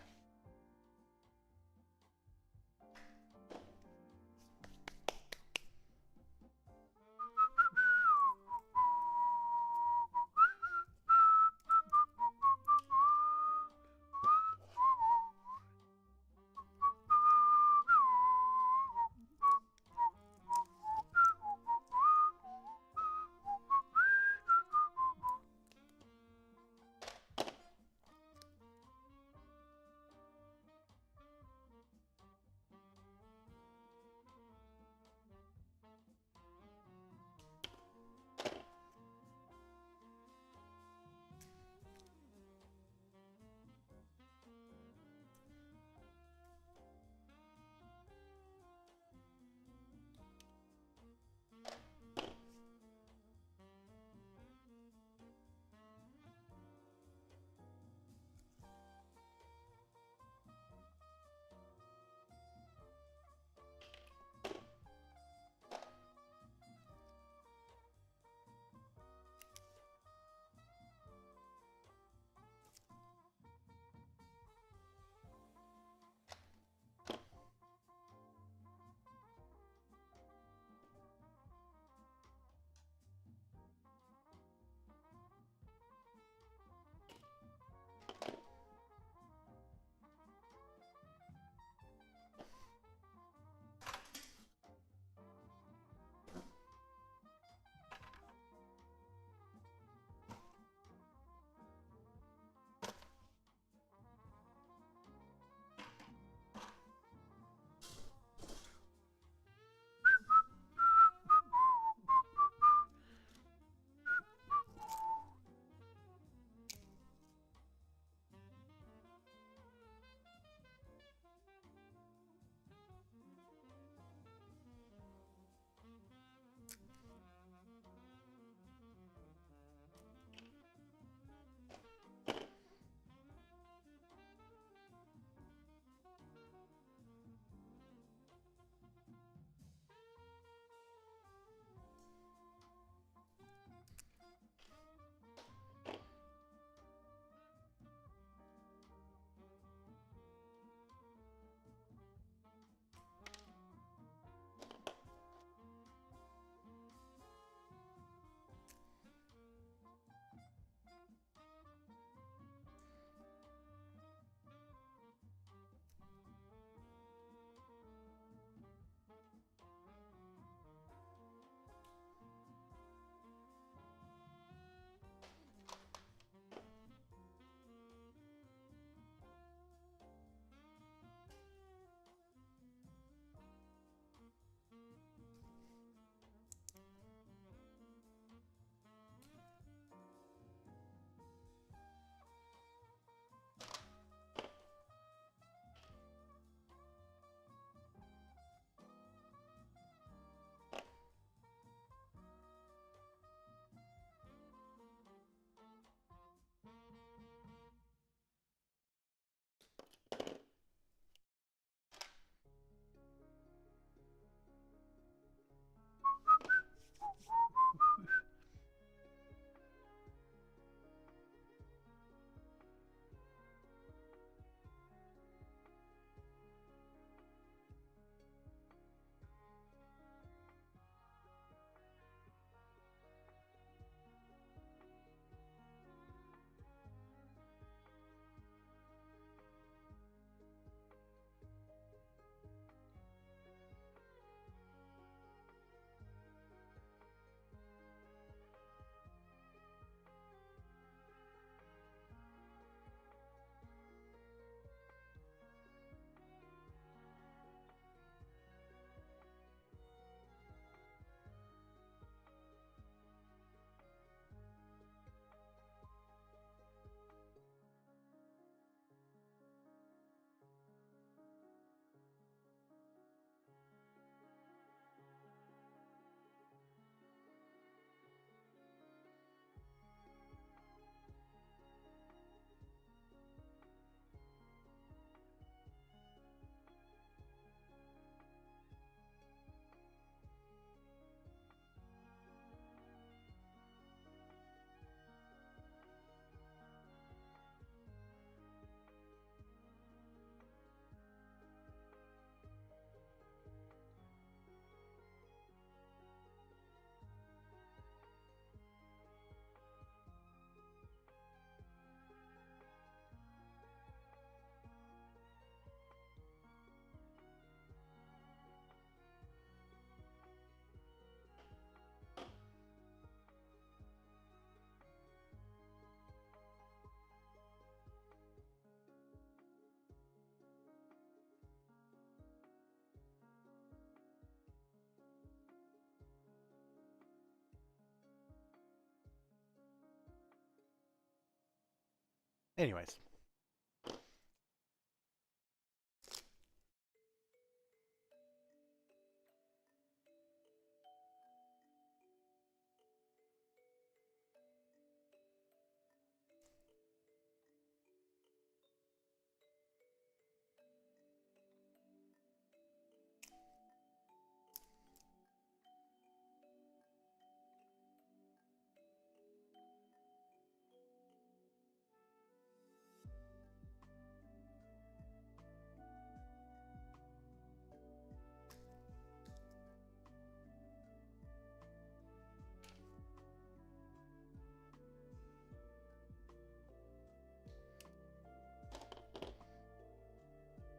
Anyways.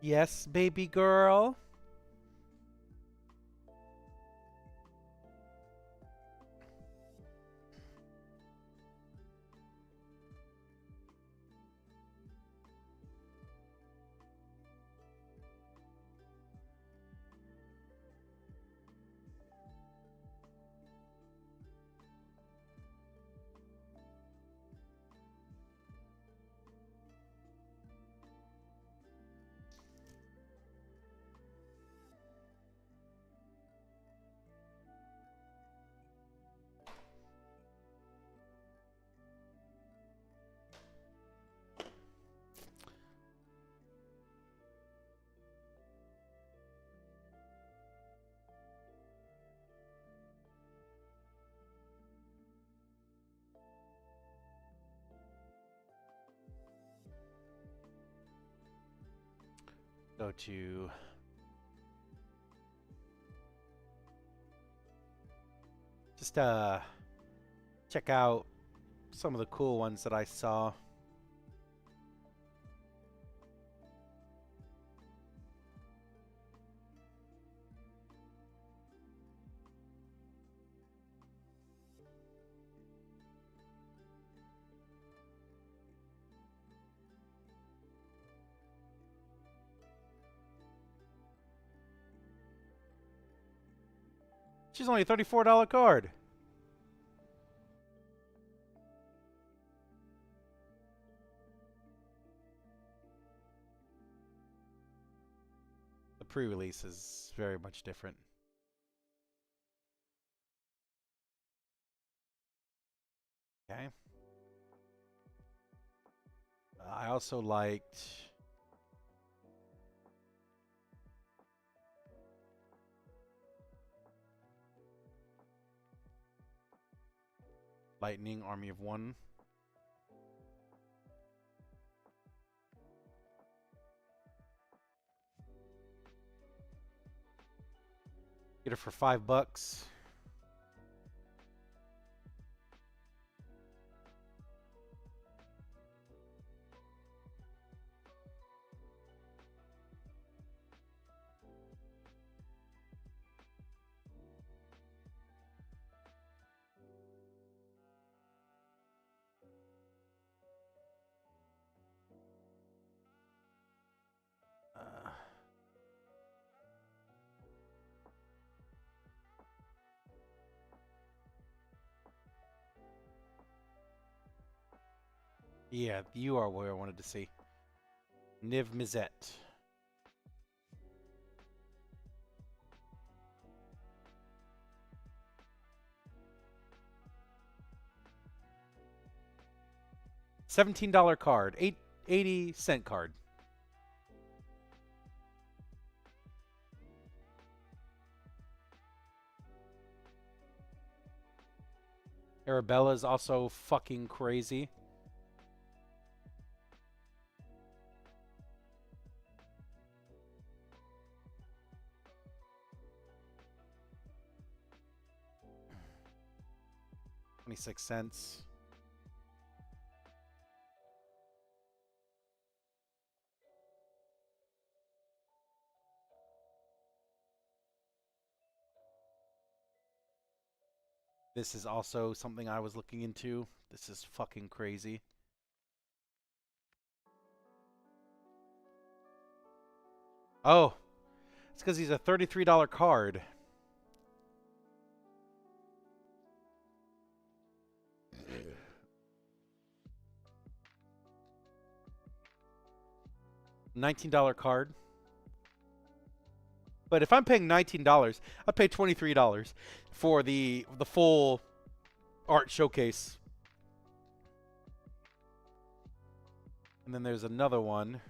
Yes, baby girl. Go to just check out some of the cool ones that I saw. She's only a $34 card. The pre-release is very much different. Okay. I also liked Lightning Army of One. Get her for $5. Yeah, you are where I wanted to see. Niv Mizzet. $17 card. 80-cent card. Arabella is also fucking crazy. $0.26. This is also something I was looking into. This is fucking crazy. Oh, it's because he's a $33 card. $19 card. But if I'm paying $19, I pay $23 for the full art showcase. And then there's another one.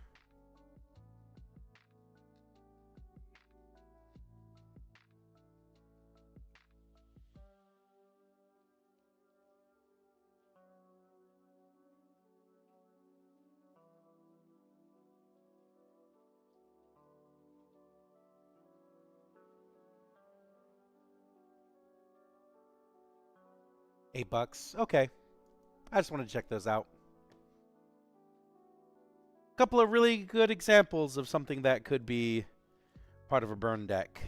$8. Okay. I just wanted to check those out. A couple of really good examples of something that could be part of a burn deck.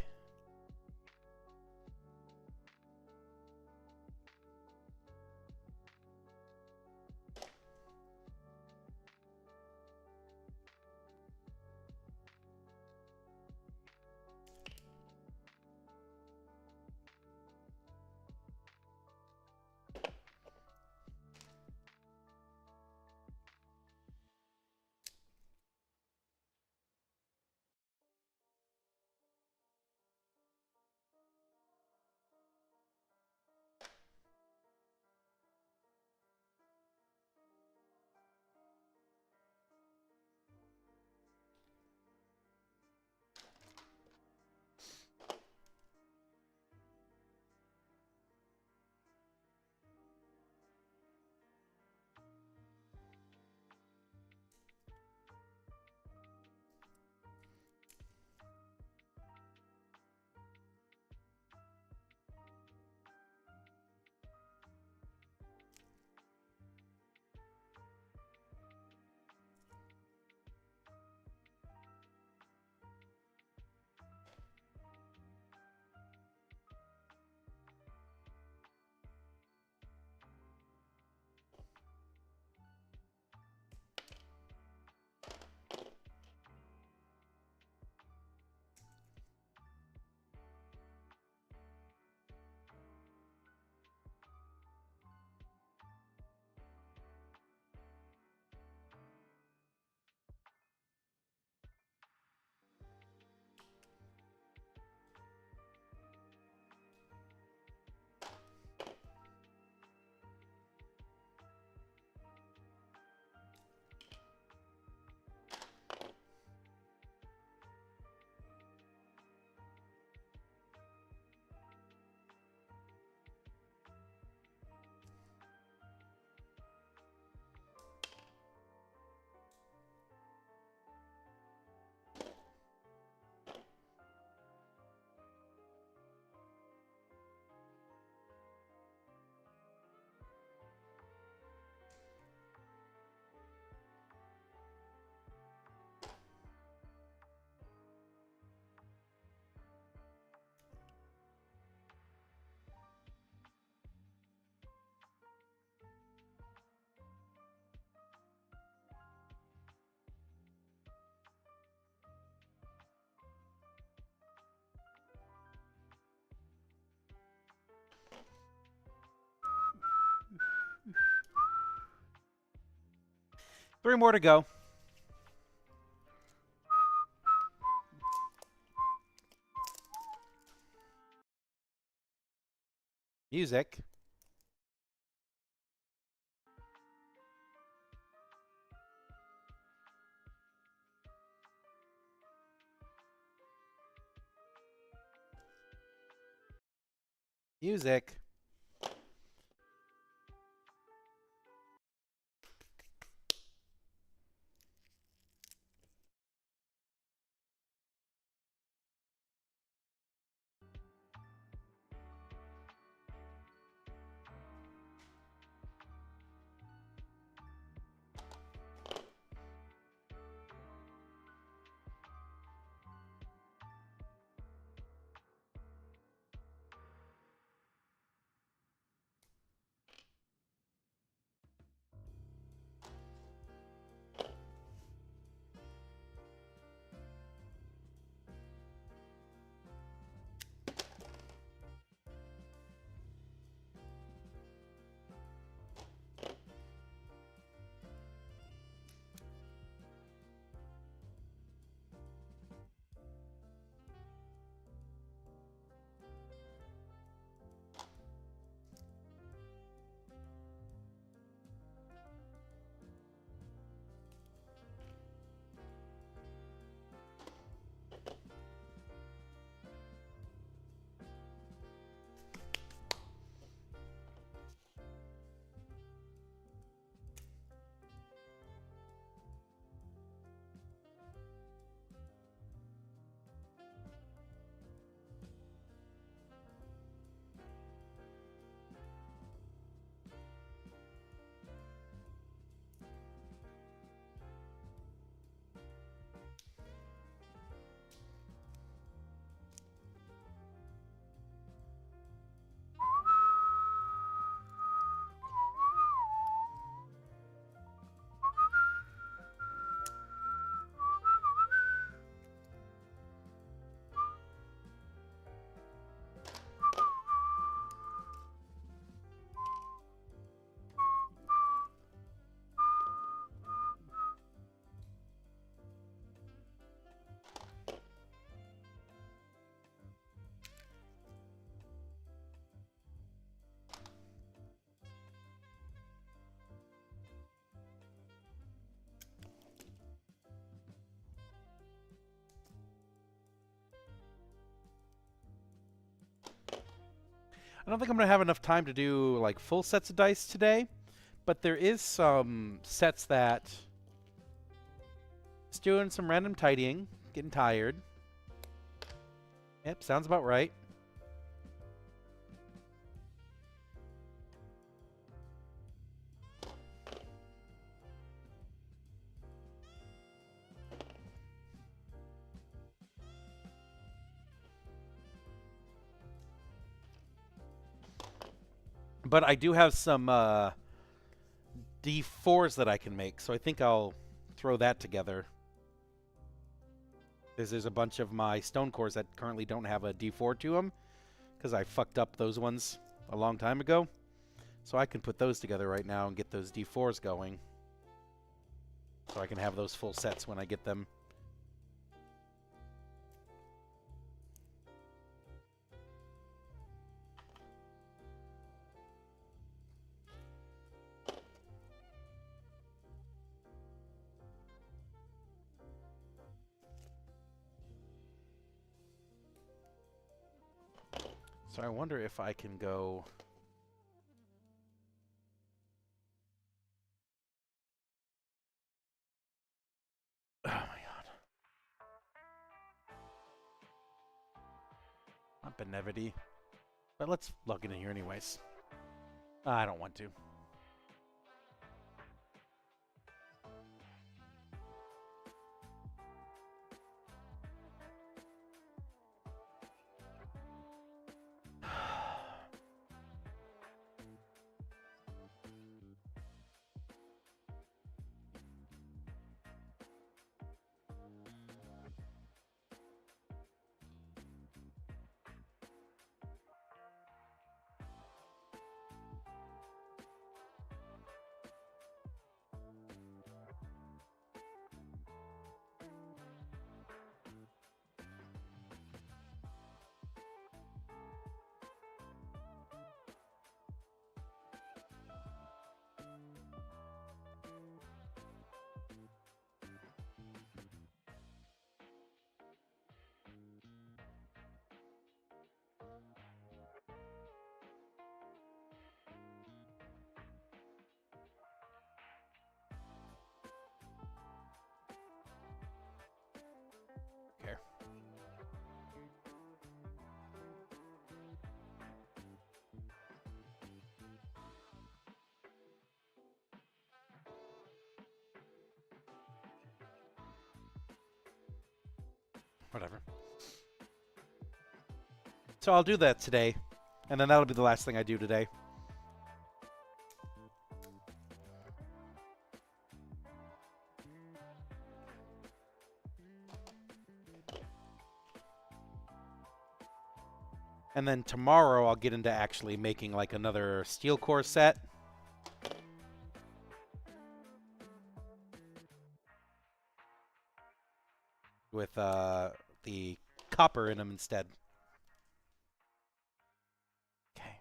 Three more to go. Music. Music. I don't think I'm going to have enough time to do like full sets of dice today, but there is some sets that just doing some random tidying, getting tired. Yep, sounds about right. But I do have some D4s that I can make, so I think I'll throw that together. There's a bunch of my stone cores that currently don't have a D4 to them, because I fucked up those ones a long time ago. So I can put those together right now and get those D4s going. So I can have those full sets when I get them. So I wonder if I can go... Oh my god. Not Benevity. But let's log in here anyways. I don't want to. Care. Whatever. So I'll do that today, and then that'll be the last thing I do today. And then tomorrow I'll get into actually making like another steel core set. With the copper in them instead. Okay.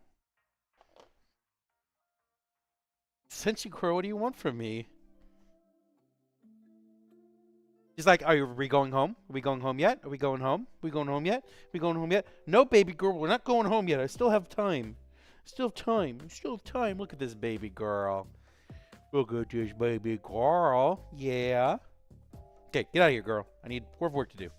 Since you crow, what do you want from me? He's like, are we going home? Are we going home yet? Are we going home? Are we going home yet? Are we going home yet? No, baby girl, we're not going home yet. I still have time. Still have time. Still have time. Look at this baby girl. Look at this baby girl. Yeah. Okay, get out of here, girl. We have work to do.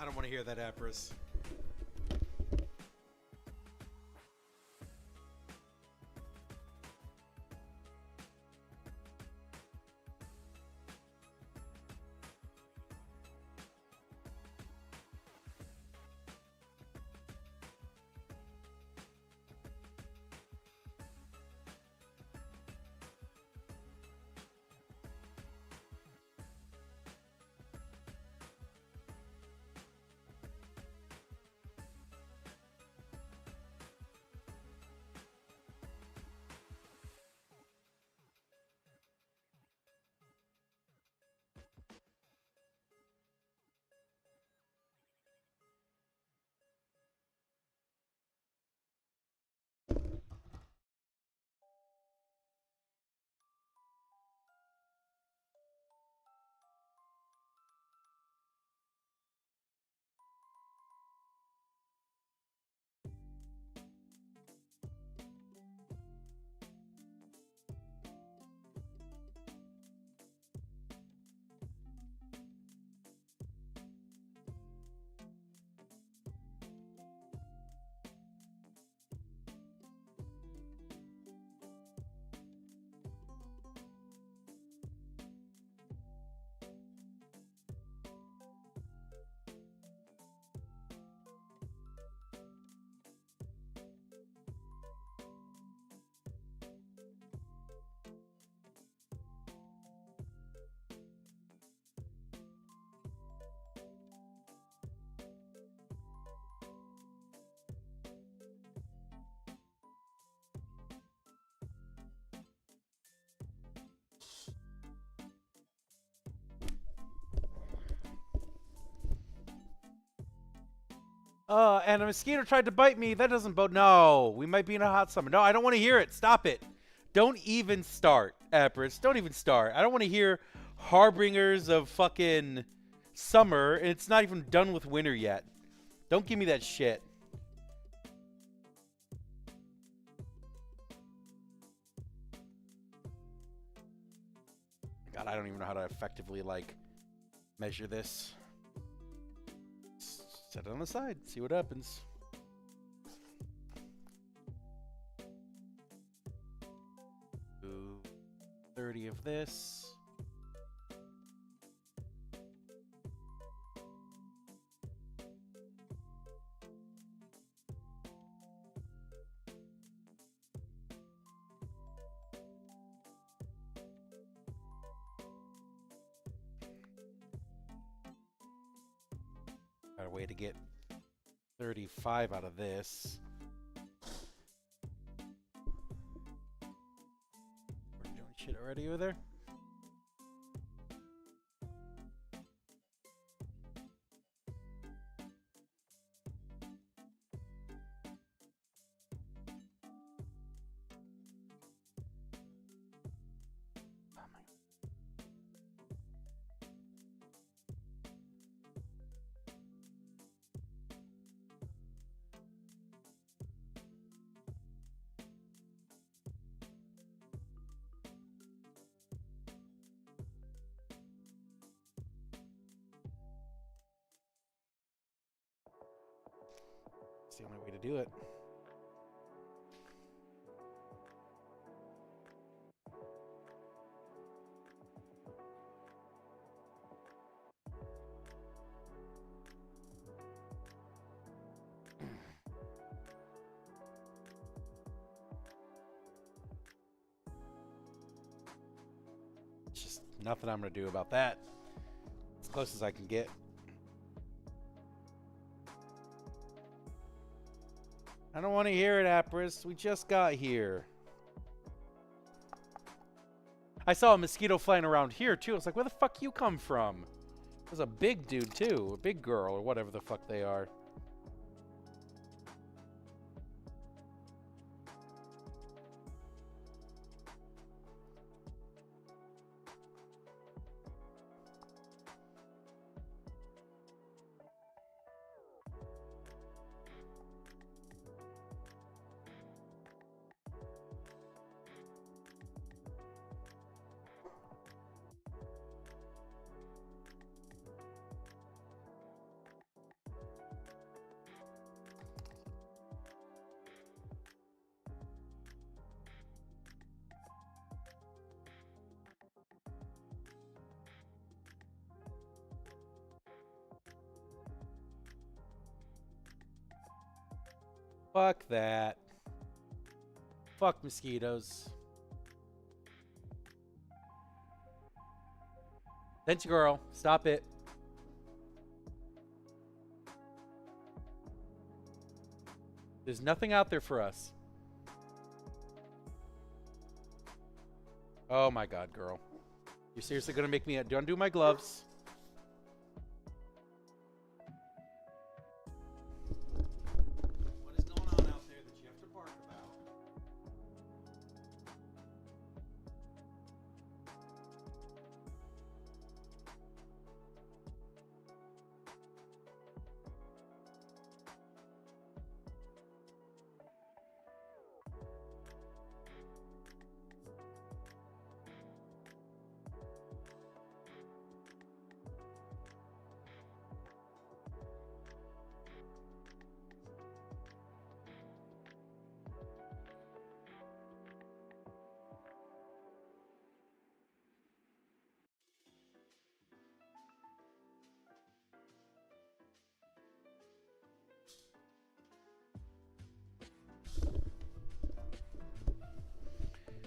I don't want to hear that, Apris. And a mosquito tried to bite me. That doesn't bode. No, we might be in a hot summer. No, I don't want to hear it. Stop it. Don't even start, Apris. Don't even start. I don't want to hear harbingers of fucking summer. It's not even done with winter yet. Don't give me that shit. God, I don't even know how to effectively, like, measure this. Set it on the side. See what happens. Do 30 of this. Got a way to get 35 out of this. We're doing shit already over there. It's the only way to do it. It's just nothing I'm going to do about that. As close as I can get. I don't want to hear it, Apris. We just got here. I saw a mosquito flying around here, too. I was like, where the fuck you come from? There's a big dude, too. A big girl, or whatever the fuck they are. Fuck that. Fuck mosquitoes. Thanks, girl. Stop it. There's nothing out there for us. Oh my god, girl. You're seriously gonna make me undo my gloves? What is going on out there that you have to bark about?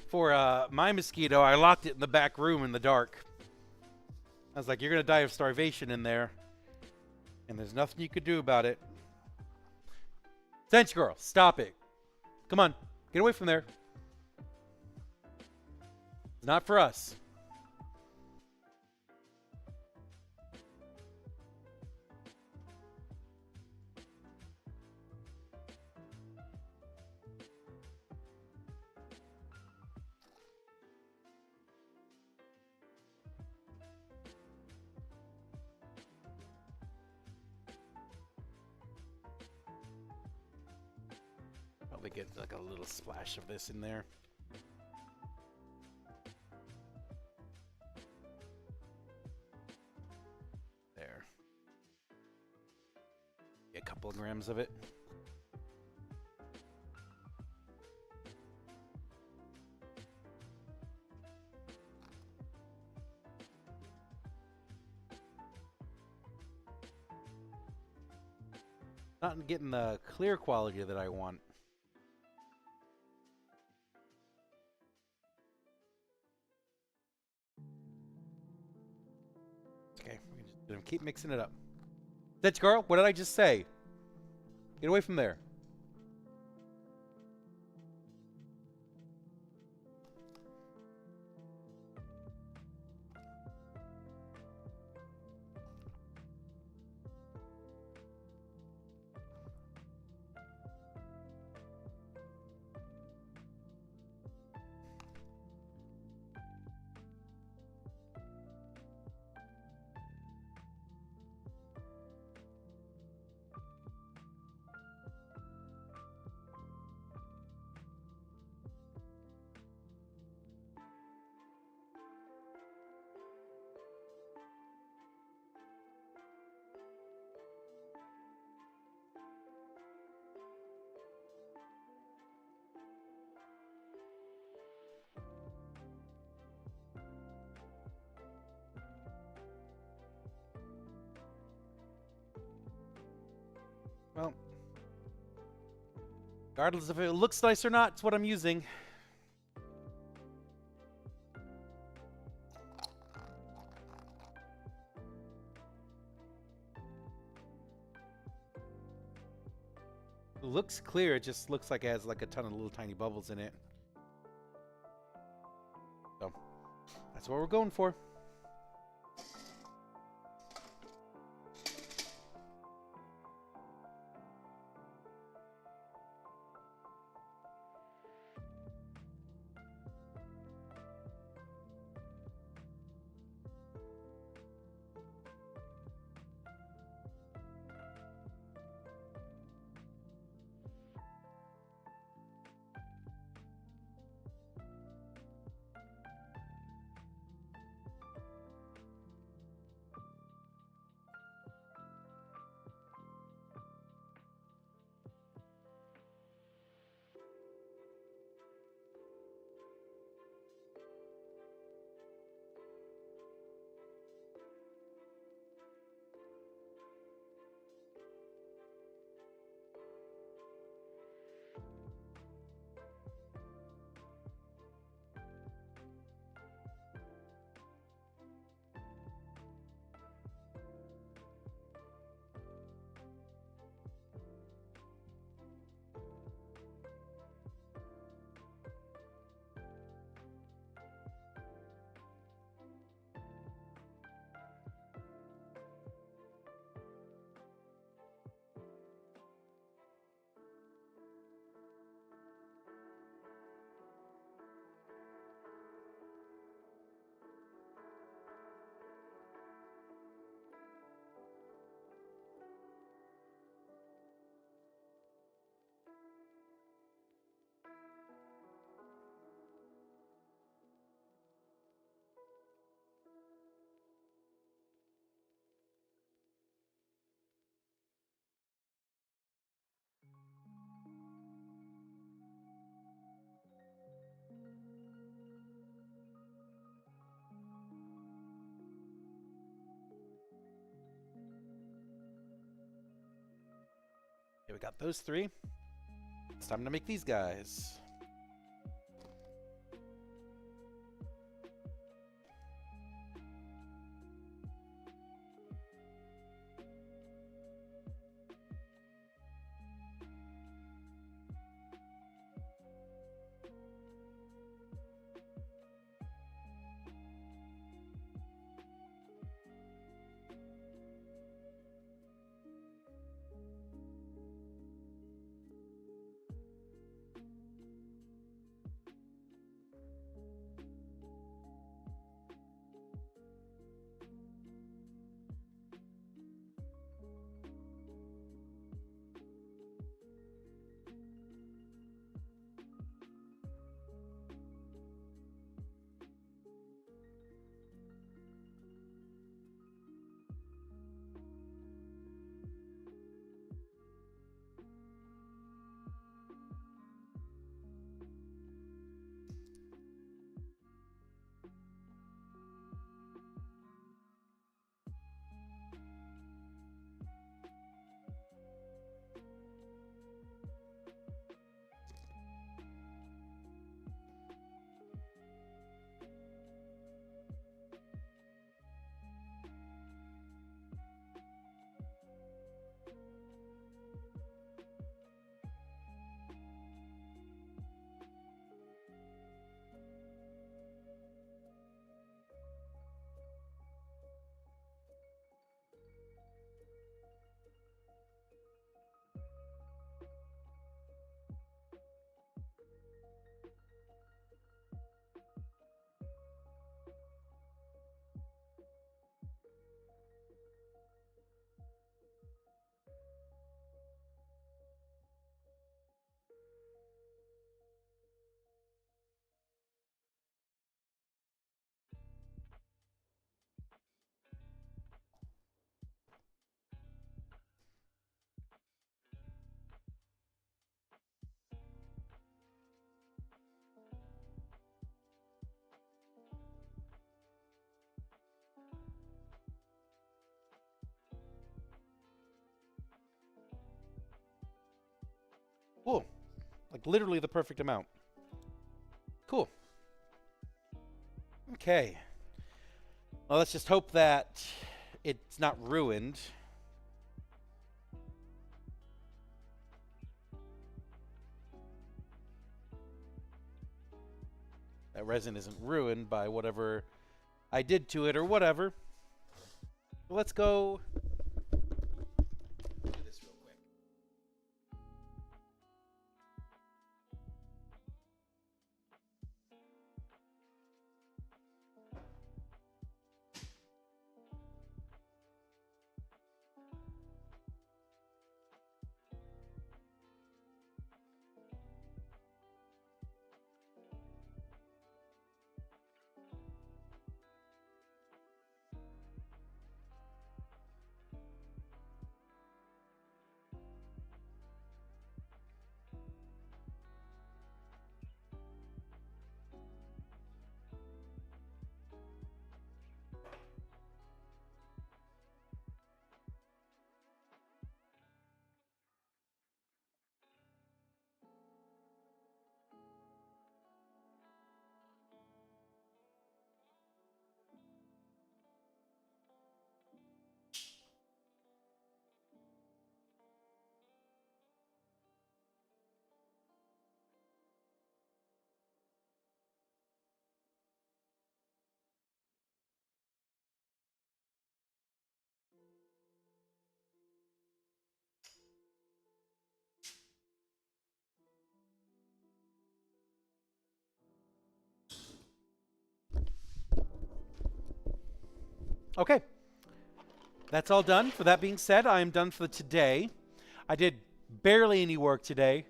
For my mosquito, I locked it in the back room in the dark. I was like, you're going to die of starvation in there. And there's nothing you could do about it. Cinch girl, stop it. Come on, get away from there. It's not for us. Probably get like a little splash of this in there. There. Get a couple of grams of it. Not getting the clear quality that I want. Okay, we're gonna keep mixing it up. Ditch girl, what did I just say? Get away from there. Well, regardless if it looks nice or not, it's what I'm using. It looks clear, it just looks like it has like a ton of little tiny bubbles in it. So, that's what we're going for. Okay, we got those 3. It's time to make these guys. Cool. Like literally the perfect amount. Cool. Okay. Well, let's just hope that it's not ruined. That resin isn't ruined by whatever I did to it or whatever. Let's go do this real quick. Okay. That's all done. For that being said, I am done for today. I did barely any work today.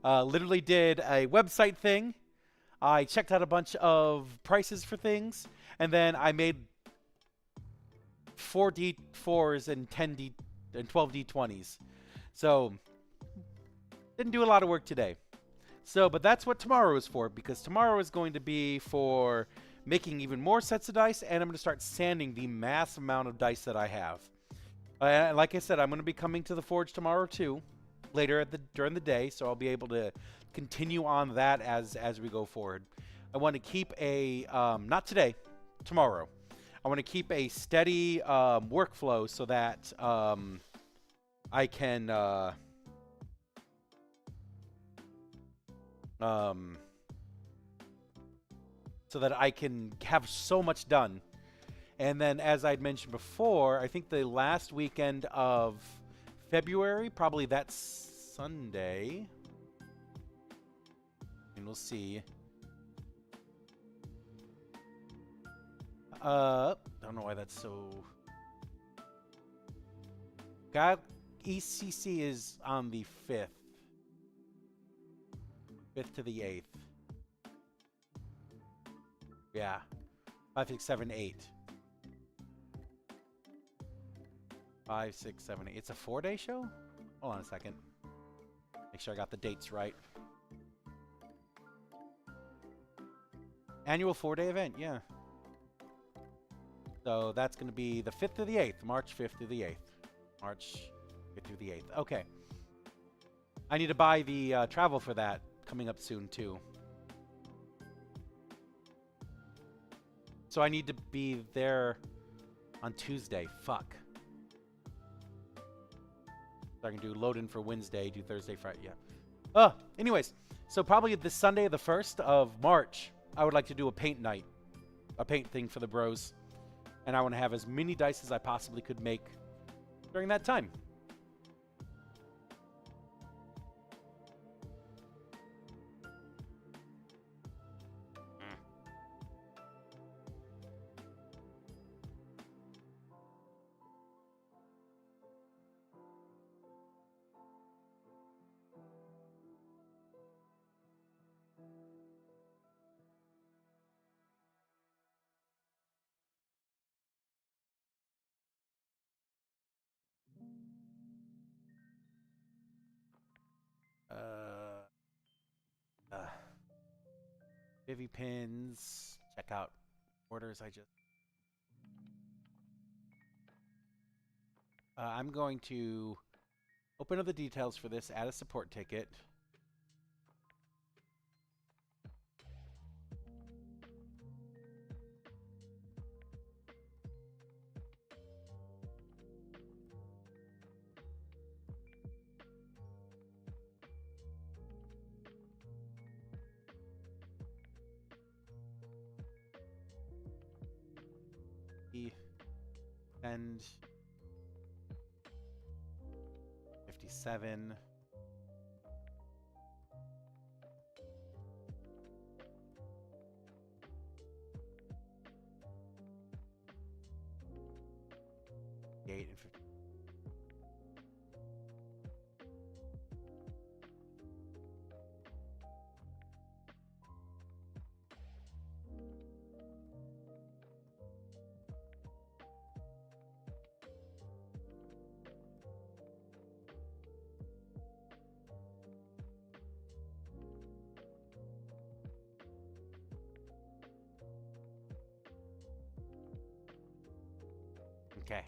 Literally did a website thing. I checked out a bunch of prices for things, and then I made 4 D4s and 10 and 12 D20s. So didn't do a lot of work today. So, but that's what tomorrow is for, because tomorrow is going to be for making even more sets of dice, and I'm going to start sanding the mass amount of dice that I have. Like I said, I'm going to be coming to the forge tomorrow too, later during the day, so I'll be able to continue on that as we go forward. I want to keep a not today, tomorrow. I want to keep a steady workflow so that I can have so much done. And then, as I'd mentioned before, I think the last weekend of February, probably that Sunday, and we'll see. Don't know why that's so. God, ECC is on the 5th. 5th to the 8th. Yeah. 5, 6, 7, 8. 5, 6, 7, 8. It's a 4-day show? Hold on a second. Make sure I got the dates right. Annual 4-day event, yeah. So that's going to be the 5th to the 8th. March 5th to the 8th. March 5th to the 8th. Okay. I need to buy the travel for that coming up soon, too. So I need to be there on Tuesday. Fuck. So I can do load in for Wednesday, do Thursday, Friday. Yeah. Anyways, so probably this Sunday, the 1st of March, I would like to do a paint night. A paint thing for the bros. And I want to have as many dice as I possibly could make during that time. Vivi pins. Check out orders. I'm going to open up the details for this. Add a support ticket. Send 57. And 50. Okay.